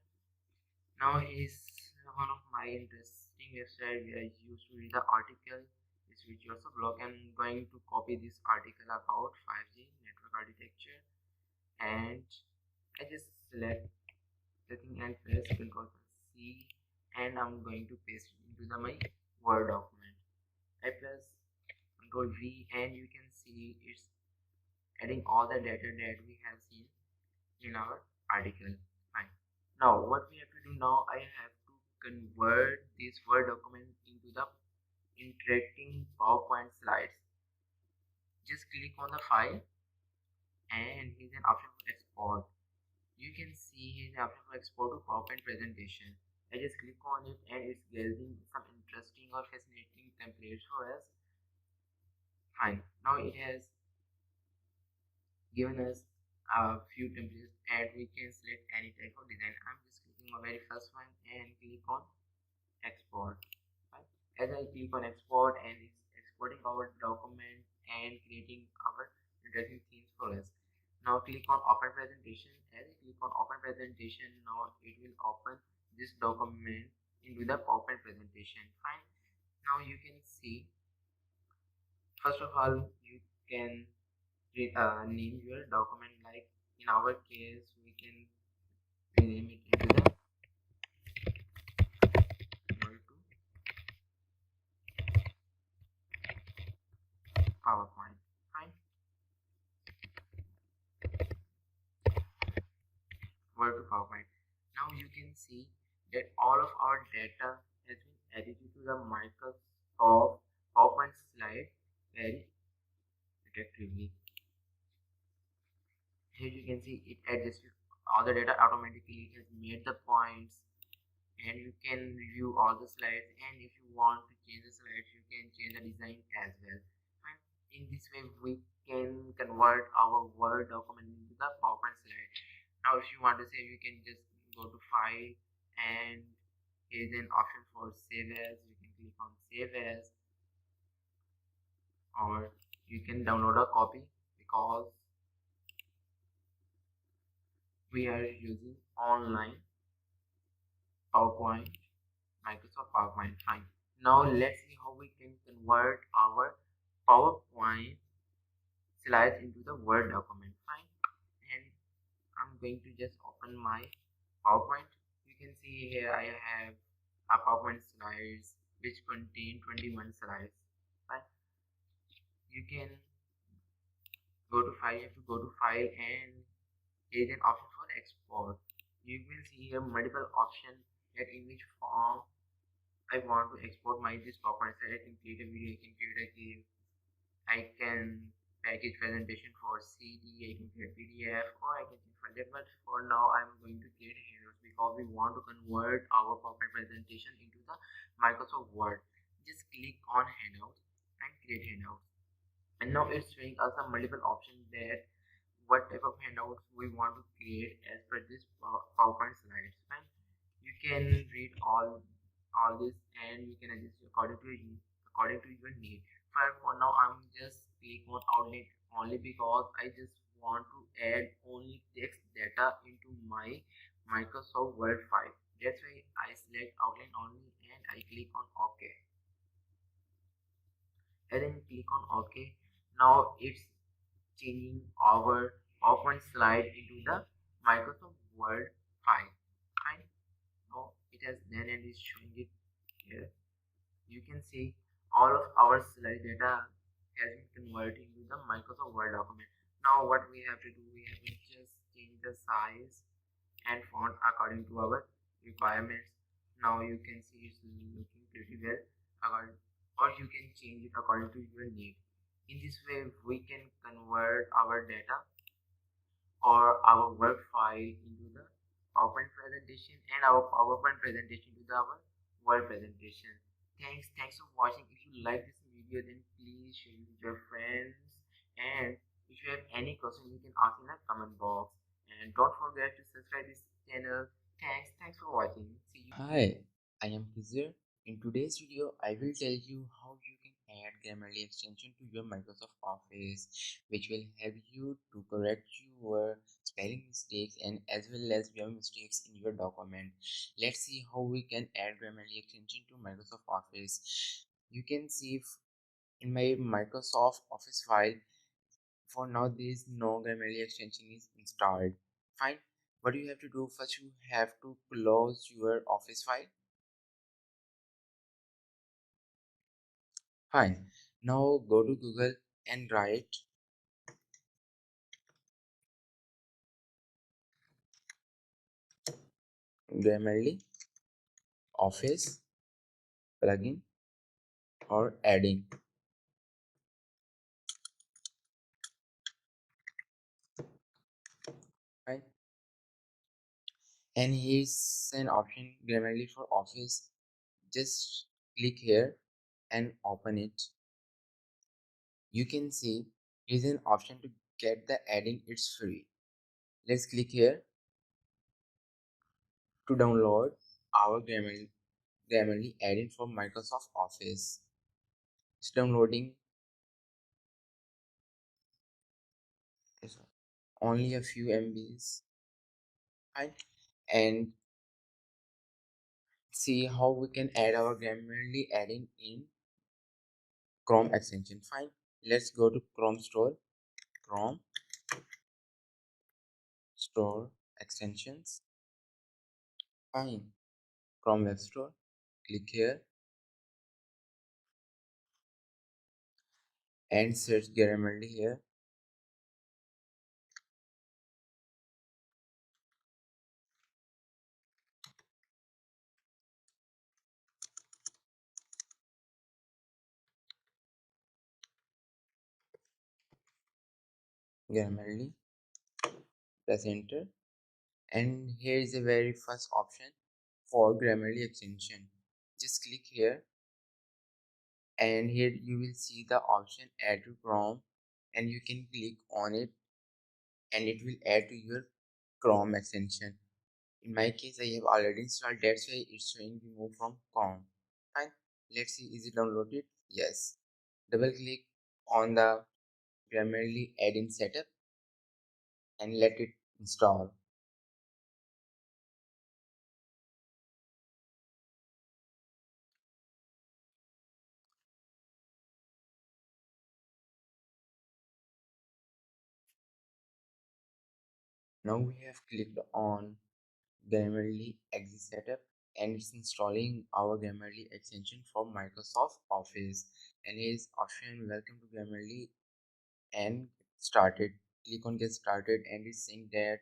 Now is one of my interesting website where I used to read the article. It's which also blog. I'm going to copy this article about 5G network architecture, and I just select the thing and press Ctrl C, and I'm going to paste it into my Word document. I press Ctrl V, and you can see it's adding all the data that we have seen in our article. Fine. Now what we have to do now, I have to convert this Word document into the interacting PowerPoint slides. Just click on the file, and here's an option for export. You can see here's an option for export to PowerPoint presentation. I just click on it, and it's getting some interesting or fascinating templates for us. Fine. Now it has given us a few templates, and we can select any type of design. I'm just clicking on the very first one and click on export. Right. As I click on export, and it's exporting our document and creating our interesting themes for us. Now click on open presentation. As I click on open presentation, now it will open this document into the PowerPoint presentation. Fine. Now you can see, first of all, you can name your document. Like in our case, we can rename it into the Word to PowerPoint. Fine. Word to PowerPoint. Now you can see that all of our data has been added to the Microsoft PowerPoint slide very effectively. Here you can see it adjusted all the data automatically. It has made the points, and you can review all the slides, and if you want to change the slides, you can change the design as well. And in this way we can convert our Word document into the PowerPoint slide. Now if you want to save, you can just go to file, and here's an option for save as. You can click on save as, or you can download a copy, because we are using online PowerPoint, Microsoft PowerPoint. Fine. Now let's see how we can convert our PowerPoint slides into the Word document. Fine. And I'm going to just open my PowerPoint. You can see here I have a PowerPoint slides which contain 21 slides. Fine. You can go to file, you have to go to file, and there is an option for export. You will see here multiple options that in which form I want to export my this PowerPoint slide. I can create a video, I can create a GIF, I can package presentation for CD, I can create PDF, or I can change that. But for now I'm going to create handouts because we want to convert our PowerPoint presentation into the Microsoft Word. Just click on handouts and create handouts. And now it's showing us a multiple options that what type of handouts we want to create as per this PowerPoint slides. Fine. You can read all this and you can adjust according to your need. For now, I'm just click on outline only because I just want to add only text data into my Microsoft Word file. That's why I select outline only and I click on OK. And then click on OK. Now it's changing our PowerPoint slide into the Microsoft Word file. Fine. Now it has done and is showing it here. You can see all of our slide data has been converted into the Microsoft Word document. Now what we have to do, we have to just change the size and font according to our requirements. Now you can see it's looking pretty well, or you can change it according to your need. In this way we can convert our data or our Word file into the PowerPoint presentation and our PowerPoint presentation to our Word presentation. Thanks for watching. If you like this video, then please share it with your friends, and if you have any question you can ask in the comment box, and don't forget to subscribe this channel. Thanks for watching. See you. Hi, I am Kizir. In today's video, I will tell you how you can add Grammarly extension to your Microsoft Office, which will help you to correct your spelling mistakes and as well as grammar mistakes in your document. Let's see how we can add Grammarly extension to Microsoft Office. You can see in my Microsoft Office file, for now there is no Grammarly extension is installed. Fine. What you have to do, first you have to close your Office file. Fine. Now go to Google and write Grammarly Office plugin or adding. Fine. And here's an option Grammarly for Office. Just click here and open it. You can see here's an option to get the adding. It's free. Let's click here to download our Grammarly add-in for Microsoft Office. It's downloading. It's only a few MBs. Fine. And see how we can add our Grammarly add-in in Chrome extension. Fine. Let's go to Chrome Store extensions. Fine. Chrome Web Store. Click here and search Grammarly here. Grammarly. Press enter. And here is the very first option for Grammarly extension. Just click here and here you will see the option add to Chrome, and you can click on it and it will add to your Chrome extension. In my case, I have already installed, that's why it's showing remove from Chrome. Fine. Let's see, is it downloaded? Yes. Double click on the Grammarly add-in setup and let it install. Now we have clicked on Grammarly Exit Setup and it's installing our Grammarly extension for Microsoft Office. And here is option welcome to Grammarly and started. Click on get started and it's saying that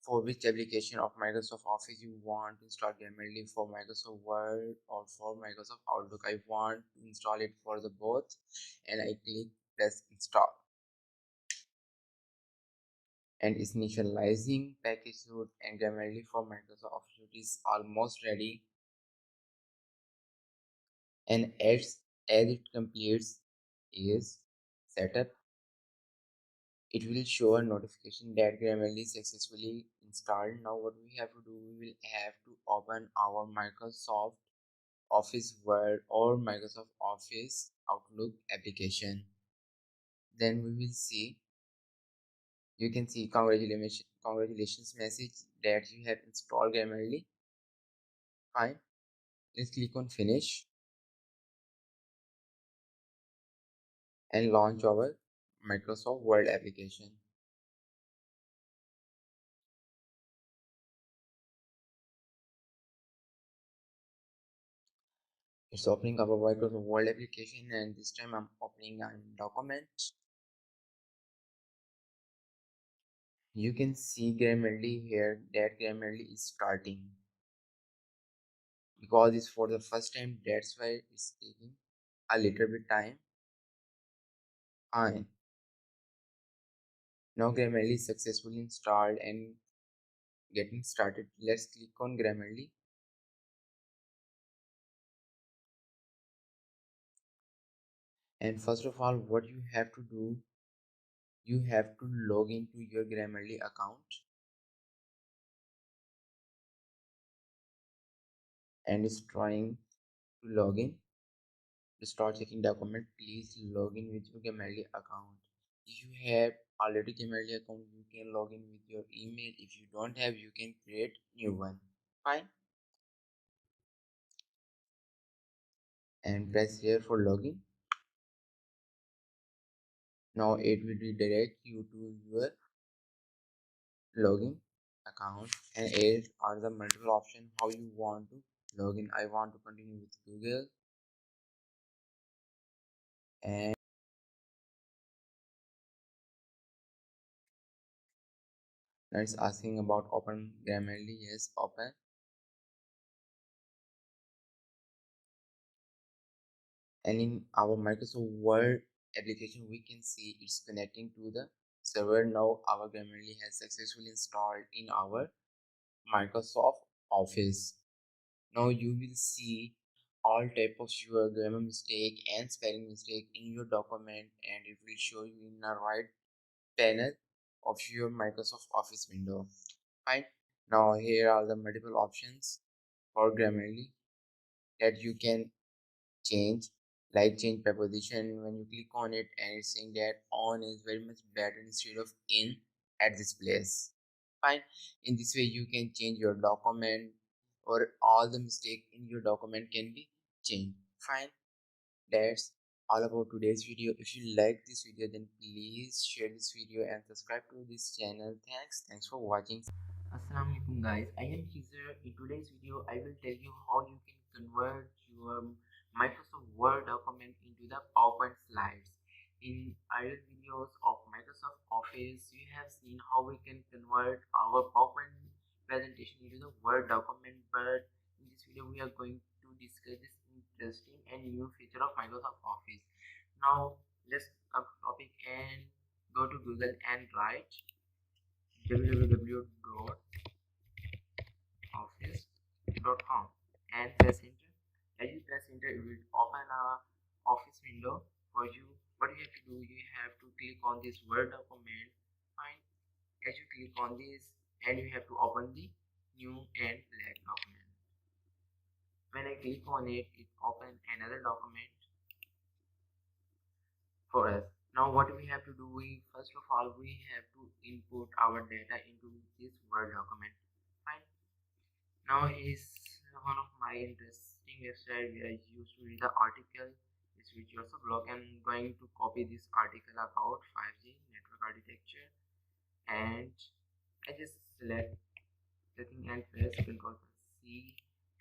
for which application of Microsoft Office you want to install Grammarly, for Microsoft Word or for Microsoft Outlook. I want to install it for the both and I click press install. And it's initializing package suite and Grammarly for Microsoft Office is almost ready. And as it completes is setup, it will show a notification that Grammarly is successfully installed. Now what we have to do, we will have to open our Microsoft Office Word or Microsoft Office Outlook application. Then we will see, you can see congratulations message that you have installed Grammarly. Fine, let's click on finish and launch our Microsoft Word application. It's opening up a Microsoft Word application and this time I'm opening a document. You can see Grammarly here that Grammarly is starting. Because it's for the first time, that's why it's taking a little bit time. Fine. Now Grammarly is successfully installed and getting started. Let's click on Grammarly. And first of all, what you have to do, you have to log into your Grammarly account. And it's trying to log in. To start checking document, please log in with your Grammarly account. If you have already Grammarly account, you can log in with your email. If you don't have, you can create new one. Fine. And press here for login. Now it will redirect you to your login account and here are the multiple options how you want to log in. I want to continue with Google and now it's asking about open Grammarly. Yes, open. And in our Microsoft Word application we can see it's connecting to the server. Now our Grammarly has successfully installed in our Microsoft Office. Now you will see all type of your grammar mistake and spelling mistake in your document and it will show you in the right panel of your Microsoft Office window. Fine. Now here are the multiple options for Grammarly that you can change, like change preposition. When you click on it and it's saying that on is very much better instead of in at this place. Fine. In this way you can change your document or all the mistake in your document can be changed. Fine. That's all about today's video. If you like this video then please share this video and subscribe to this channel. Thanks for watching. Assalamualaikum guys, I am Kizer. In today's video, I will tell you how you can convert your Microsoft Word document into the PowerPoint slides. In earlier videos of Microsoft Office, you have seen how we can convert our PowerPoint presentation into the Word document, but in this video we are going to discuss this interesting and new feature of Microsoft Office. Now let's come to topic and go to Google and write www.office.com and press enter. As you press enter, it will open a office window for you. What you have to do, you have to click on this Word document. Fine. As you click on this, and you have to open the new and blank document. When I click on it, it opens another document. for us. Now what we have to do, we first of all we have to input our data into this Word document. Fine. Now is one of my interesting website where I used to read the article. This which also blog. I'm going to copy this article about 5G network architecture, and I just select the thing and press Ctrl C,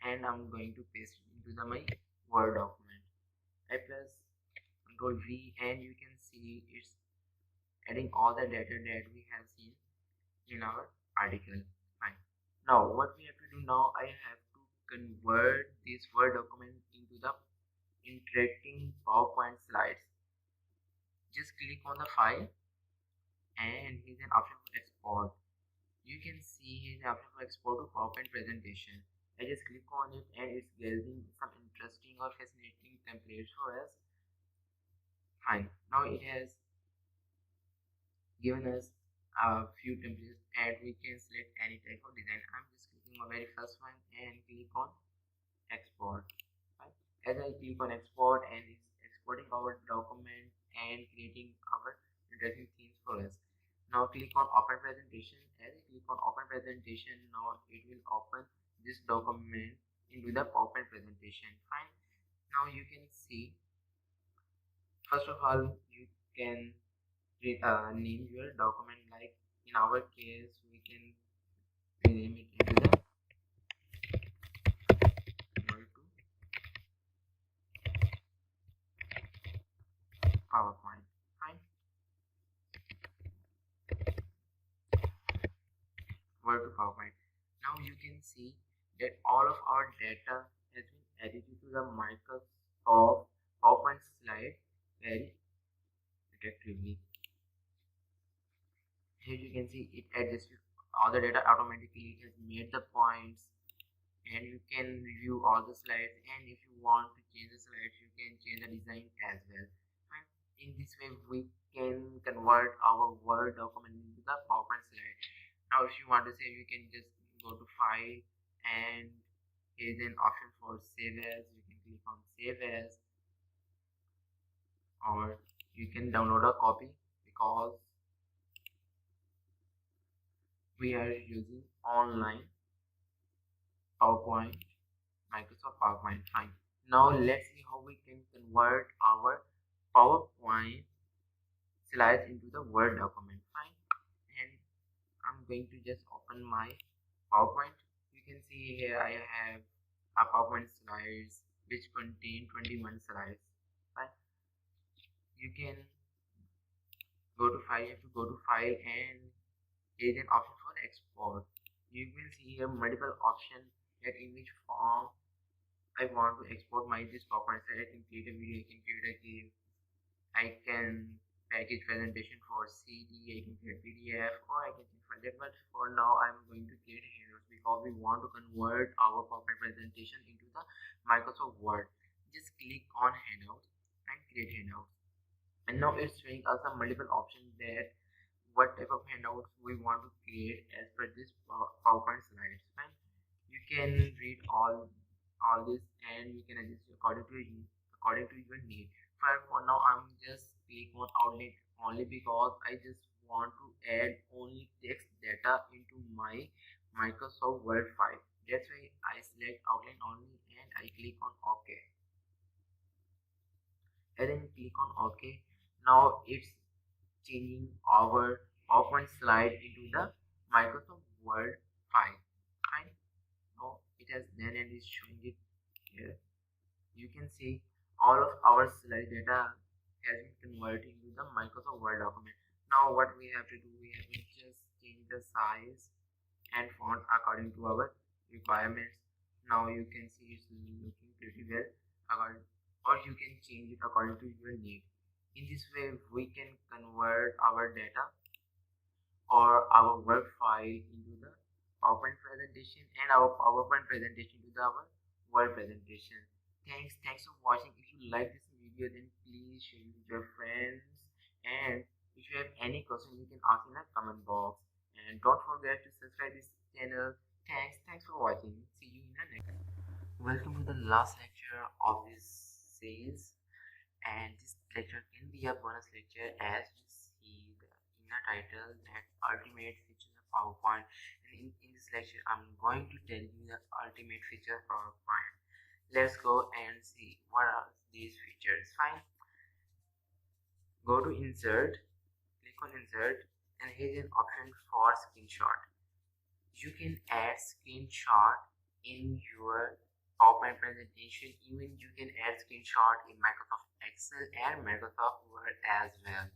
and I'm going to paste it into my Word document. I press Ctrl V, and you can see it's adding all the data that we have seen in our article. Fine. Now what we have to do now, I have to convert this Word document into the interacting PowerPoint slides. Just click on the file, and here's an option for export. You can see here's an option for export to PowerPoint presentation. I just click on it, and it's getting some interesting or fascinating templates for us. Fine. Now it has given us a few templates, and we can select any type of design. I'm just clicking on the very first one and click on export. Right? As I click on export, and it's exporting our document and creating our interesting themes for us. Now click on open presentation. As I click on open presentation, now it will open this document into the PowerPoint presentation. Fine. Now you can see, first of all, you can name your document. Like in our case, we can rename it into the Word to PowerPoint. Fine. Word to PowerPoint. Now you can see that all of our data has been added to the Microsoft PowerPoint slide very effectively. Here you can see it adjusted all the data automatically. It has made the points, and you can review all the slides, and if you want to change the slides, you can change the design as well. And in this way we can convert our Word document into the PowerPoint slide. Now if you want to save, you can just go to file, and here's an option for save as. You can click on save as, or you can download a copy, because we are using online PowerPoint, Microsoft PowerPoint. Fine. Now let's see how we can convert our PowerPoint slides into the Word document. Fine. And I'm going to just open my PowerPoint. You can see here I have a PowerPoint slides which contain 21 slides. Fine. You can go to file. You have to go to file, and there is an option for export. You will see here multiple options that in which form I want to export my this PowerPoint slide. I can create a video, I can create a GIF, I can package presentation for CD, I can create PDF, or I can change file that. But for now I'm going to create handouts, because we want to convert our PowerPoint presentation into the Microsoft Word. Just click on handouts and create handouts, and now it's showing us a multiple options that what type of handouts we want to create as per this PowerPoint slides. Fine. You can read all this, and you can adjust according to your need. For now, I'm just click on outline only, because I just want to add only text data into my Microsoft Word file. That's why I select outline only, and I click on OK. And then click on OK. Now it's changing our PowerPoint slide into the Microsoft Word file. Fine. Now it has done, and is showing it here. You can see all of our slide data has been converted into the Microsoft Word document. Now what we have to do, we have to just change the size and font according to our requirements. Now you can see it's looking pretty well, or you can change it according to your need. In this way we can convert our data or our Word file into the PowerPoint presentation, and our PowerPoint presentation to our Word presentation. Thanks for watching. If you like this video, then please share it with your friends, and if you have any question, you can ask in the comment box, and don't forget to subscribe this channel. Thanks for watching. See you in the next. Welcome to the last lecture of this series. and this lecture can be a bonus lecture as you see in the title that ultimate features of PowerPoint. And in this lecture I'm going to tell you the ultimate feature of PowerPoint. Let's go and see what are these features. Fine, go to insert, click on insert, and here's an option for screenshot. You can add screenshot in your PowerPoint presentation. Even you can add screenshot in Microsoft Excel and Microsoft Word as well.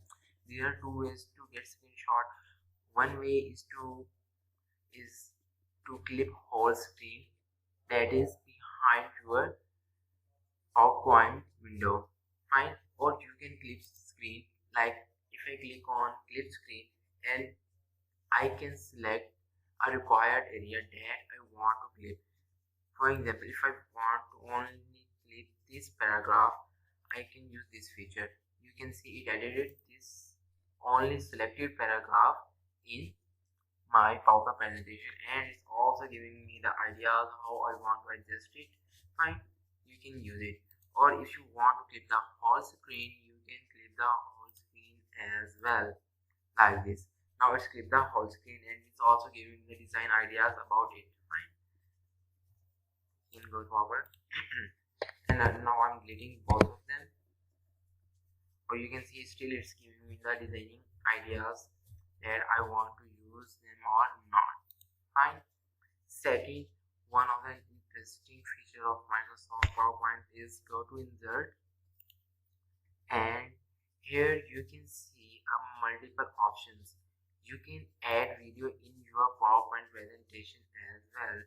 There are two ways to get screenshot. One way is to clip whole screen that is behind your PowerPoint window. Fine, or you can clip screen. Like if I click on clip screen and I can select a required area that I want to clip. For example, if I want to only clip this paragraph, I can use this feature. You can see it edited this only selected paragraph in my PowerPoint presentation, and it's also giving me the ideas how I want to adjust it. Fine, you can use it. Or if you want to clip the whole screen, you can clip the whole screen as well, like this. Now it's clip the whole screen and it's also giving the design ideas about it. Fine, you can go forward and now I'm deleting both of them, or you can see still it's giving me the designing ideas that I want to use them or not. Fine. Second, one of the interesting feature of Microsoft PowerPoint is go to insert, and here you can see multiple options. You can add video in your PowerPoint presentation as well.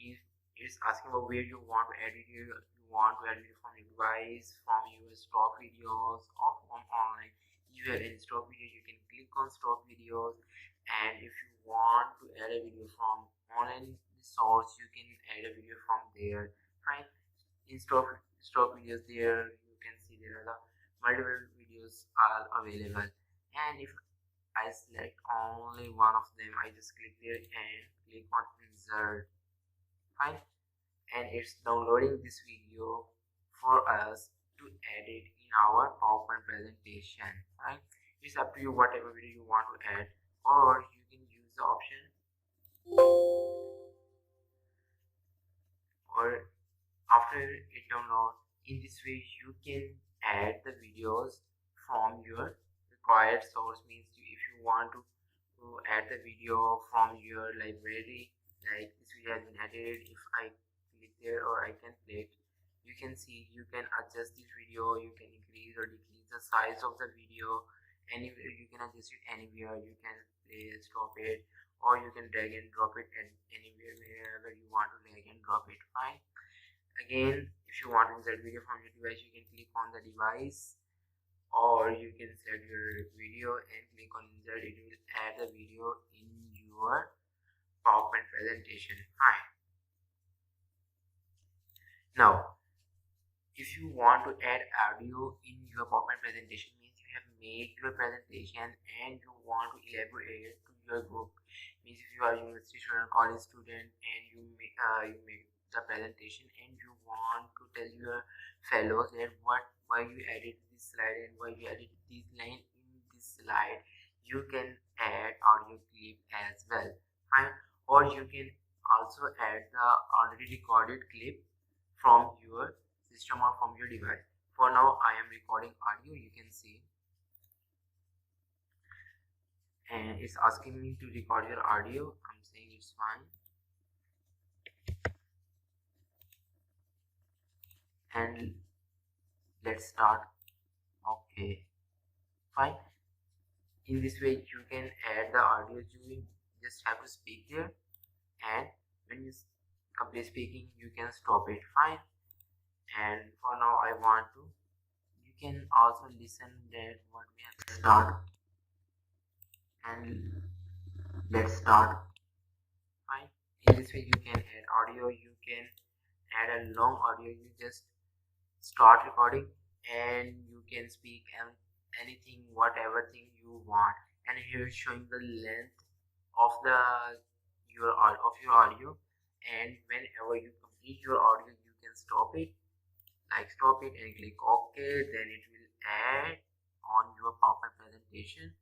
If it's asking about where you want to add video, you want to add video from your device, from your stock videos, or from online. If you have any stock video, you can click on stock videos, and if you want to add a video from online source, you can add a video from there. Fine. In stock videos, there you can see there are the multiple videos are available, and if I select only one of them, I just click there and click on insert. Fine, and it's downloading this video for us to edit in our PowerPoint presentation. Right, it's up to you whatever video you want to add, or you can use the option or after it download. In this way you can add the videos from your required source. Means if you want to add the video from your library, like this video has been edited, if I click there or I can play it, you can see you can adjust this video, you can increase or decrease the size of the video anywhere, you can adjust it anywhere, you can play, stop it, or you can drag and drop it and anywhere wherever you want to drag and drop it. Fine. Again, if you want to insert video from your device, you can click on the device, or you can select your video and click on insert. It will add the video in your PowerPoint presentation. Fine. Now, if you want to add audio in your PowerPoint presentation, means you have made your presentation and you want to elaborate to your group. Means if you are a university student, college student, and you make the presentation and you want to tell your fellows that why you added this slide and why you added this line in this slide, you can add audio clip as well. Fine. Or you can also add the already recorded clip from your system or from your device. For now I am recording audio, you can see, and it's asking me to record your audio. I'm saying it's fine, and let's start. Okay, fine. In this way you can add the audio. You just have to speak there, and when you complete speaking you can stop it. Fine. And for now I want to, you can also listen that what we have to start, and let's start. Fine. In this way you can add audio, you can add a long audio. You just start recording and you can speak anything, whatever thing you want, and here is showing the length of your audio, and whenever you complete your audio you can stop it like stop it and click OK. Then it will add on your PowerPoint presentation,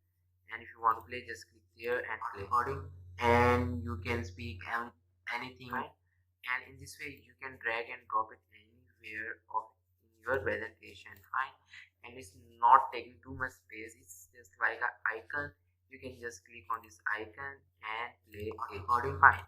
and if you want to play, just click there and play recording, and you can speak anything, right? And in this way you can drag and drop it anywhere of in your presentation, fine. And it's not taking too much space, it's just like an icon. You can just click on this icon and play a recording, fine.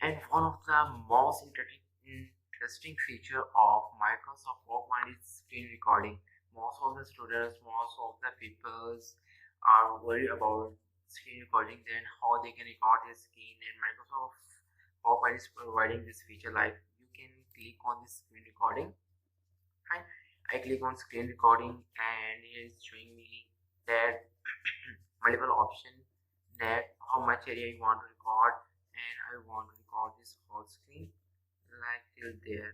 And one of the most interesting feature of Microsoft PowerPoint is screen recording. Most of the students, most of the people are worried about screen recording, then how they can record their screen, and Microsoft PowerPoint is providing this feature, like you can click on this screen recording, fine. I click on screen recording and it is showing me that multiple options, that how much area you want to record, and I want to record this whole screen like till there,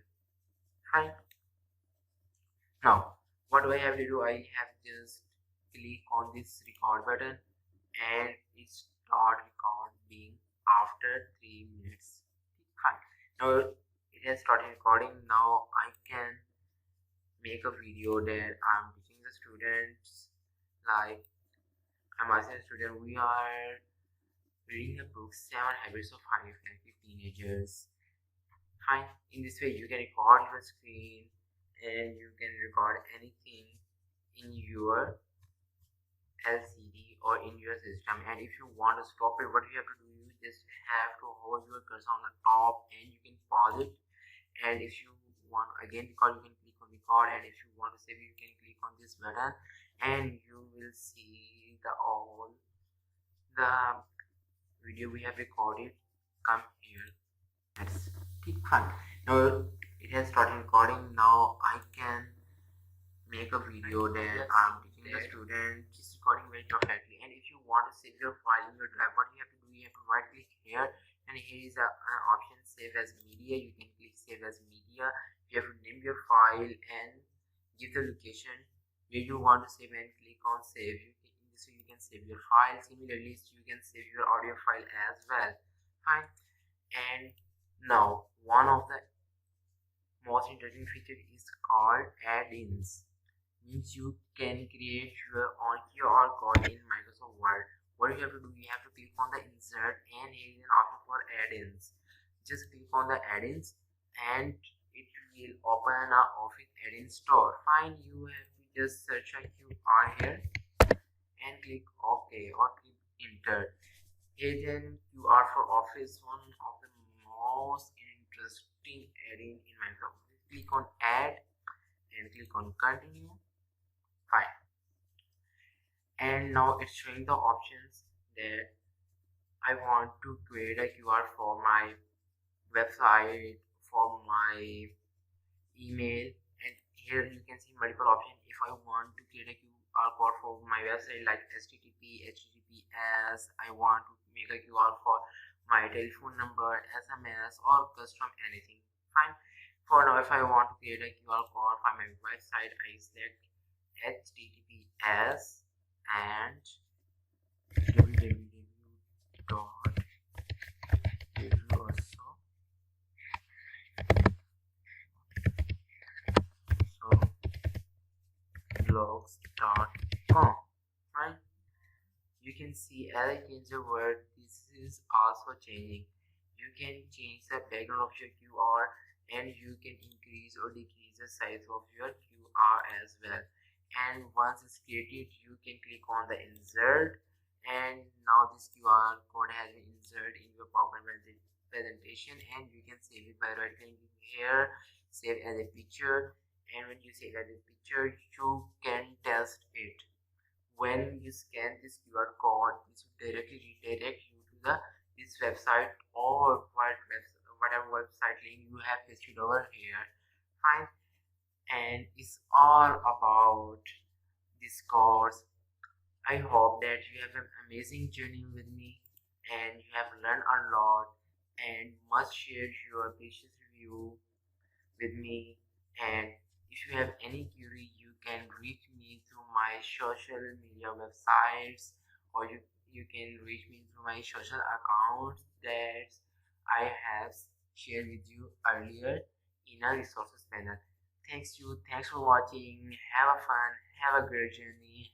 fine. Now what do I have to do? I have just click on this record button and it start recording after 3 minutes, fine. Now it has started recording. Now I can make a video that I'm teaching the students, like I'm asking the student, we are reading the book 7 Habits of Highly Effective Teenagers, fine. In this way you can record your screen and you can record anything in your LCD or in your system. And if you want to stop it, what you have to do, you just have to hold your cursor on the top and you can pause it. And if you want again record, you can click on record, and if you want to save, you can click on this button and you will see the all the video we have recorded come here. That's fine. Now it has started recording. Now I can make a video that I'm teaching the student, just recording very perfectly. And if you want to save your file in your drive, what you have to do, you have to right click here, and here is an option save as media. You can click save as media. You have to name your file and give the location where you want to save and click on save. In this way you can save your file. Similarly you can save your audio file as well, fine. And now one of the most interesting feature is called add-ins. Means you can create your own QR code in Microsoft Word. What you have to do, you have to click on the insert, and here is an option for add-ins. Just click on the add-ins and it will open a Office add-in store, fine. You have to just search a QR here and click OK or click enter. Here then QR for Office, one of the most interesting add-in in Microsoft. Click on add and click on continue, fine. And now it's showing the options that I want to create a QR for my website, for my email, and here you can see multiple options. If I want to create a QR code for my website like HTTP, HTTPS, I want to make a QR for my telephone number, SMS, or custom anything, fine. For now, if I want to create a QR code for my website, I select HTTPS and blogs.com, right? You can see as I change the word, this is also changing. You can change the background of your QR, and you can increase or decrease the size of your QR as well. And once it's created, you can click on the insert, and now this QR code has been inserted in your PowerPoint presentation, and you can save it by right clicking here, save as a picture. And when you save as a picture, you can test it. When you scan this QR code, this will directly redirect you to this website or whatever website link you have pasted over here, fine. And it's all about this course. I hope that you have an amazing journey with me and you have learned a lot, and must share your precious review with me. And if you have any query, you can reach me through my social media websites, or you can reach me through my social accounts that I have shared with you earlier. in a resources panel. Thanks for watching. Have a fun, have a great journey.